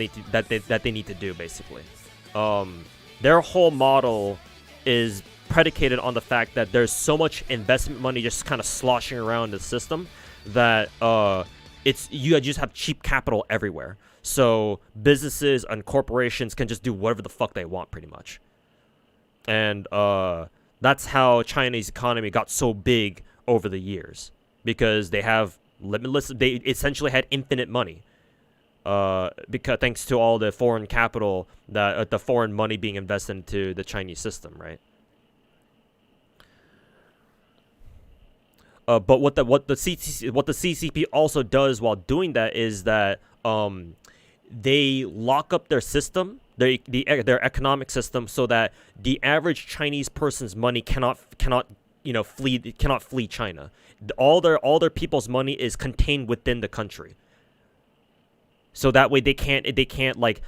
they need to do, basically. Their whole model is predicated on the fact that there's so much investment money just kind of sloshing around the system that you just have cheap capital everywhere. So businesses and corporations can just do whatever the fuck they want, pretty much. And that's how China's economy got so big over the years, because they have limitless. They essentially had infinite money, because thanks to all the foreign capital that the foreign money being invested into the Chinese system, right? But what the CCP also does while doing that is that they lock up their system, their economic system, so that the average Chinese person's money cannot flee China. All their people's money is contained within the country. So that way they can't like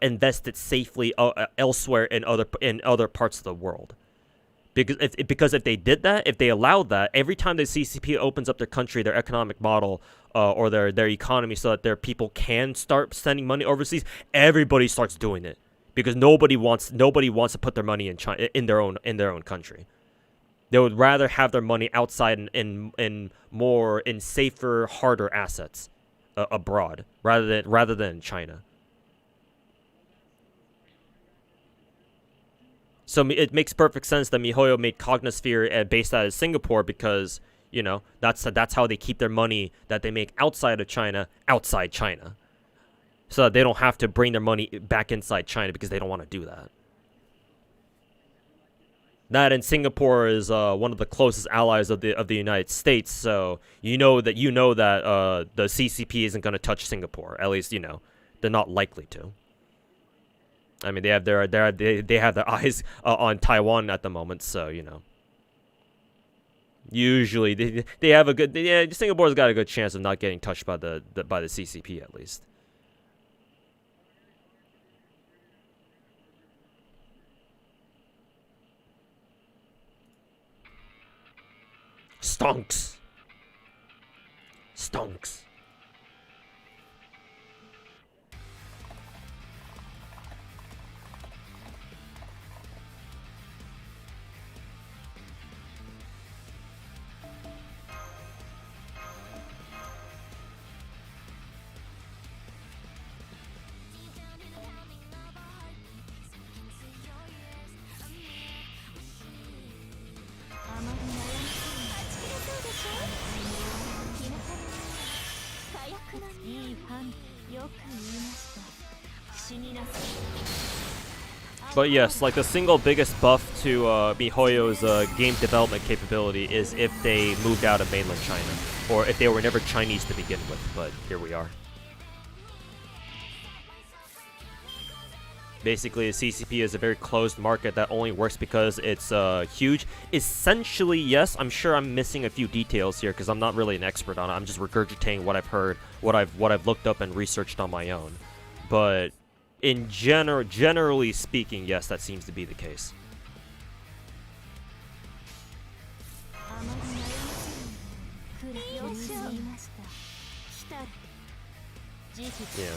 invest it safely elsewhere in other parts of the world. Because if they did that, if they allowed that, every time the CCP opens up their country, their economic model, or their economy, so that their people can start sending money overseas, everybody starts doing it because nobody wants to put their money in China, in their own country. They would rather have their money outside in safer, harder assets abroad rather than China. So it makes perfect sense that MiHoYo made Cognosphere based out of Singapore because, you know, that's how they keep their money that they make outside of China, outside China. So that they don't have to bring their money back inside China because they don't want to do that. That and Singapore is one of the closest allies of the United States, so you know that the CCP isn't going to touch Singapore. At least, you know, they're not likely to. I mean, they have their eyes on Taiwan at the moment, so you know. Usually, they have a good. Yeah, Singapore's got a good chance of not getting touched by the CCP at least. Stonks. But yes, like the single biggest buff to MiHoYo's game development capability is if they moved out of mainland China, or if they were never Chinese to begin with, but here we are. Basically, the CCP is a very closed market that only works because it's huge. Essentially, yes, I'm sure I'm missing a few details here because I'm not really an expert on it. I'm just regurgitating what I've heard, what I've looked up and researched on my own. But in generally speaking, yes, that seems to be the case. Yeah.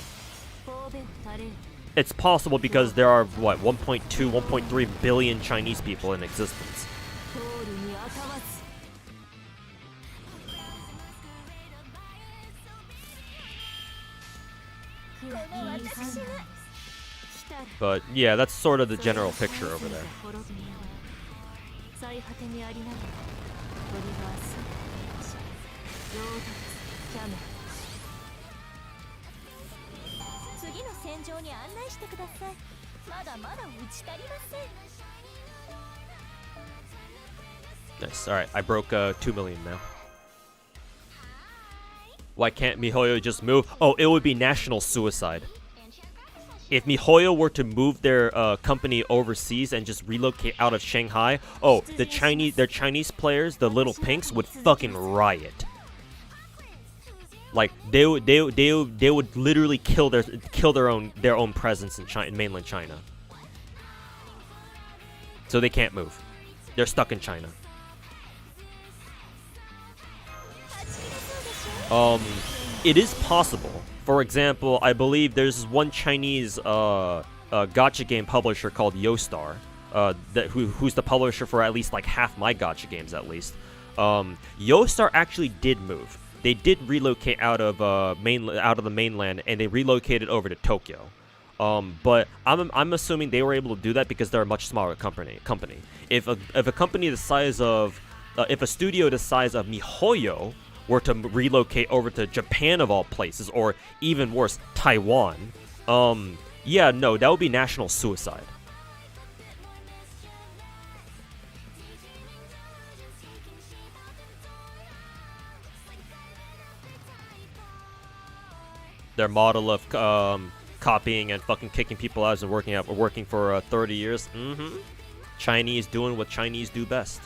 It's possible because there are, what, 1.2, 1.3 billion Chinese people in existence. But, yeah, that's sort of the general picture over there. Nice. Alright, I broke 2 million now. Why can't MiHoYo just move? Oh, it would be national suicide. If MiHoYo were to move their company overseas and just relocate out of Shanghai, oh, their Chinese players, the little pinks, would fucking riot. Like they would literally kill their own presence in China, in mainland China. So they can't move. They're stuck in China. It is possible. For example, I believe there's one Chinese gacha game publisher called YoStar, who's the publisher for at least like half my gacha games at least. YoStar actually did move. They did relocate out of the mainland, and they relocated over to Tokyo. But I'm assuming they were able to do that because they're a much smaller company. If a company the size of, if a studio the size of MiHoYo were to relocate over to Japan of all places, or even worse, Taiwan, yeah, no, that would be national suicide. Their model of copying and fucking kicking people out and working for 30 years. Chinese doing what Chinese do best.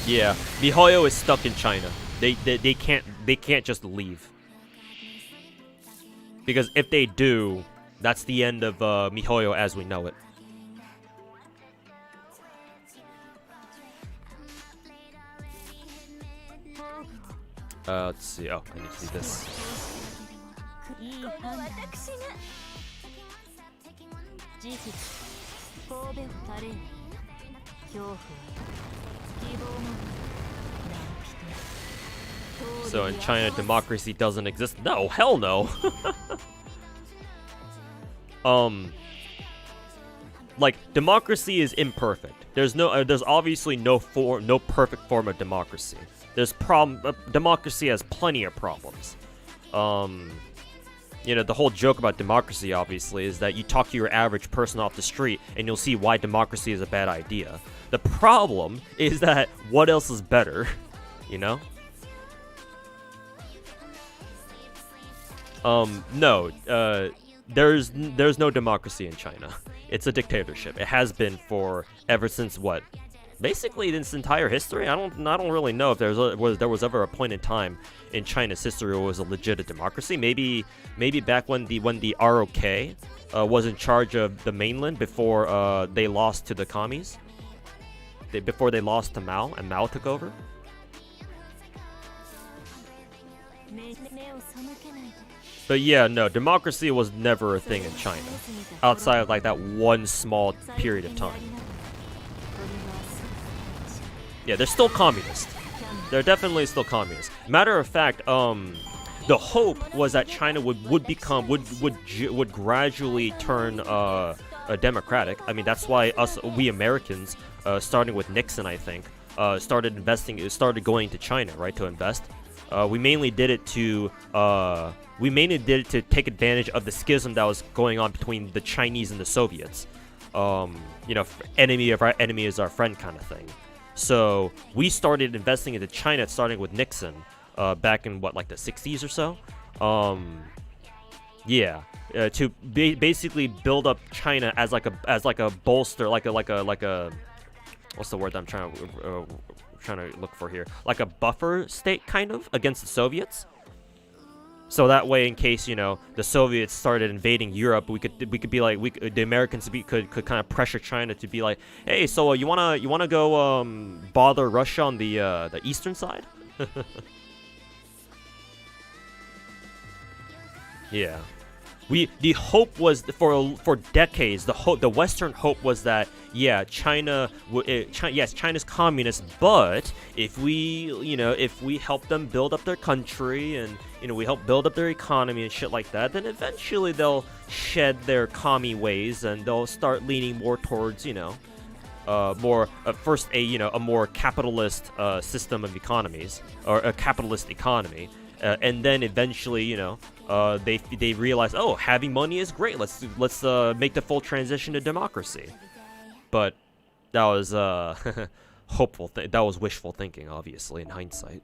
Yeah, MiHoYo is stuck in China. They can't just leave. Because if they do, that's the end of MiHoYo as we know it. Let's see. Oh, I need to see this. So in China, democracy doesn't exist? No, hell no. Like, democracy is imperfect. There's obviously no perfect form of democracy. Democracy has plenty of problems. You know, the whole joke about democracy, obviously, is that you talk to your average person off the street and you'll see why democracy is a bad idea. The problem is that what else is better, you know? No, there's no democracy in China. It's a dictatorship. It has been for ever since what? Basically, this entire history. I don't really know if there was ever a point in time in China's history where it was a legit democracy. Maybe back when the ROK was in charge of the mainland before they lost to the commies. Before they lost to Mao and Mao took over. But yeah, no, democracy was never a thing in China, outside of like that one small period of time. Yeah, they're still communist. They're definitely still communist. Matter of fact, the hope was that China would gradually turn democratic. I mean, that's why we Americans, starting with Nixon, I think, started going to China, right, to invest. We mainly did it to take advantage of the schism that was going on between the Chinese and the Soviets. You know, enemy of our enemy is our friend kind of thing. So we started investing into China, starting with Nixon, back in what, like the 60s or so. Yeah, to basically build up China as like a bolster, like a what's the word I'm trying to look for here? Like a buffer state, kind of, against the Soviets. So that way, in case, you know, the Soviets started invading Europe, we could be like, the Americans could kind of pressure China to be like, hey, so you wanna go bother Russia on the eastern side? Yeah. The hope was for decades. The Western hope was that, yeah, China's communist, but if we help them build up their country and, you know, we help build up their economy and shit like that, then eventually they'll shed their commie ways and they'll start leaning more towards, you know, a more capitalist system of economies, or a capitalist economy. And then eventually, you know, they realize, oh, having money is great. Let's make the full transition to democracy. But that was hopeful. That was wishful thinking, obviously, in hindsight.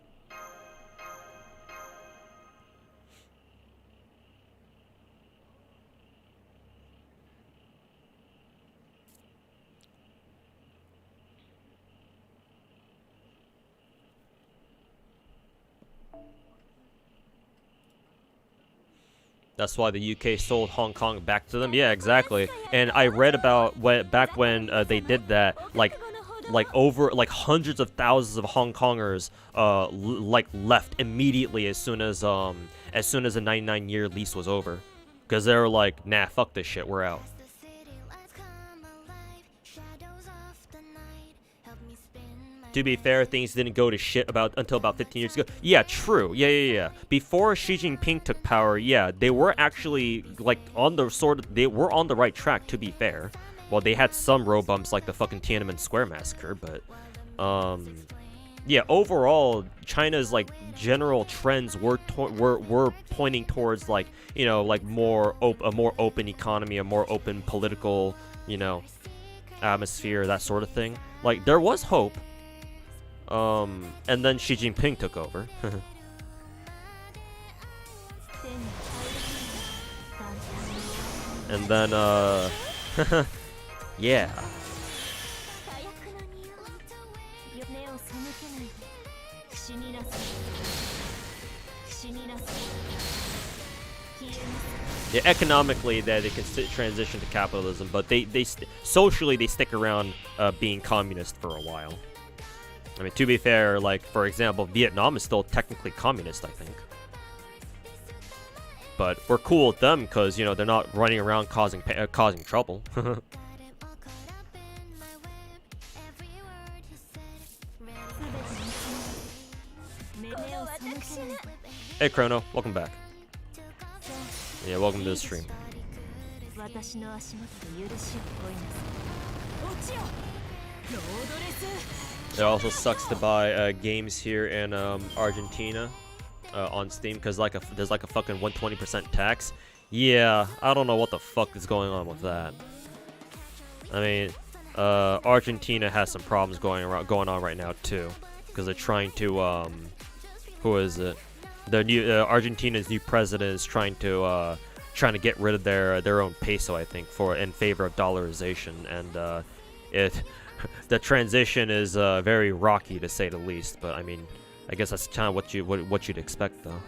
That's why the UK sold Hong Kong back to them. Yeah, exactly. And I read about back when they did that, like hundreds of thousands of Hong Kongers left immediately as soon as the 99-year lease was over, because they were like, nah, fuck this shit, we're out. To be fair, things didn't go to shit until about 15 years ago. Yeah, true. Yeah. Before Xi Jinping took power, yeah, they were actually they were on the right track, to be fair. Well, they had some road bumps like the fucking Tiananmen Square massacre, but yeah, overall, China's like general trends were pointing towards like, you know, like a more open economy, a more open political, you know, atmosphere, that sort of thing. Like there was hope. And then Xi Jinping took over. And then yeah. Yeah, economically, they can transition to capitalism, but socially they stick around being communist for a while. I mean, to be fair, like for example, Vietnam is still technically communist, I think. But we're cool with them because, you know, they're not running around causing trouble. Hey Chrono, welcome back. Yeah, welcome to the stream. It also sucks to buy games here in Argentina on Steam because there's like a fucking 120% tax. Yeah, I don't know what the fuck is going on with that. I mean, Argentina has some problems going on right now too, because they're trying to who is it? The new Argentina's new president is trying to get rid of their own peso, I think, in favor of dollarization, and the transition is very rocky to say the least. But I mean, I guess that's kind of what you'd expect, though.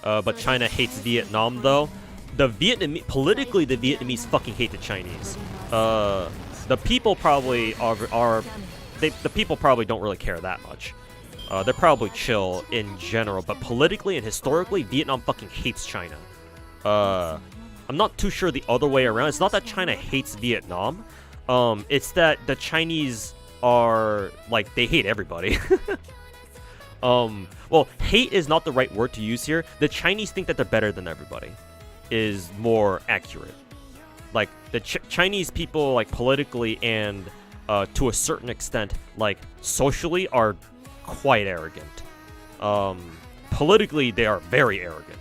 But China hates Vietnam, though. Politically, the Vietnamese fucking hate the Chinese. The people probably the people probably don't really care that much. They're probably chill in general, but politically and historically, Vietnam fucking hates China. I'm not too sure the other way around. It's not that China hates Vietnam. It's that the Chinese are, like, they hate everybody. Well, hate is not the right word to use here. The Chinese think that they're better than everybody is more accurate. Like, the Chinese people, like, politically and to a certain extent, like, socially are quite arrogant. Politically, they are very arrogant.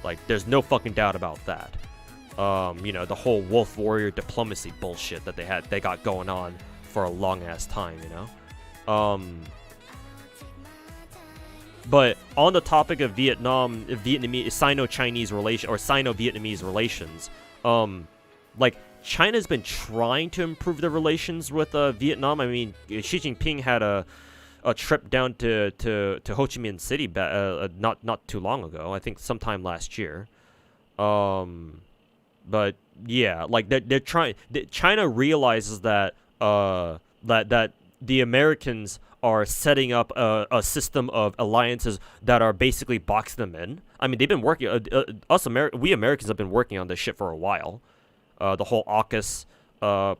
Like, there's no fucking doubt about that. You know, the whole wolf warrior diplomacy bullshit that they got going on for a long ass time, you know? But on the topic of Sino-Chinese relation or Sino-Vietnamese relations, like, China's been trying to improve their relations with Vietnam. I mean, Xi Jinping had a trip down to Ho Chi Minh City not too long ago. I think sometime last year. But yeah, like they're trying. China realizes that that the Americans are setting up a system of alliances that are basically boxing them in. I mean, they've been working. We Americans have been working on this shit for a while. The whole AUKUS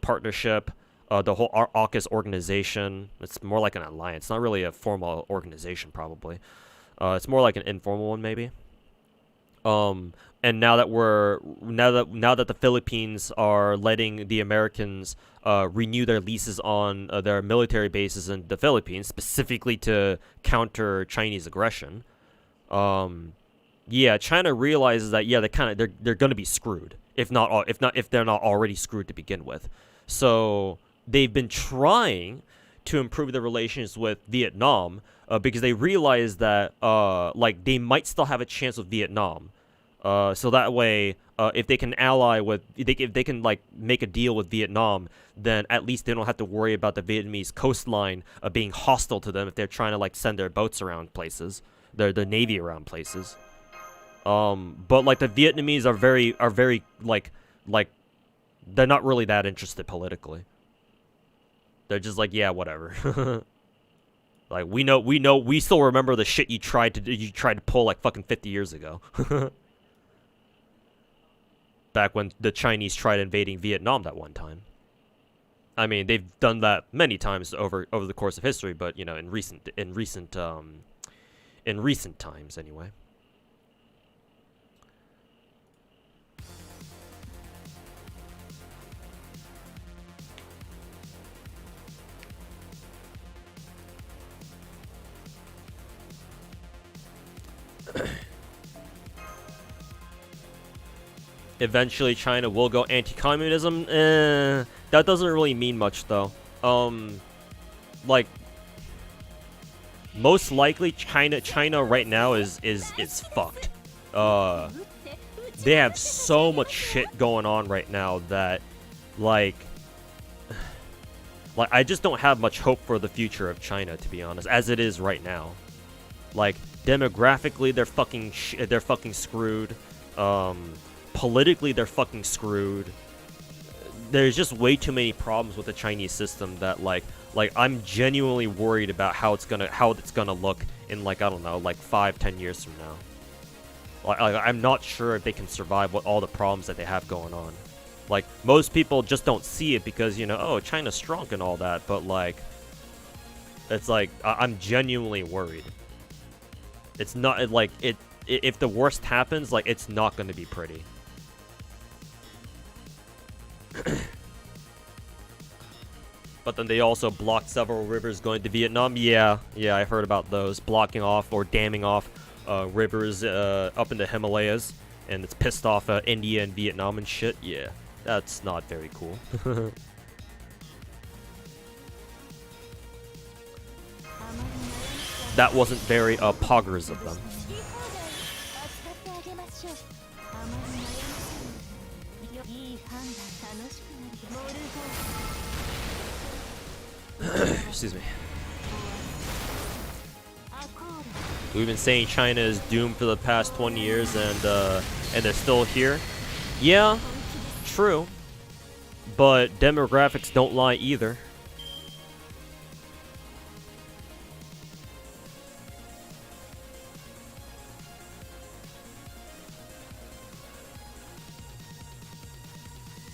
partnership. The whole AUKUS organization. It's more like an alliance, not really a formal organization, probably. It's more like an informal one, maybe. And now that the Philippines are letting the Americans renew their leases on their military bases in the Philippines, specifically to counter Chinese aggression, yeah, China realizes that they're gonna be screwed if they're not already screwed to begin with. So they've been trying to improve their relations with Vietnam because they realize that like they might still have a chance with Vietnam. So that way, if they can if they can like make a deal with Vietnam, then at least they don't have to worry about the Vietnamese coastline being hostile to them if they're trying to like send their boats around places, their navy around places. But like the Vietnamese are very like they're not really that interested politically. They're just like, yeah, whatever. Like we still remember the shit you tried to pull like fucking 50 years ago. Back when the Chinese tried invading Vietnam that one time. I mean, they've done that many times over the course of history, but you know, in recent times anyway. eventually China will go anti-communism. That doesn't really mean much though. Like most likely China right now is fucked. They have so much shit going on right now that like I just don't have much hope for the future of China, to be honest, as it is right now. Like demographically they're fucking screwed. Politically they're fucking screwed. There's just way too many problems with the Chinese system that like I'm genuinely worried about how it's gonna look in like, I don't know, like 5-10 years from now. Like I'm not sure if they can survive with all the problems that they have going on. Like most people just don't see it because, you know, oh, China's strong and all that, but like it's like I'm genuinely worried. It's not like if the worst happens, like it's not going to be pretty. But then they also blocked several rivers going to Vietnam. Yeah, I heard about those. Blocking off or damming off rivers up in the Himalayas. And it's pissed off India and Vietnam and shit. Yeah, that's not very cool. That wasn't very poggers of them. Excuse me. We've been saying China is doomed for the past 20 years, and they're still here. Yeah, true. But demographics don't lie either.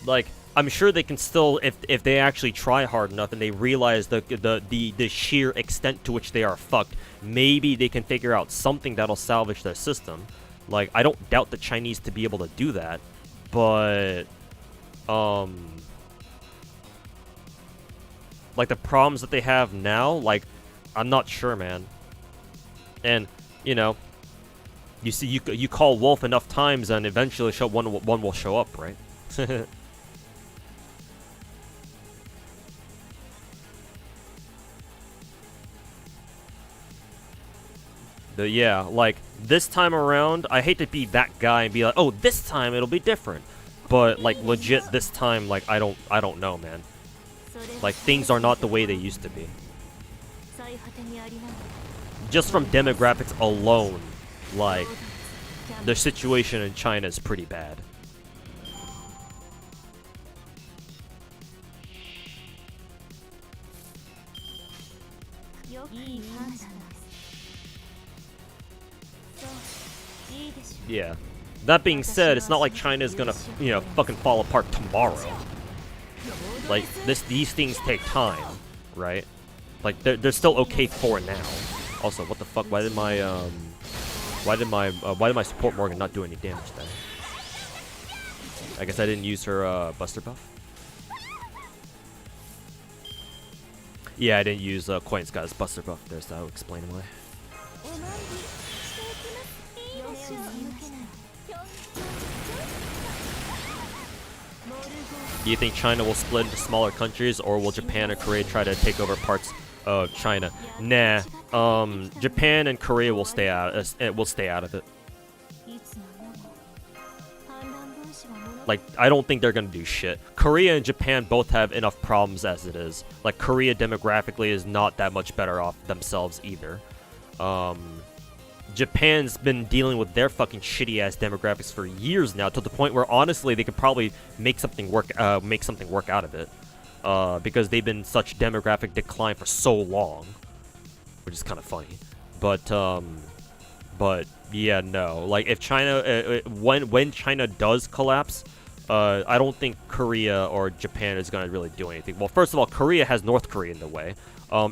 Like, I'm sure they can still, if they actually try hard enough and they realize the sheer extent to which they are fucked, maybe they can figure out something that'll salvage their system. Like, I don't doubt the Chinese to be able to do that, but like the problems that they have now, like I'm not sure, man. And you know, you see, you call wolf enough times, and eventually one will show up, right? Yeah, like, this time around, I hate to be that guy and be like, oh, this time it'll be different. But, like, legit, this time, like, I don't know, man. Like, things are not the way they used to be. Just from demographics alone, like, the situation in China is pretty bad. Yeah. That being said, it's not like China is gonna, you know, fucking fall apart tomorrow. Like, these things take time, right? Like, they're still okay for now. Also, what the fuck? Why did my support Morgan not do any damage then? I guess I didn't use her Buster buff. Yeah, I didn't use Coin Scott's Buster buff there, so that'll explain why. Do you think China will split into smaller countries, or will Japan or Korea try to take over parts of China? Nah. Japan and Korea will stay out of it. Like, I don't think they're gonna do shit. Korea and Japan both have enough problems as it is. Like, Korea demographically is not that much better off themselves either. Japan's been dealing with their fucking shitty-ass demographics for years now, to the point where, honestly, they could probably make something work out of it. Because they've been such demographic decline for so long. Which is kind of funny. But, yeah, no. Like, if China, when China does collapse, I don't think Korea or Japan is going to really do anything. Well, first of all, Korea has North Korea in the way.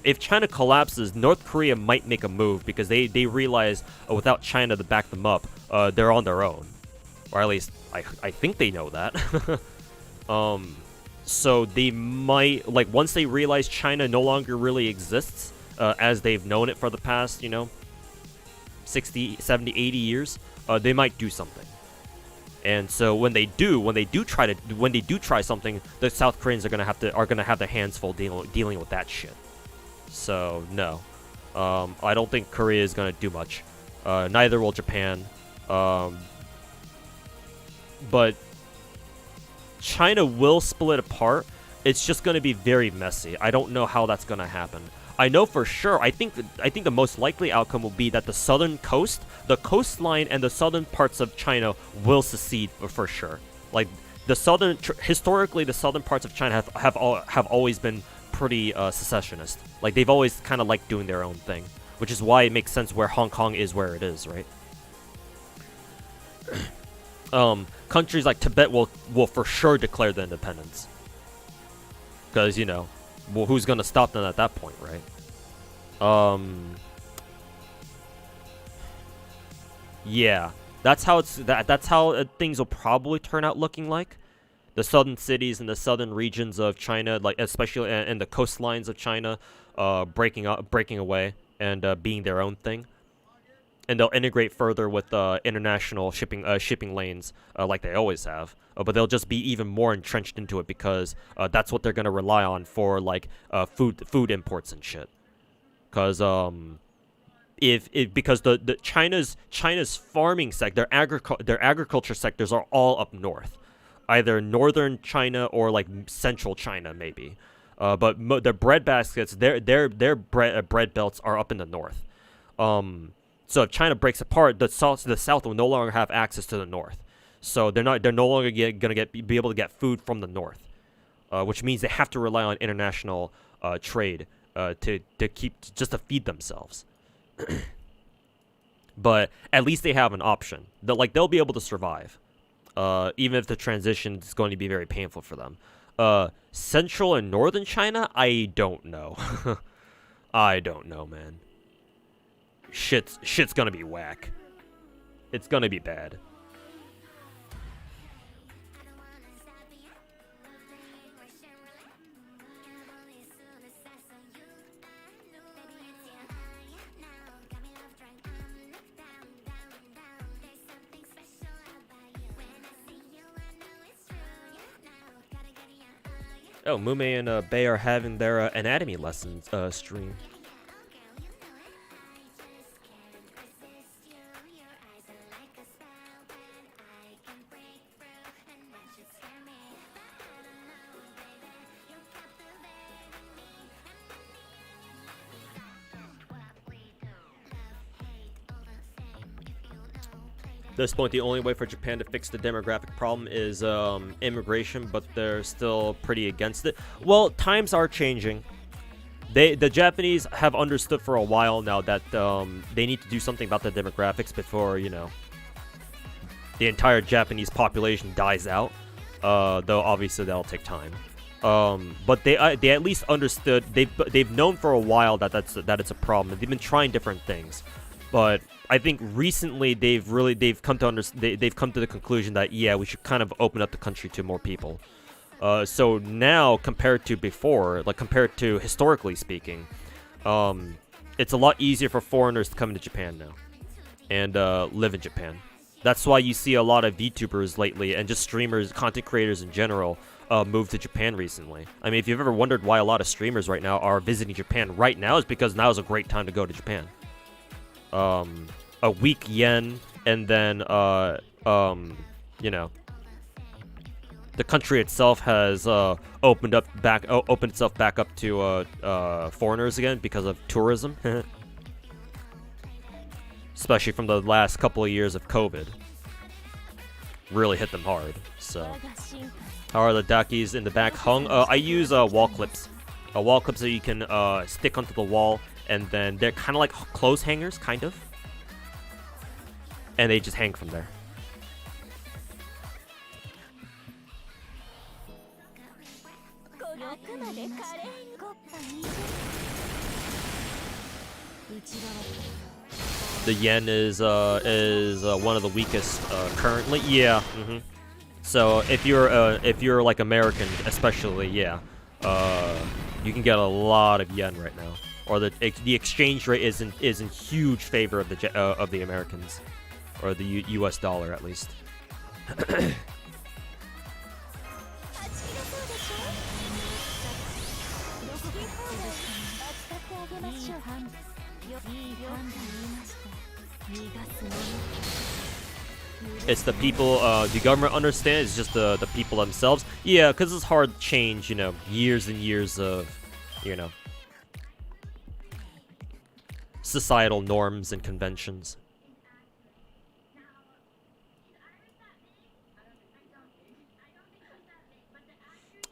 If China collapses, North Korea might make a move because they realize without China to back them up, they're on their own. Or at least, I think they know that. So they might, like, once they realize China no longer really exists, as they've known it for the past, you know, 60, 70, 80 years, they might do something. And so when they do try something, the South Koreans are gonna have their hands full dealing with that shit. So no, I don't think Korea is gonna do much. Neither will Japan. But China will split apart. It's just gonna be very messy. I don't know how that's gonna happen. I know for sure. I think the most likely outcome will be that the southern coast, the coastline, and the southern parts of China will secede for sure. Like historically, the southern parts of China have always been pretty secessionist. Like they've always kind of liked doing their own thing, which is why it makes sense where Hong Kong is where it is, right? Countries like Tibet will for sure declare their independence, because well, who's gonna stop them at that point, right? Yeah, that's how things will probably turn out looking like. The southern cities and the southern regions of China, like especially and the coastlines of China, breaking away and being their own thing, and they'll integrate further with international shipping lanes like they always have. But they'll just be even more entrenched into it because that's what they're gonna rely on for like food imports and shit. Because because the China's farming sector, their agriculture sectors are all up north, either northern China or like central China maybe. But their bread baskets, their bread belts are up in the north. So if China breaks apart, the south will no longer have access to the north. So they're no longer be able to get food from the north, which means they have to rely on international trade to feed themselves. But at least they have an option. They'll be able to survive, even if the transition is going to be very painful for them. Central and northern China, I don't know. I don't know, man. Shit's gonna be whack. It's gonna be bad. Oh, Mume and Bay are having their anatomy lessons stream. At this point, the only way for Japan to fix the demographic problem is immigration, but they're still pretty against it. Well, times are changing. The Japanese have understood for a while now that they need to do something about the demographics before, the entire Japanese population dies out. Though obviously that'll take time. But they at least understood. They've known for a while that it's a problem. They've been trying different things, but I think recently they've come to the conclusion that we should kind of open up the country to more people. So now compared to before, compared to historically speaking, it's a lot easier for foreigners to come into Japan now and live in Japan. That's why you see a lot of VTubers lately and just streamers, content creators in general, move to Japan recently. I mean, if you've ever wondered why a lot of streamers right now are visiting Japan right now, it's because now is a great time to go to Japan. A weak yen, and then the country itself has opened itself back up to foreigners again because of tourism. Especially from the last couple of years of COVID. Really hit them hard. So how are the dakis in the back hung? I use wall clips. Wall clips that you can stick onto the wall, and then they're kind of like clothes hangers, kind of. And they just hang from there. The yen is one of the weakest currently. Yeah. So if you're like American, especially, you can get a lot of yen right now, or the exchange rate is in huge favor of the Americans, or the U.S. dollar at least. It's the people, the government understands, it's just the people themselves. Yeah, because it's hard to change, you know, years and years of, you know, societal norms and conventions.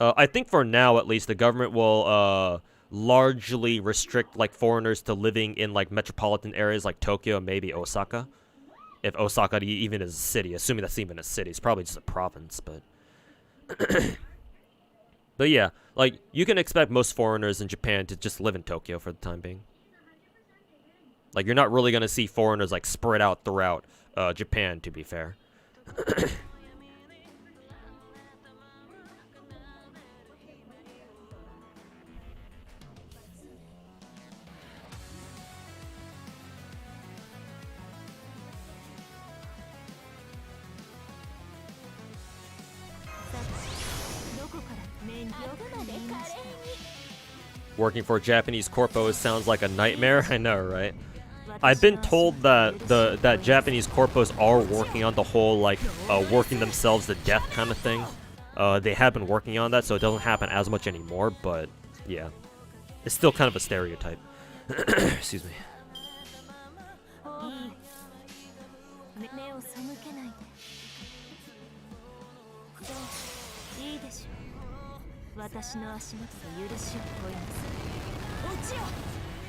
I think for now, at least, the government will largely restrict like foreigners to living in like metropolitan areas like Tokyo and maybe Osaka. If Osaka even is a city, assuming that's even a city, it's probably just a province, but but yeah, like you can expect most foreigners in Japan to just live in Tokyo for the time being. Like you're not really gonna see foreigners like spread out throughout Japan, to be fair. Working for a Japanese corpo sounds like a nightmare. I know, right? I've been told that that Japanese corpos are working on the whole like working themselves to death kind of thing. They have been working on that, so it doesn't happen as much anymore. But yeah, it's still kind of a stereotype. Excuse me.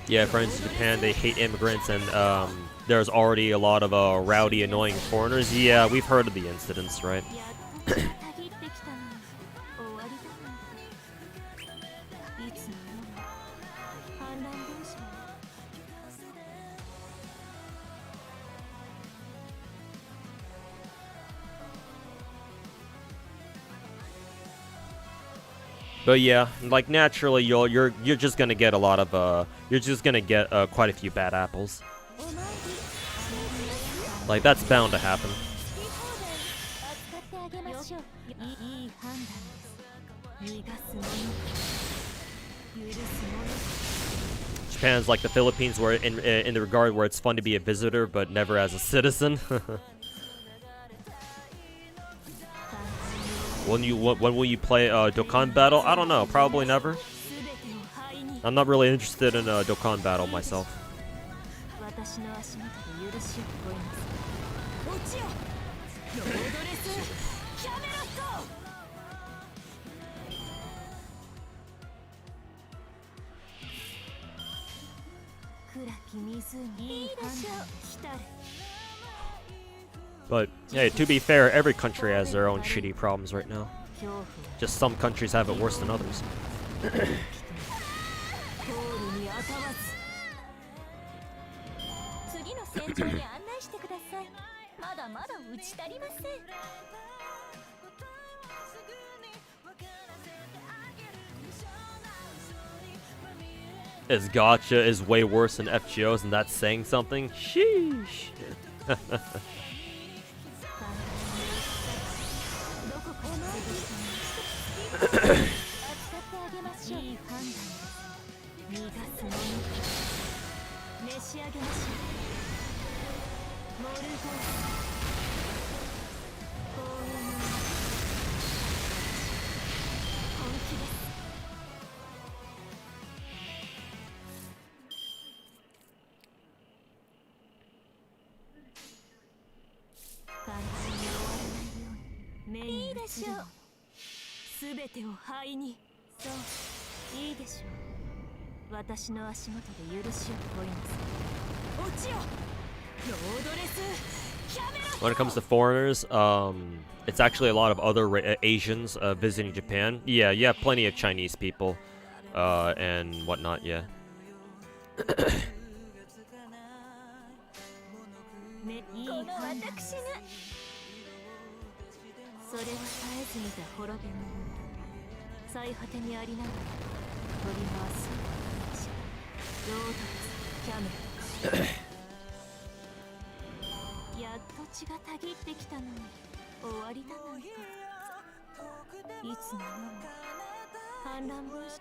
Yeah, friends in Japan, they hate immigrants, and there's already a lot of rowdy, annoying foreigners. Yeah, we've heard of the incidents, right? But yeah, like naturally, you're just gonna get a lot of you're just gonna get quite a few bad apples. Like that's bound to happen. Japan's like the Philippines, where in the regard where it's fun to be a visitor, but never as a citizen. When will you play Dokkan Battle? I don't know. Probably never. I'm not really interested in Dokkan Battle myself. But hey, to be fair, every country has their own shitty problems right now. Just some countries have it worse than others. As Gacha is way worse than FGOs, and that's saying something. Sheesh. When it comes to foreigners, it's actually a lot of other Asians visiting Japan. Yeah, you have plenty of Chinese people and whatnot, yeah. 終わりだなんていつの世も反乱分子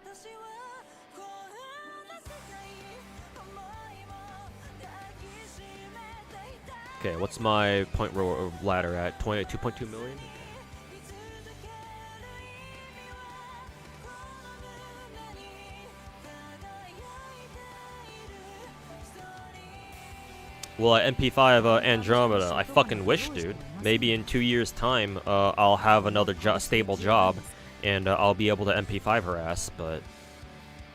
Okay, what's my point ladder at? 22.2 million? Well, MP5 Andromeda, I fucking wish, dude. Maybe in 2 years' time, I'll have another stable job, and I'll be able to MP5 her ass, but...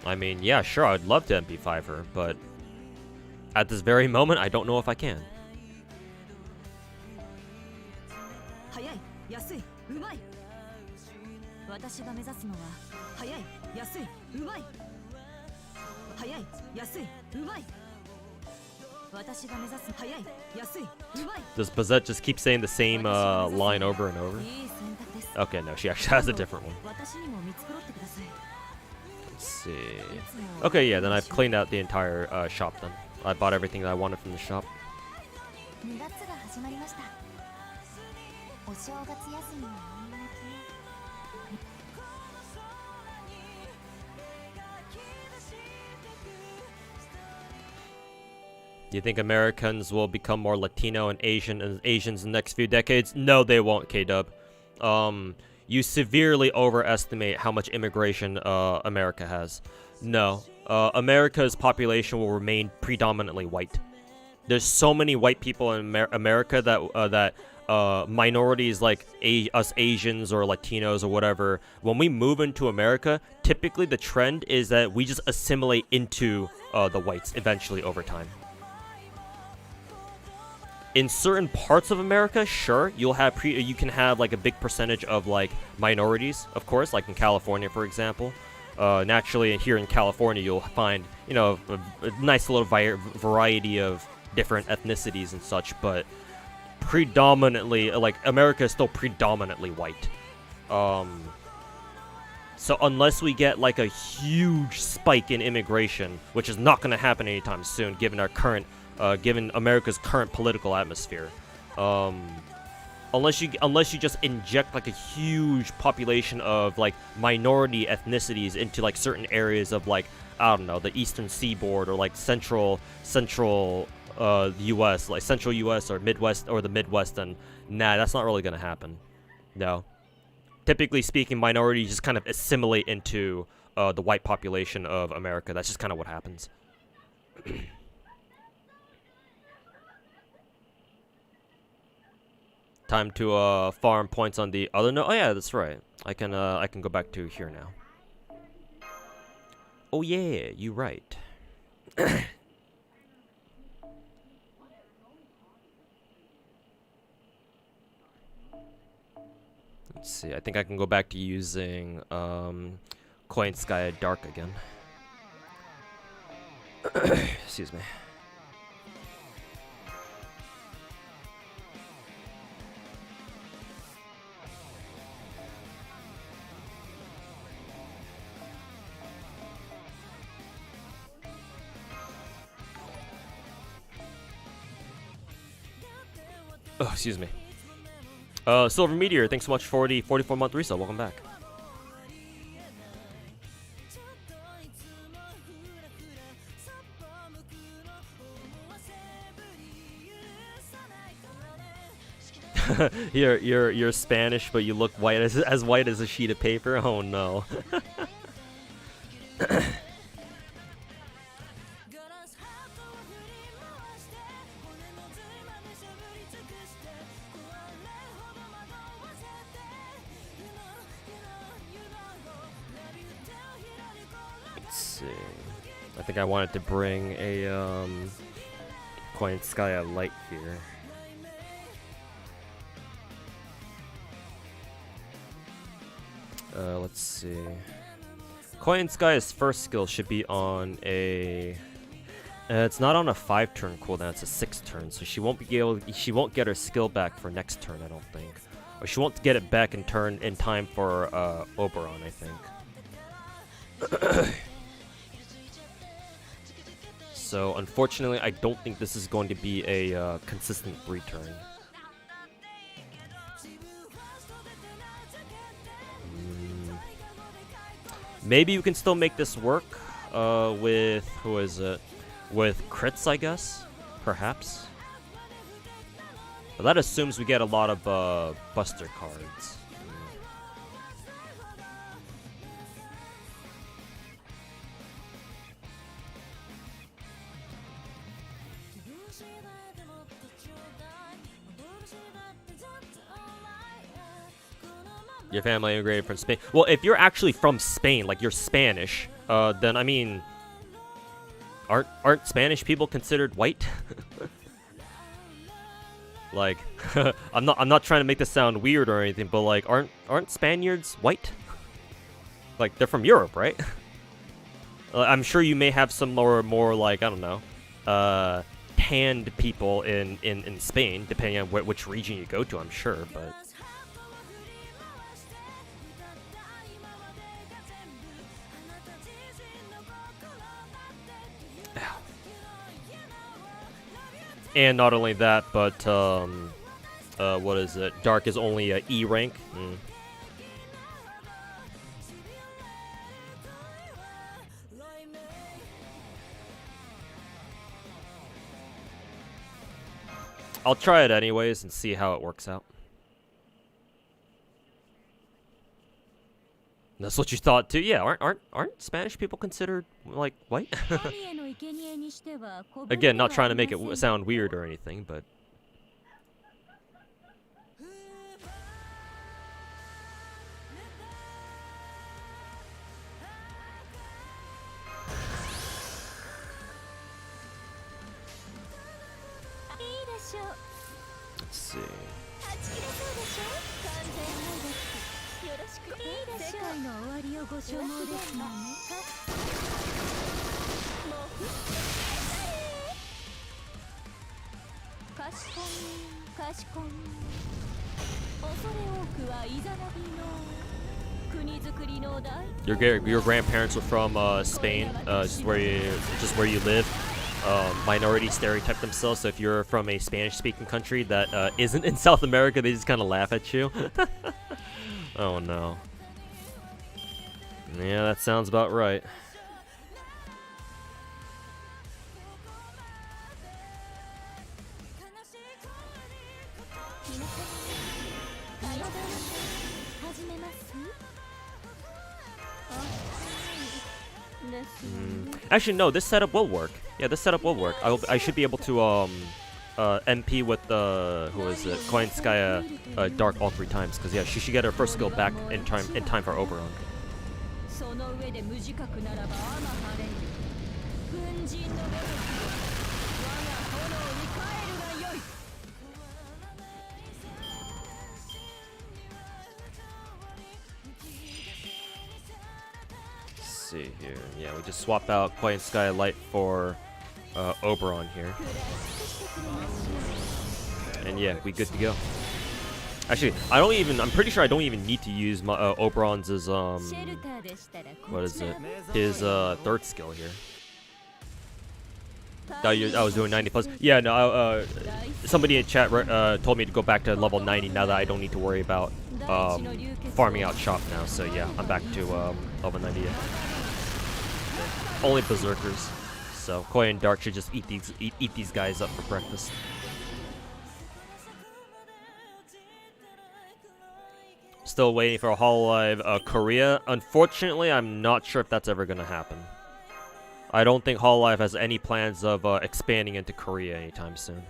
I mean, yeah, sure, I'd love to MP5 her, but... At this very moment, I don't know if I can. Does Bazette just keep saying the same line over and over? Okay, no, she actually has a different one. Let's see. Okay, yeah, then I've cleaned out the entire shop then. I bought everything that I wanted from the shop. Do you think Americans will become more Latino and Asians in the next few decades? No, they won't, K-Dub. You severely overestimate how much immigration America has. No. America's population will remain predominantly white. There's so many white people in America that minorities like us Asians or Latinos or whatever, when we move into America, typically the trend is that we just assimilate into the whites eventually over time. In certain parts of America, sure, you can have like a big percentage of like minorities, of course, like in California, for example. Naturally, here in California, you'll find, you know, a nice little variety of different ethnicities and such, but predominantly, like, America is still predominantly white. So unless we get like a huge spike in immigration, which is not going to happen anytime soon, given our current given America's current political atmosphere, unless you just inject like a huge population of like minority ethnicities into like certain areas of like, I don't know, the eastern seaboard or like central U.S., like central U.S. or Midwest or the Midwest, then nah, that's not really gonna happen. No. Typically speaking, minorities just kind of assimilate into the white population of America. That's just kind of what happens. Time to farm points on the other node. Oh yeah, that's right. I can go back to here now. Oh yeah, you right. Let's see. I think I can go back to using Coin Sky Dark again. Excuse me. Oh, excuse me. Silver Meteor, thanks so much for the 44-month resale. Welcome back. You're Spanish, but you look white as white as a sheet of paper. Oh no. I think I wanted to bring a Coin Sky Light here. Let's see. Coin Sky's first skill should be on a. It's not on a 5-turn cooldown. It's a 6-turn, so she won't get her skill back for next turn. I don't think, or she won't get it back in time for Oberon, I think. So, unfortunately, I don't think this is going to be a consistent 3-turn. Maybe you can still make this work with, who is it? With crits, I guess? Perhaps? But that assumes we get a lot of Buster cards. Your family immigrated from Spain. Well, if you're actually from Spain, like you're Spanish, then I mean, aren't Spanish people considered white? Like, I'm not trying to make this sound weird or anything, but like, aren't Spaniards white? Like, they're from Europe, right? I'm sure you may have some more like, I don't know, tanned people in Spain, depending on which region you go to. I'm sure, but. And not only that, but what is it? Dark is only a E rank. I'll try it anyways and see how it works out. That's what you thought too? Yeah, aren't Spanish people considered like white? Again, not trying to make it sound weird or anything, but let's see. Your grandparents were from Spain, just where you live. Minority stereotype themselves. So if you're from a Spanish-speaking country that isn't in South America, they just kind of laugh at you. Oh no. Yeah, that sounds about right. Actually, no, this setup will work. Yeah, this setup will work. I should be able to MP with who is it? Koinskaya Dark all 3 times, because yeah, she should get her first skill back in time for Oberon. See here. Yeah, we just swap out Quiet Sky Light for Oberon here. And yeah, we good to go. Actually, I'm pretty sure I don't even need to use my Oberon's what is it? His 3rd skill here. I was doing 90 plus. Yeah, no, somebody in chat told me to go back to level 90 now that I don't need to worry about farming out shop now. So yeah, I'm back to level 90. Only berserkers. So Koi and Dark should just eat these guys up for breakfast. Still waiting for a Hololive Korea. Unfortunately, I'm not sure if that's ever gonna happen. I don't think Hololive has any plans of expanding into Korea anytime soon.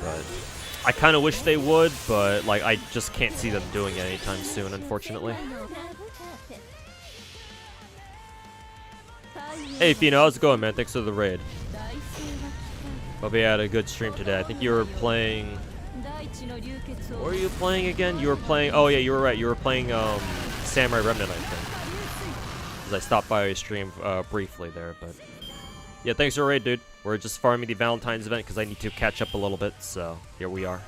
But I kind of wish they would, but like I just can't see them doing it anytime soon, unfortunately. Hey Fino, how's it going, man? Thanks for the raid. Hope you had a good stream today. I think you were playing... What were you playing again? You were playing... Oh yeah, you were right. You were playing Samurai Remnant, I think. Because I stopped by your stream briefly there, but... Yeah, thanks for the raid, dude. We're just farming the Valentine's event because I need to catch up a little bit, so here we are.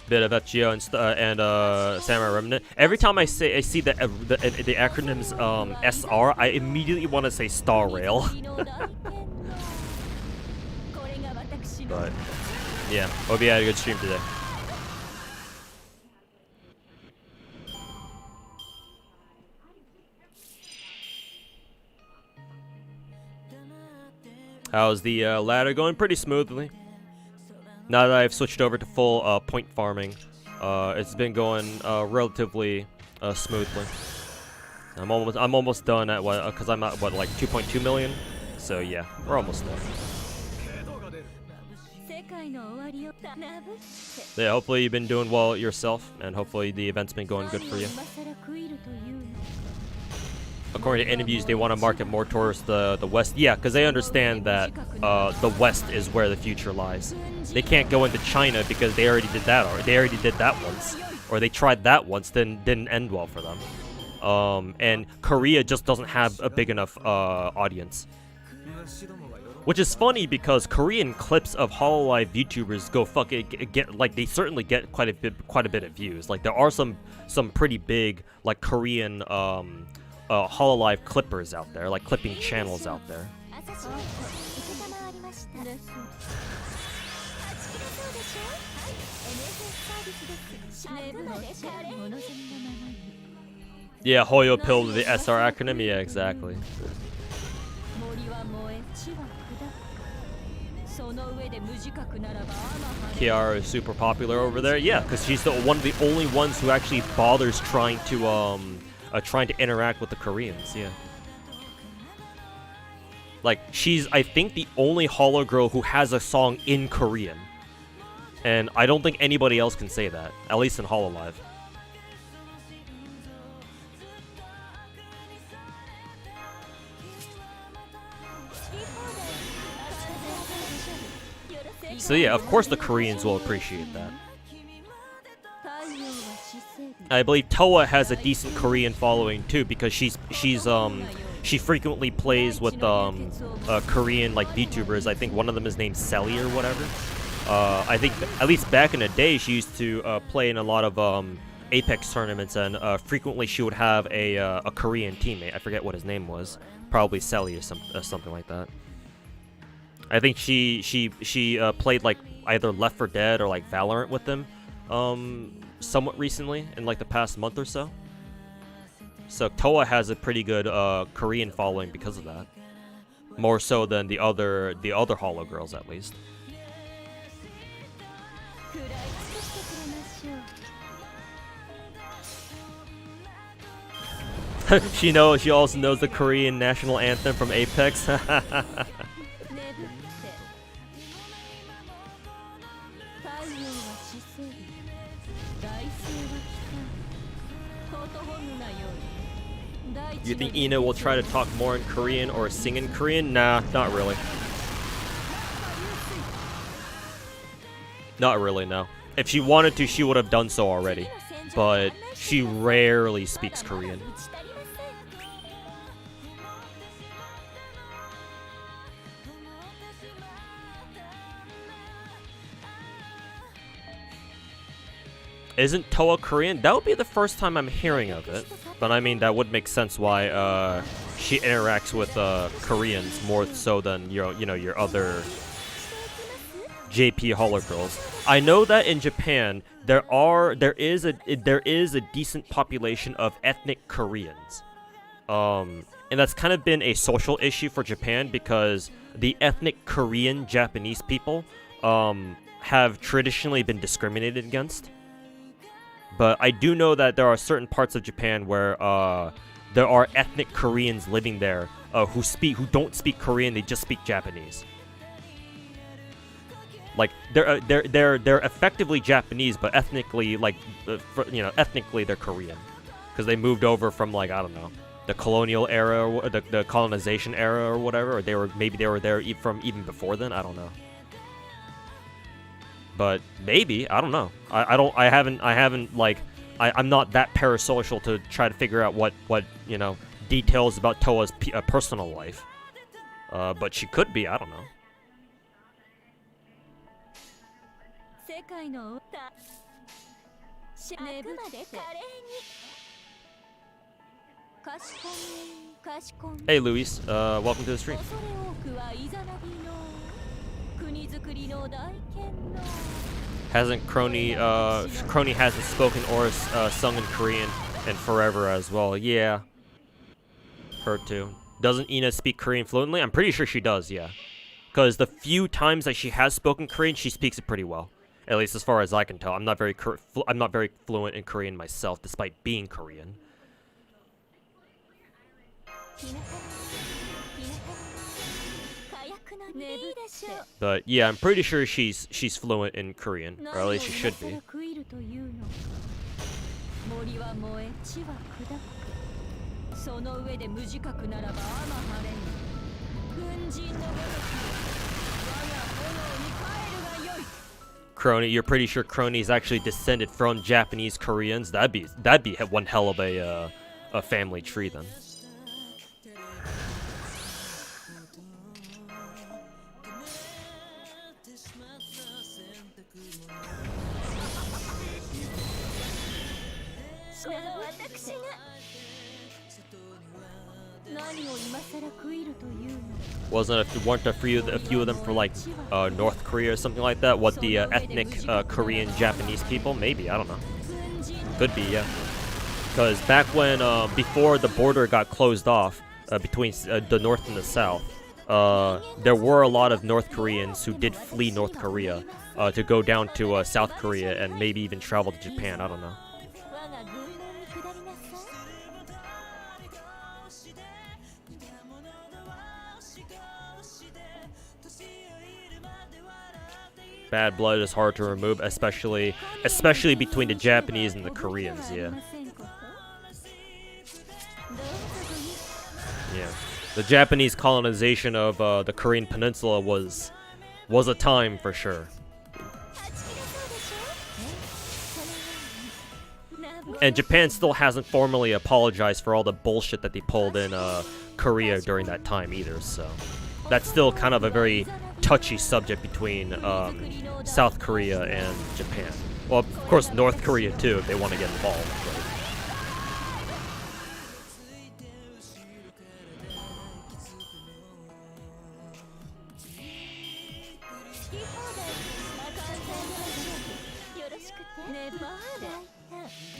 bit of FGO and Samurai Remnant. Every time I see the acronyms SR, I immediately want to say Star Rail. But yeah, hope you had a good stream today. How's the ladder going? Pretty smoothly. Now that I've switched over to full point farming, it's been going relatively smoothly. I'm almost done at what? Because I'm at what, like 2.2 million. So yeah, we're almost done. Yeah, hopefully you've been doing well yourself, and hopefully the event's been going good for you. According to interviews, they want to market more towards the west. Yeah, because they understand that the west is where the future lies. They can't go into China because they already did that. Or they already did that once, or they tried that once, then didn't end well for them. And Korea just doesn't have a big enough audience. Which is funny because Korean clips of Hololive YouTubers go fucking get, like, they certainly get quite a bit of views. Like, there are some pretty big, like, Korean Hololive clippers out there, like clipping channels out there. Yeah, Hoyo Pill with the SR acronym. Yeah, exactly. Kiara is super popular over there. Yeah, because she's one of the only ones who actually bothers trying to interact with the Koreans. Yeah. Like, she's, I think, the only holo girl who has a song in Korean. And I don't think anybody else can say that, at least in Hololive. So yeah, of course the Koreans will appreciate that. I believe Toa has a decent Korean following too, because she frequently plays with Korean like VTubers. I think one of them is named Selly or whatever. I think at least back in the day she used to play in a lot of Apex tournaments, and frequently she would have a Korean teammate. I forget what his name was. Probably Selly or something like that. I think she played like either Left 4 Dead or like Valorant with them somewhat recently in like the past month or so. So Toa has a pretty good Korean following because of that. More so than the other holo girls, at least. She also knows the Korean national anthem from Apex. You think Ina will try to talk more in Korean or sing in Korean? Nah, not really. Not really, no. If she wanted to, she would have done so already. But she rarely speaks Korean. Isn't Toa Korean? That would be the first time I'm hearing of it. But I mean, that would make sense why she interacts with Koreans more so than your other JP holo girls. I know that in Japan there is a decent population of ethnic Koreans, and that's kind of been a social issue for Japan because the ethnic Korean Japanese people have traditionally been discriminated against. But I do know that there are certain parts of Japan where there are ethnic Koreans living there who don't speak Korean, they just speak Japanese. Like they're effectively Japanese, but ethnically ethnically they're Korean because they moved over from, like, I don't know, the colonial era or the colonization era or whatever, or maybe they were there from even before then. I don't know. But maybe, I don't know. I'm not that parasocial to try to figure out what details about Toa's personal life. But she could be, I don't know. Hey Luis, welcome to the stream. Hasn't Crony hasn't spoken or sung in Korean in forever as well. Yeah, her too. Doesn't Ina speak Korean fluently? I'm pretty sure she does, yeah. Because the few times that she has spoken Korean, she speaks it pretty well. At least as far as I can tell. I'm not very fluent in Korean myself, despite being Korean. But yeah, I'm pretty sure she's fluent in Korean, or at least she should be. Crony, you're pretty sure Crony is actually descended from Japanese Koreans? That'd be one hell of a family tree then. Weren't a few of them for like North Korea or something like that? What, the ethnic Korean Japanese people? Maybe, I don't know. Could be, yeah. Because back when before the border got closed off between the North and the South, there were a lot of North Koreans who did flee North Korea to go down to South Korea and maybe even travel to Japan. I don't know. Bad blood is hard to remove, especially between the Japanese and the Koreans. Yeah. Yeah. The Japanese colonization of the Korean Peninsula was a time for sure. And Japan still hasn't formally apologized for all the bullshit that they pulled in Korea during that time either. So that's still kind of a very touchy subject between South Korea and Japan. Well, of course, North Korea too, if they want to get involved. But.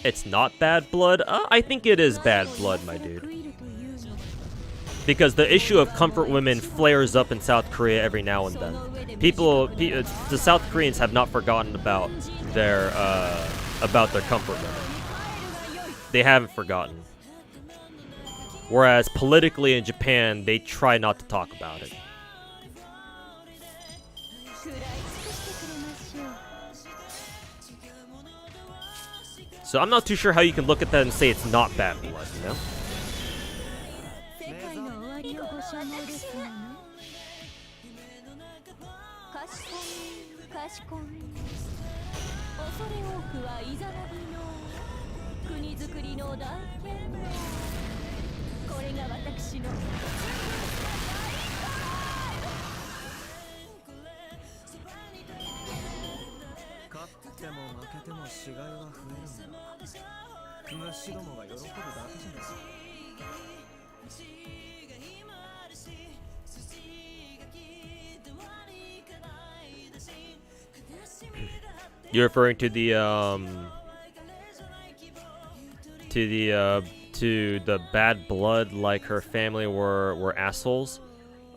It's not bad blood? I think it is bad blood, my dude. Because the issue of comfort women flares up in South Korea every now and then. The South Koreans have not forgotten about their comfort women. They haven't forgotten. Whereas politically in Japan, they try not to talk about it. So I'm not too sure how you can look at that and say it's not bad blood, you know? You're referring to the bad blood, like her family were assholes,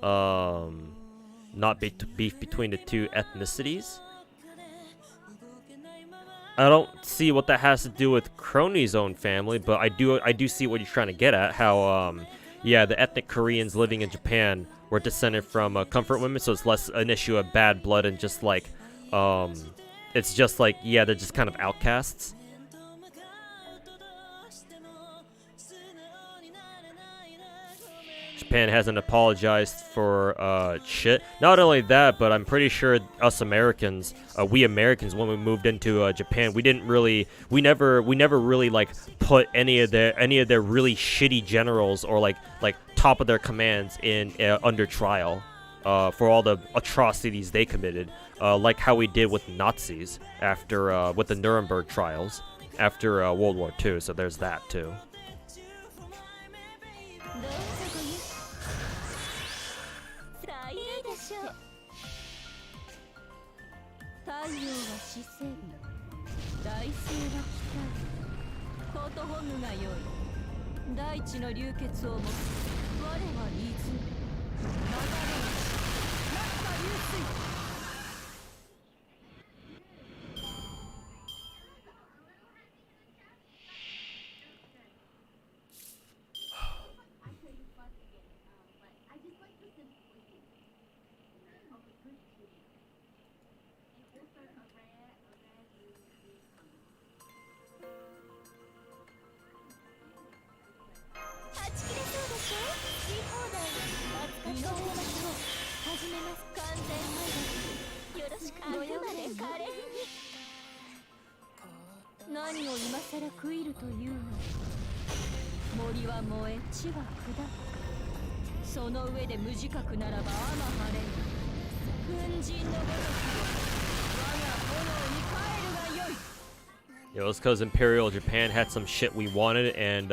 not beef between the two ethnicities. I don't see what that has to do with Crony's own family, but I do see what you're trying to get at. How yeah, the ethnic Koreans living in Japan were descended from comfort women, so it's less an issue of bad blood and just like it's just like, yeah, they're just kind of outcasts. Japan hasn't apologized for shit. Not only that, but I'm pretty sure us Americans, we Americans, when we moved into Japan, we never really like put any of their really shitty generals or like top of their commands in under trial for all the atrocities they committed, like how we did with Nazis after with the Nuremberg trials. after World War II, so there's that too. 大地の流血をも我は言いず流れは落下流水 何を今さら食いるというの森は燃え地は砕くその上で無自覚ならば天晴れ軍人のごとく我が炎に帰るがよい It was because Imperial Japan had some shit we wanted and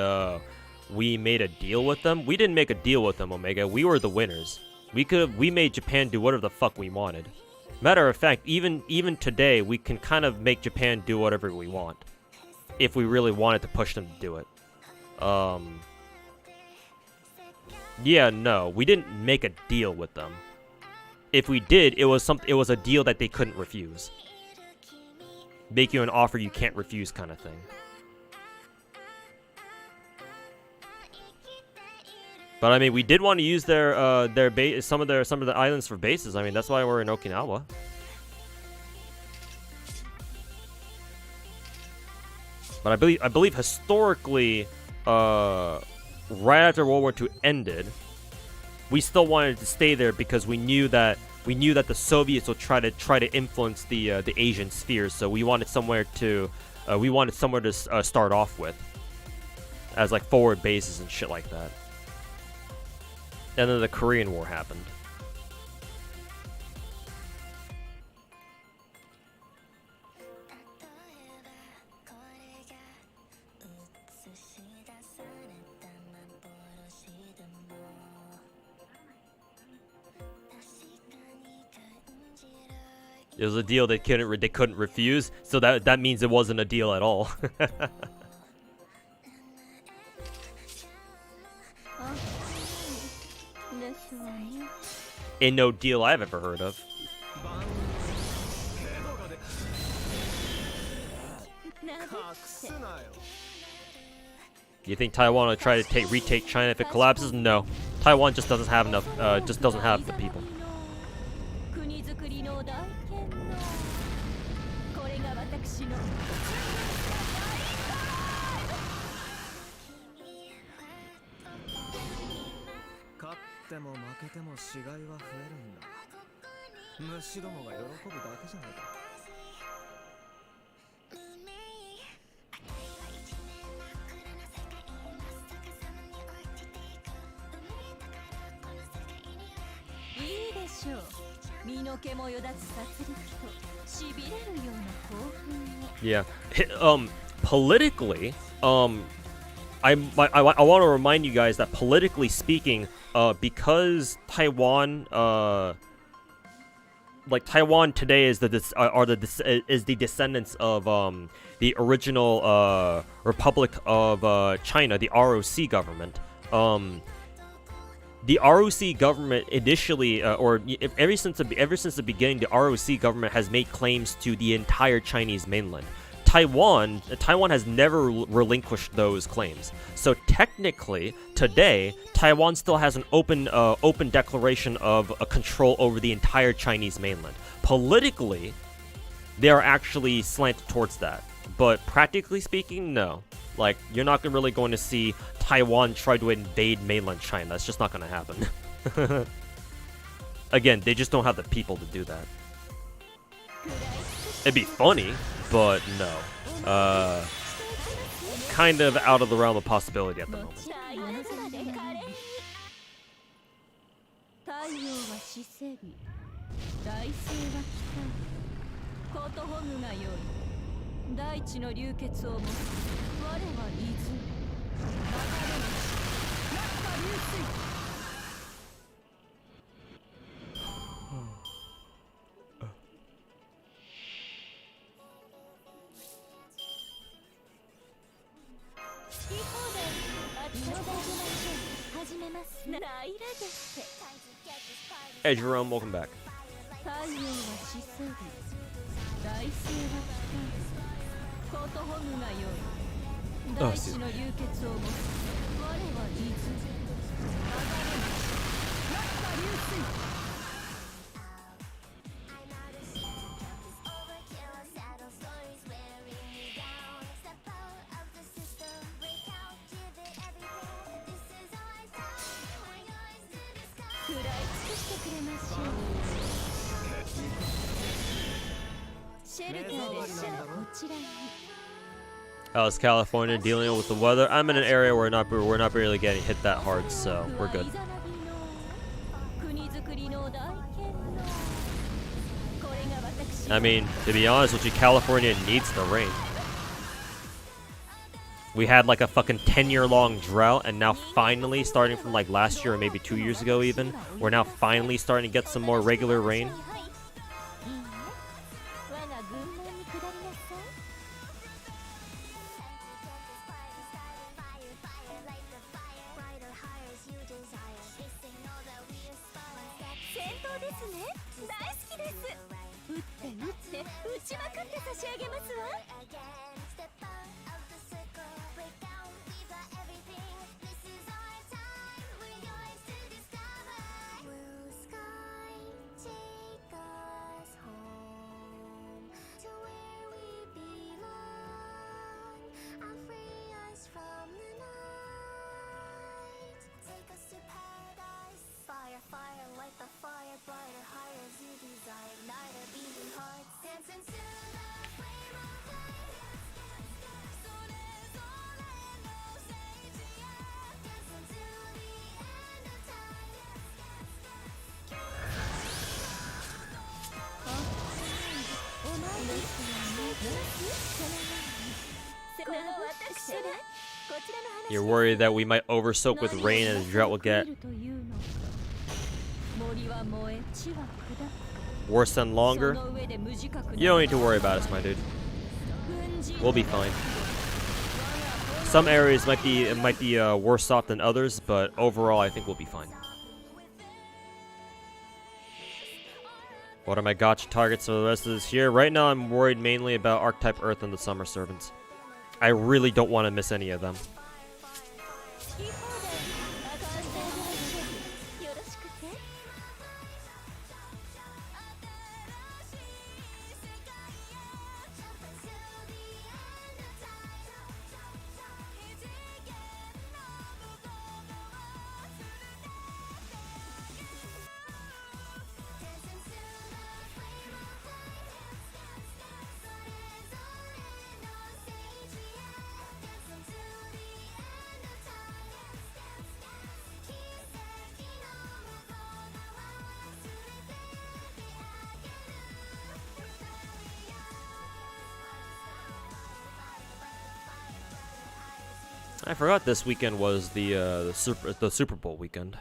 we made a deal with them. We didn't make a deal with them, Omega. We were the winners. We made Japan do whatever the fuck we wanted. Matter of fact, even today, we can kind of make Japan do whatever we want. If we really wanted to push them to do it. Yeah, no, we didn't make a deal with them. If we did, it was a deal that they couldn't refuse. Make you an offer you can't refuse kind of thing. But I mean, we did want to use their base, some of the islands for bases. I mean, that's why we're in Okinawa. But I believe historically, right after World War II ended, we still wanted to stay there because we knew that the Soviets would try to influence the Asian spheres. So we wanted somewhere to start off with, as like forward bases and shit like that. And then the Korean War happened. It was a deal they couldn't refuse, so that means it wasn't a deal at all. Ain't no deal I've ever heard of. You think Taiwan will try to retake China if it collapses? No. Taiwan just doesn't have enough. Just doesn't have the people. Yeah. Politically, I want to remind you guys that politically speaking, because Taiwan, like Taiwan today is the descendants of the original Republic of China, the ROC government. The ROC government initially, ever since the beginning, the ROC government has made claims to the entire Chinese mainland. Taiwan has never relinquished those claims. So technically, today, Taiwan still has an open declaration of a control over the entire Chinese mainland. Politically, they are actually slanted towards that. But practically speaking, no. Like, you're not really going to see Taiwan try to invade mainland China. That's just not going to happen. Again, they just don't have the people to do that. It'd be funny, but no. Kind of out of the realm of possibility at the moment. 大地の流血をも我は伊豆流れ星落下流水 Acheron, welcome back. Oh, excuse me. Oh, it's California dealing with the weather. I'm in an area where we're not really getting hit that hard, so we're good. I mean, to be honest with you, California needs the rain. We had like a fucking 10-year-long drought, and now finally, starting from like last year or maybe 2 years ago even, we're now finally starting to get some more regular rain. You're worried that we might oversoak with rain and the drought will get worse and longer. You don't need to worry about us, my dude. We'll be fine. Some areas might be worse off than others, but overall I think we'll be fine. What are my gacha targets for the rest of this year? Right now I'm worried mainly about Archetype Earth and the Summer Servants. I really don't want to miss any of them. I forgot this weekend was the Super Bowl weekend.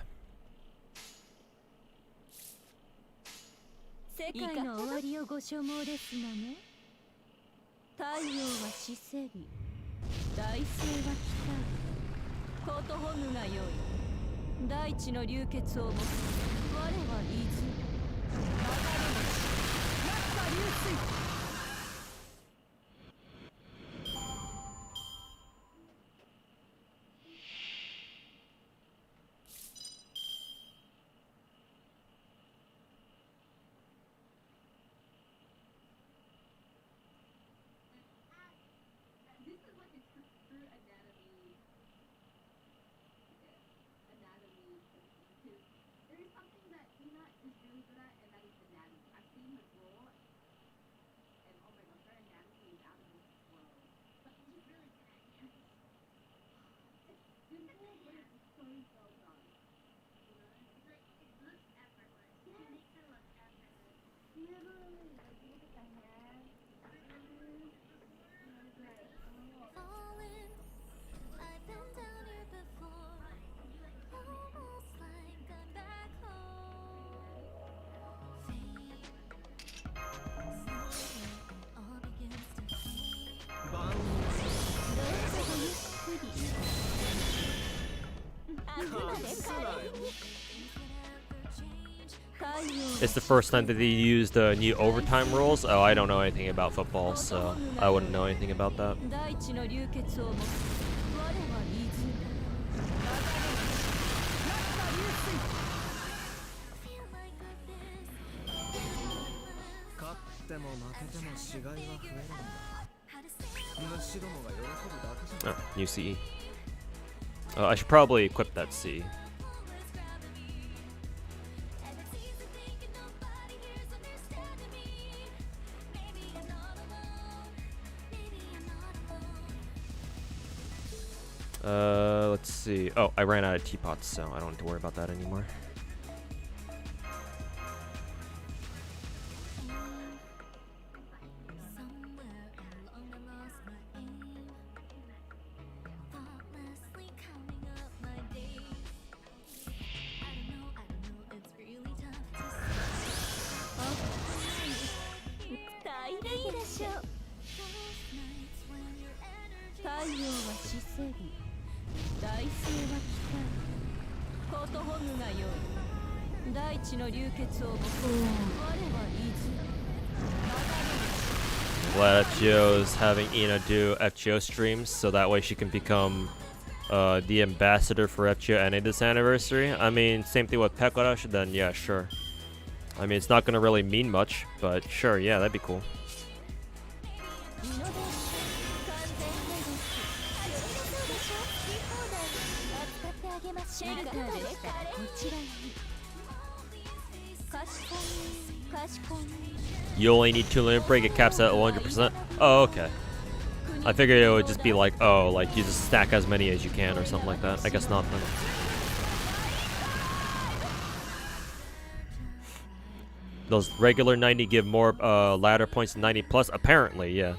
It's the first time that they used the new overtime rules. Oh, I don't know anything about football, so I wouldn't know anything about that. Oh, new CE. I should probably equip that CE. Let's see. Oh, I ran out of teapots, so I don't have to worry about that anymore. Glad FGO's having Ina do FGO streams, so that way she can become the ambassador for FGO NA this anniversary. I mean, same thing with Pekora, then yeah, sure. I mean, it's not gonna really mean much, but sure, yeah, that'd be cool. You only need 2 limit break, it caps at 100%. Oh, okay. I figured it would just be like, oh, like you just stack as many as you can or something like that. I guess not then. Those regular 90 give more ladder points than 90 plus? Apparently, yeah.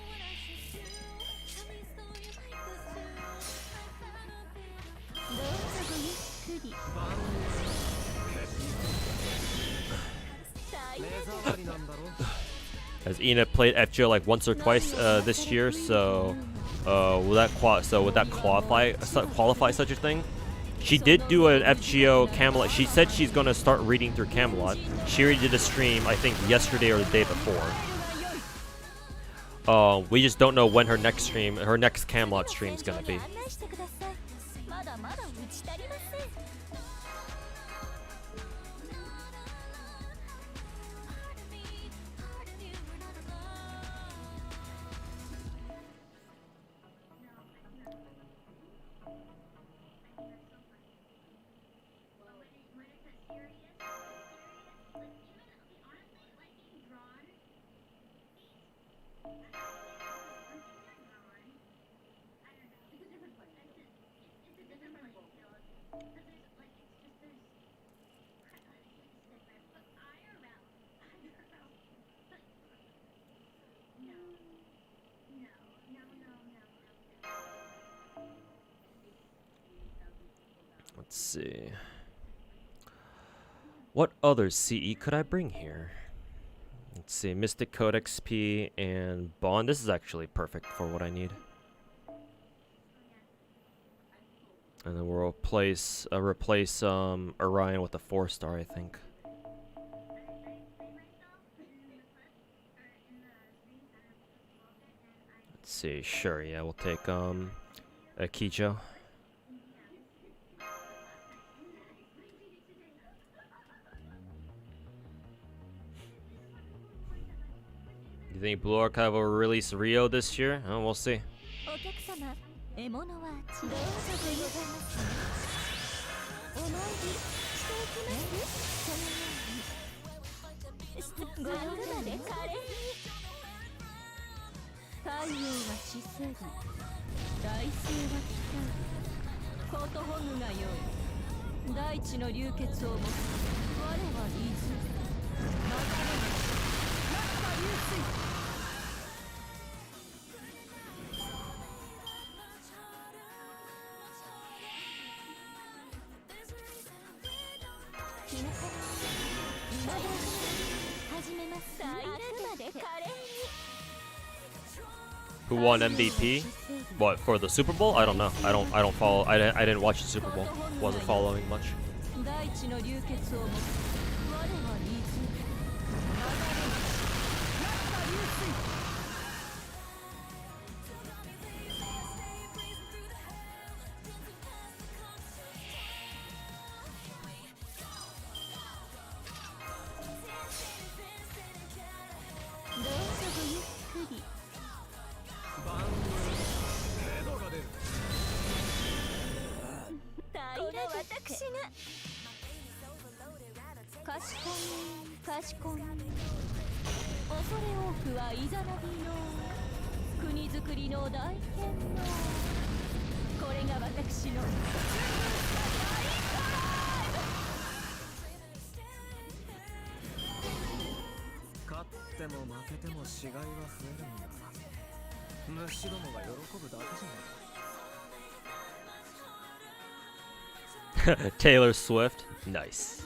As Ina played FGO like once or twice this year, so would that qualify such a thing? She did do an FGO Camelot. She said she's gonna start reading through Camelot. She already did a stream, I think yesterday or the day before. We just don't know when her next Camelot stream is gonna be. Let's see. What other CE could I bring here? Let's see. Mystic Code XP and Bond. This is actually perfect for what I need. And then we'll replace Orion with a 4-star, I think. Let's see. Sure, yeah, we'll take Akijo. You think Blue Archive will release Rio this year? Oh, we'll see. Who won MVP? What, for the Super Bowl? I don't know. I don't follow. I didn't watch the Super Bowl. Wasn't following much. Taylor Swift. Nice.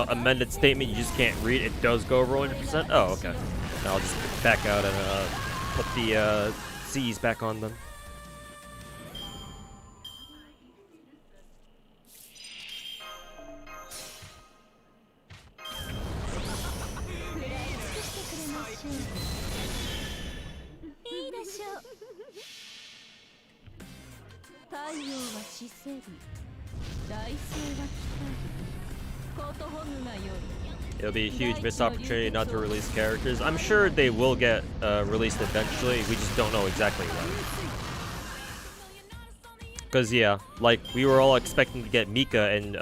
Amended statement, you just can't read. It does go over 100%. Oh, okay. Now I'll just back out and put the C's back on them. It'll be a huge missed opportunity not to release characters. I'm sure they will get released eventually. We just don't know exactly when. Because, yeah, like, we were all expecting to get Mika, and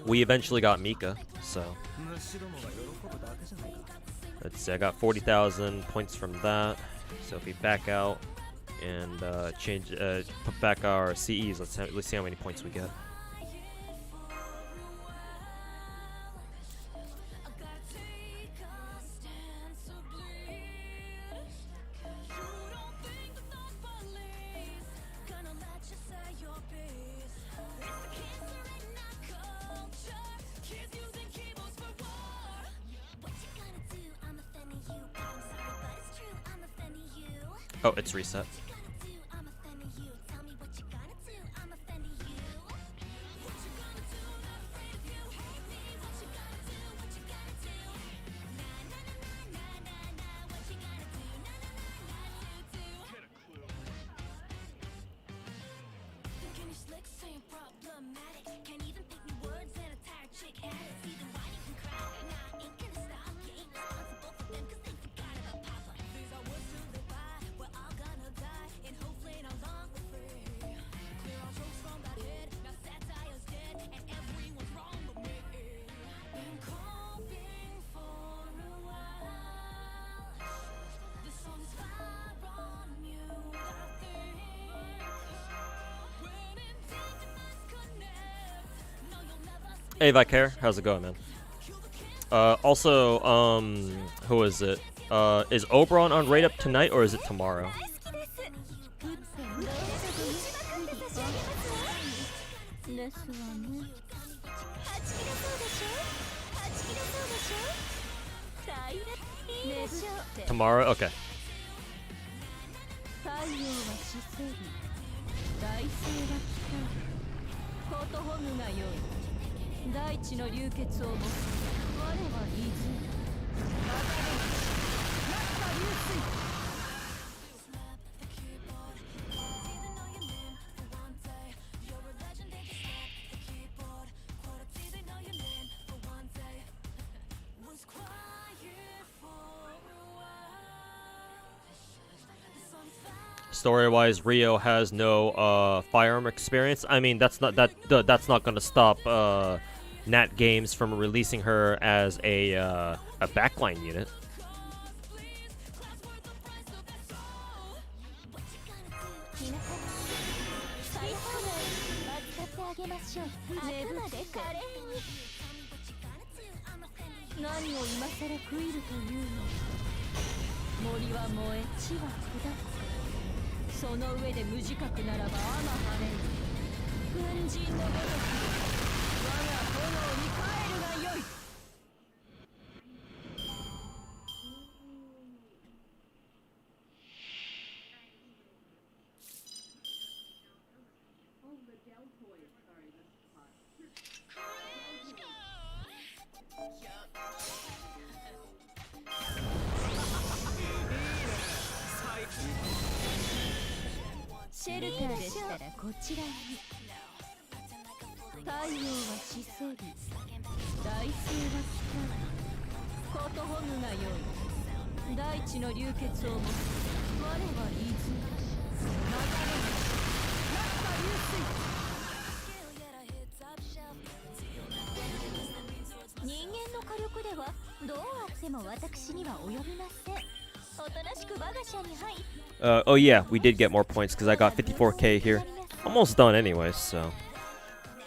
we eventually got Mika, so. Let's see, I got 40,000 points from that. So if we back out and put back our CEs, let's see how many points we get. Oh, it's reset. Hey Vicaire, how's it going, man? Also, who is it? Is Oberon on raid up tonight or is it tomorrow? Tomorrow? Okay. 大地の流血を持つ我は伊豆流水 Story-wise, Rio has no firearm experience. I mean, that's not gonna stop Nat Games from releasing her as a backline unit. Oh yeah, we did get more points because I got 54k here. Almost done anyways, so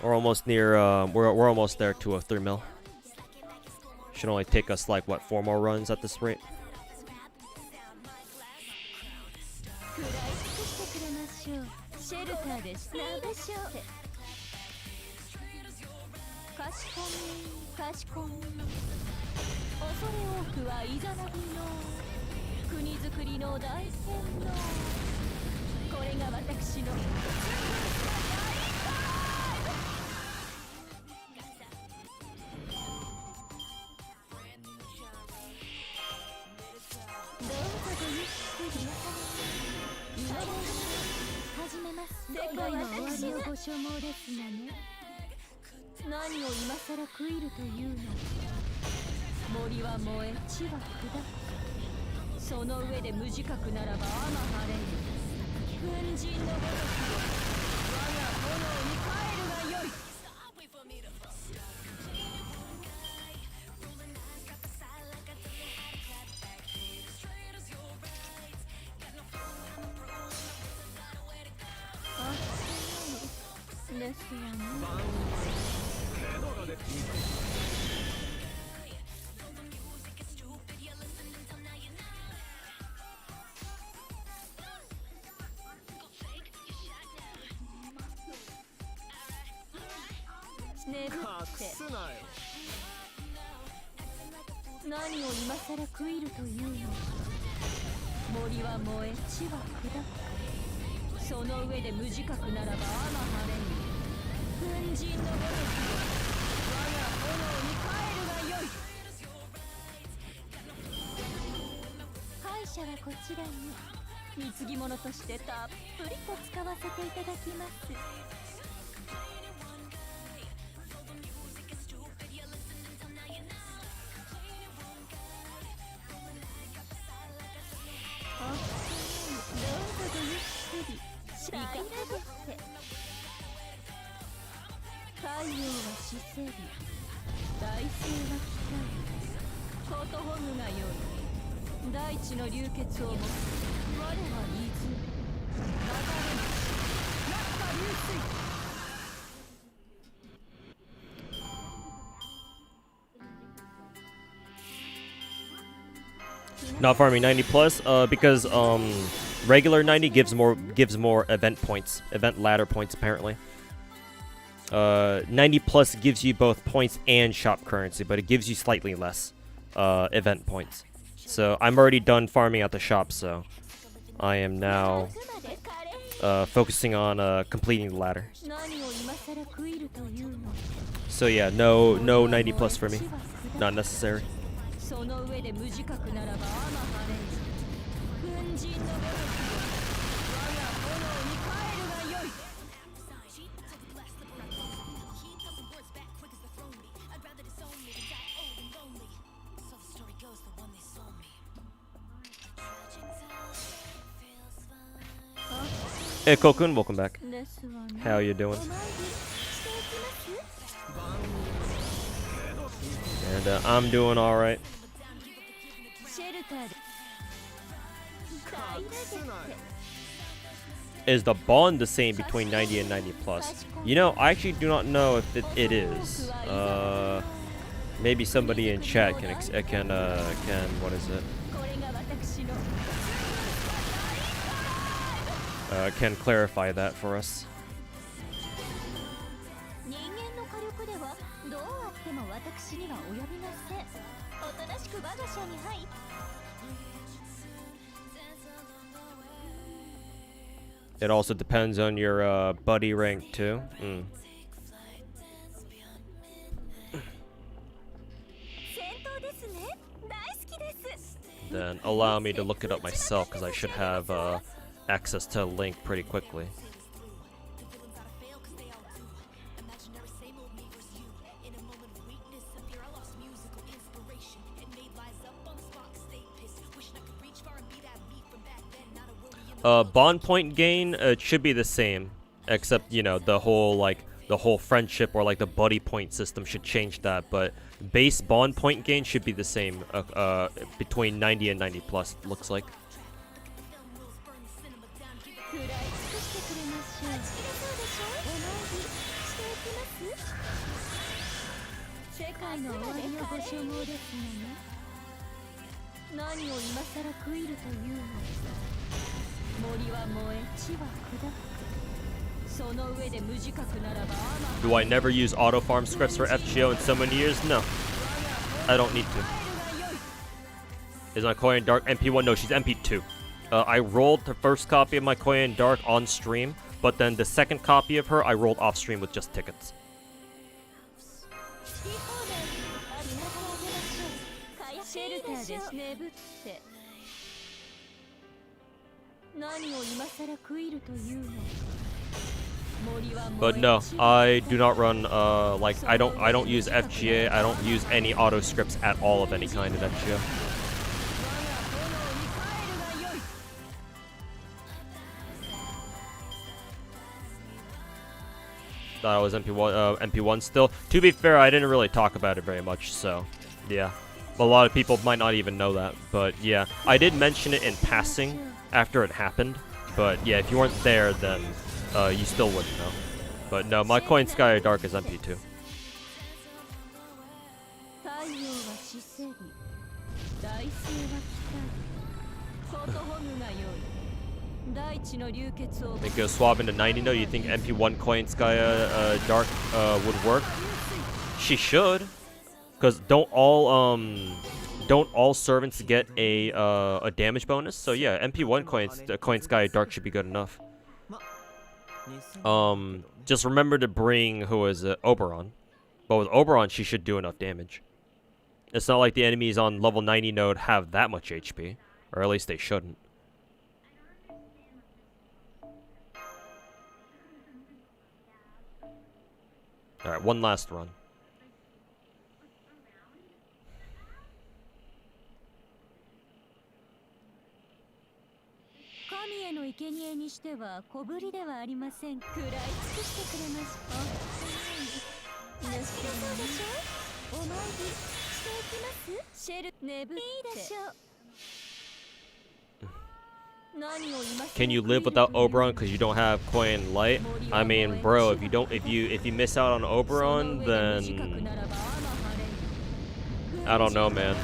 we're almost near. We're almost there to a 3 mil. Should only take us like what 4 more runs at this rate. Not farming 90 plus, because regular 90 gives more event points, event ladder points apparently. 90 plus gives you both points and shop currency, but it gives you slightly less event points. So I'm already done farming at the shop, so I am now focusing on completing the ladder. So yeah, no 90 plus for me, not necessary. Hey Kokun, welcome back. How you doing? And I'm doing alright. Is the bond the same between 90 and 90 plus? You know, I actually do not know if it is. Maybe somebody in chat can what is it? Can clarify that for us. It also depends on your buddy rank too. Then allow me to look it up myself, because I should have access to a link pretty quickly. Bond point gain, it should be the same, except, you know, the whole friendship or like the buddy point system should change that, but base bond point gain should be the same between 90 and 90 plus, it looks like. Do I never use auto farm scripts for FGO in so many years? No, I don't need to. Is my Korean Dark MP1? No, she's MP2. I rolled the first copy of my Korean Dark on stream, but then the second copy of her I rolled off stream with just tickets. But no, I do not run like I don't use FGA. I don't use any auto scripts at all of any kind of FGO. Thought I was MP1 still. To be fair, I didn't really talk about it very much, so yeah. A lot of people might not even know that, but yeah, I did mention it in passing after it happened. But yeah, if you weren't there, then you still wouldn't know. But no, my Coin Sky Dark is MP2. Think go swap into 90 no? You think MP1 Coin Sky Dark would work? She should, because don't all servants get a damage bonus? So yeah, MP1 Coin Sky Dark should be good enough. Just remember to bring, who is it, Oberon. But with Oberon, she should do enough damage. It's not like the enemies on level 90 node have that much HP, or at least they shouldn't. Alright, one last run. Can you live without Oberon because you don't have Coin Light? I mean, bro, if you miss out on Oberon, then I don't know, man.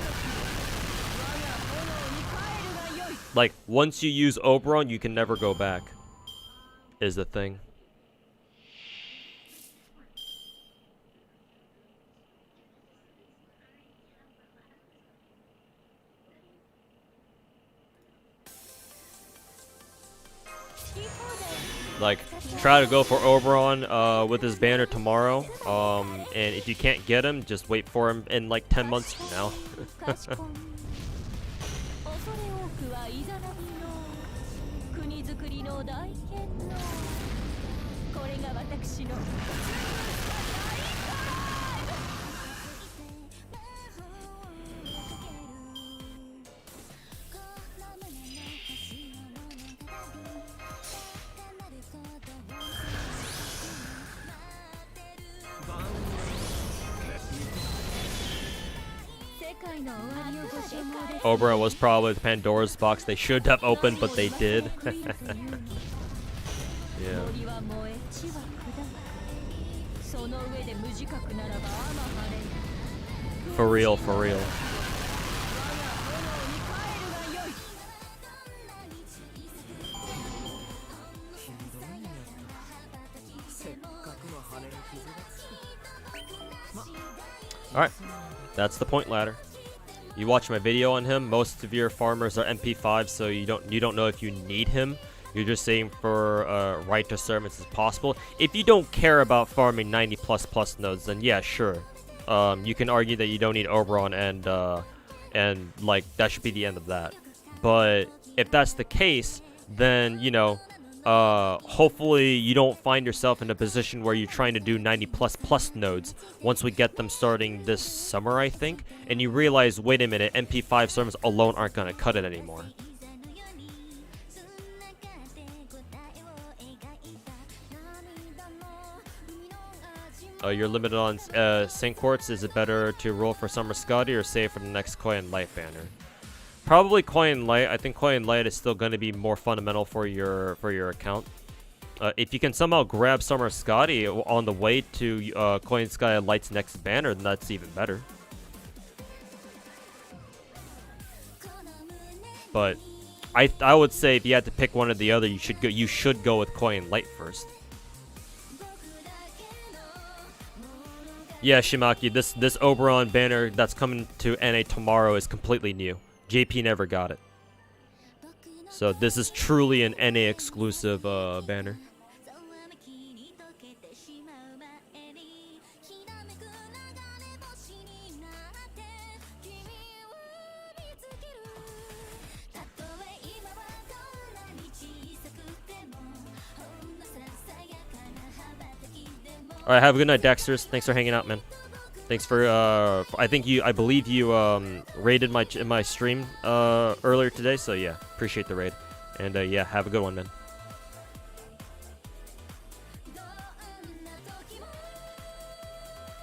Like, once you use Oberon, you can never go back. Is the thing. Like, try to go for Oberon with his banner tomorrow. And if you can't get him, just wait for him in like 10 months from now. Oberon was probably the Pandora's box they should have opened, but they did. Yeah. For real, for real. Alright, that's the point ladder. You watch my video on him, most of your farmers are MP5, so you don't know if you need him. You're just saying for right to servants as possible. If you don't care about farming 90++ nodes, then yeah, sure. You can argue that you don't need Oberon and like that should be the end of that. But if that's the case, then you know, hopefully you don't find yourself in a position where you're trying to do 90++ nodes once we get them starting this summer, I think, and you realize, wait a minute, MP5 servants alone aren't gonna cut it anymore. You're limited on Sync Quartz. Is it better to roll for Summer Scotty or save for the next Coin Light banner? Probably Coin Light. I think Coin Light is still going to be more fundamental for your account. If you can somehow grab Summer Scotty on the way to Coin Sky Light's next banner, then that's even better. But I would say if you had to pick one or the other, you should go with Coin Light first. Yeah, Shimaki, this Oberon banner that's coming to NA tomorrow is completely new. JP never got it. So this is truly an NA exclusive banner. Alright, have a good night, Dexters. Thanks for hanging out, man. Thanks for, I believe you, raided my stream, earlier today, so yeah, appreciate the raid. And, yeah, have a good one, man.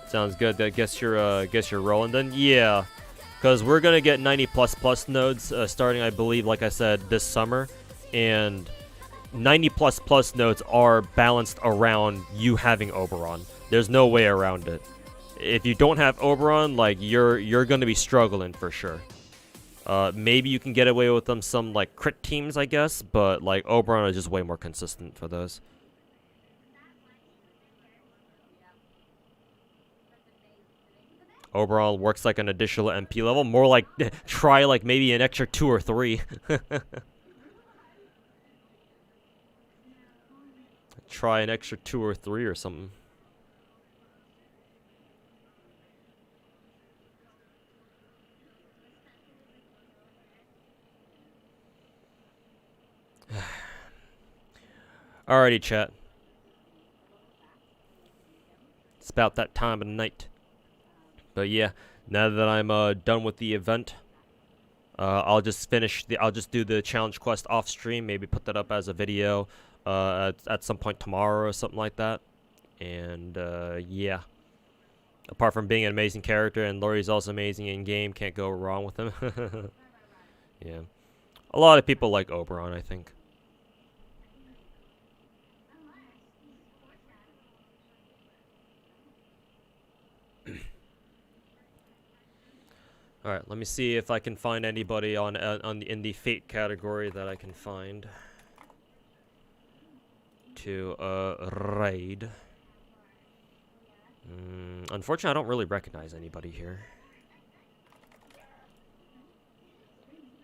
Sounds good. I guess you're rolling then? Yeah. Because we're gonna get 90++ nodes, starting, I believe, like I said, this summer. And 90++ nodes are balanced around you having Oberon. There's no way around it. If you don't have Oberon, like you're gonna be struggling for sure. Maybe you can get away with them some like crit teams, I guess, but like Oberon is just way more consistent for those. Oberon works like an additional MP level, more like try like maybe an extra 2 or 3. Try an extra 2 or 3 or something. Alrighty, chat. It's about that time of night. But yeah, now that I'm done with the event, I'll just do the challenge quest off stream. Maybe put that up as a video at some point tomorrow or something like that. And yeah, apart from being an amazing character, and Laurie's also amazing in game, can't go wrong with him. Yeah, a lot of people like Oberon, I think. All right, let me see if I can find anybody in the fate category that I can find to raid. Unfortunately, I don't really recognize anybody here.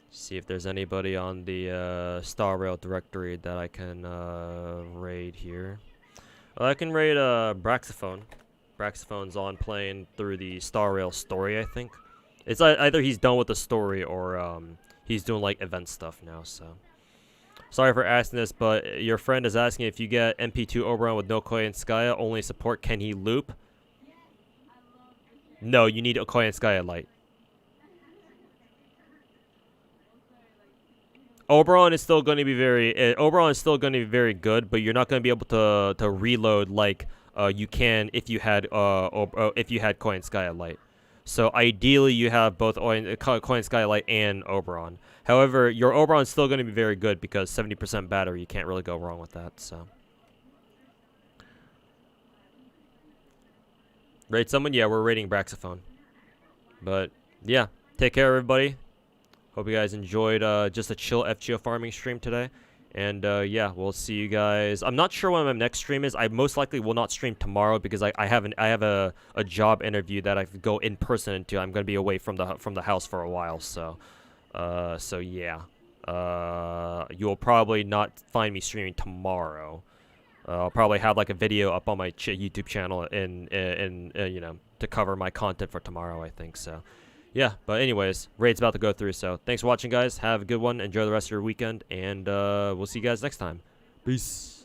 See if there's anybody on the Star Rail directory that I can raid here. Well, I can raid Braxophone. Braxophone's on playing through the Star Rail story, I think. It's either he's done with the story or he's doing like event stuff now, so. Sorry for asking this, but your friend is asking if you get MP2 Oberon with no Koi and Skya, only support, can he loop? No, you need Koi and Skya light. Oberon is still going to be very good, but you're not going to be able to reload like you can if you had Koi and Skya light. So ideally, you have both Koi and Skylight and Oberon. However, your Oberon is still going to be very good because 70% battery. You can't really go wrong with that. So, raid someone? Yeah, we're raiding Braxophone. But yeah, take care, everybody. Hope you guys enjoyed just a chill FGO farming stream today. And yeah, we'll see you guys. I'm not sure when my next stream is. I most likely will not stream tomorrow because I have a job interview that I have to go in person into. I'm gonna be away from the house for a while, so yeah. You'll probably not find me streaming tomorrow. I'll probably have like a video up on my YouTube channel in you know, to cover my content for tomorrow, I think so. Yeah, but anyways, raid's about to go through, so thanks for watching, guys. Have a good one. Enjoy the rest of your weekend, and we'll see you guys next time. Peace.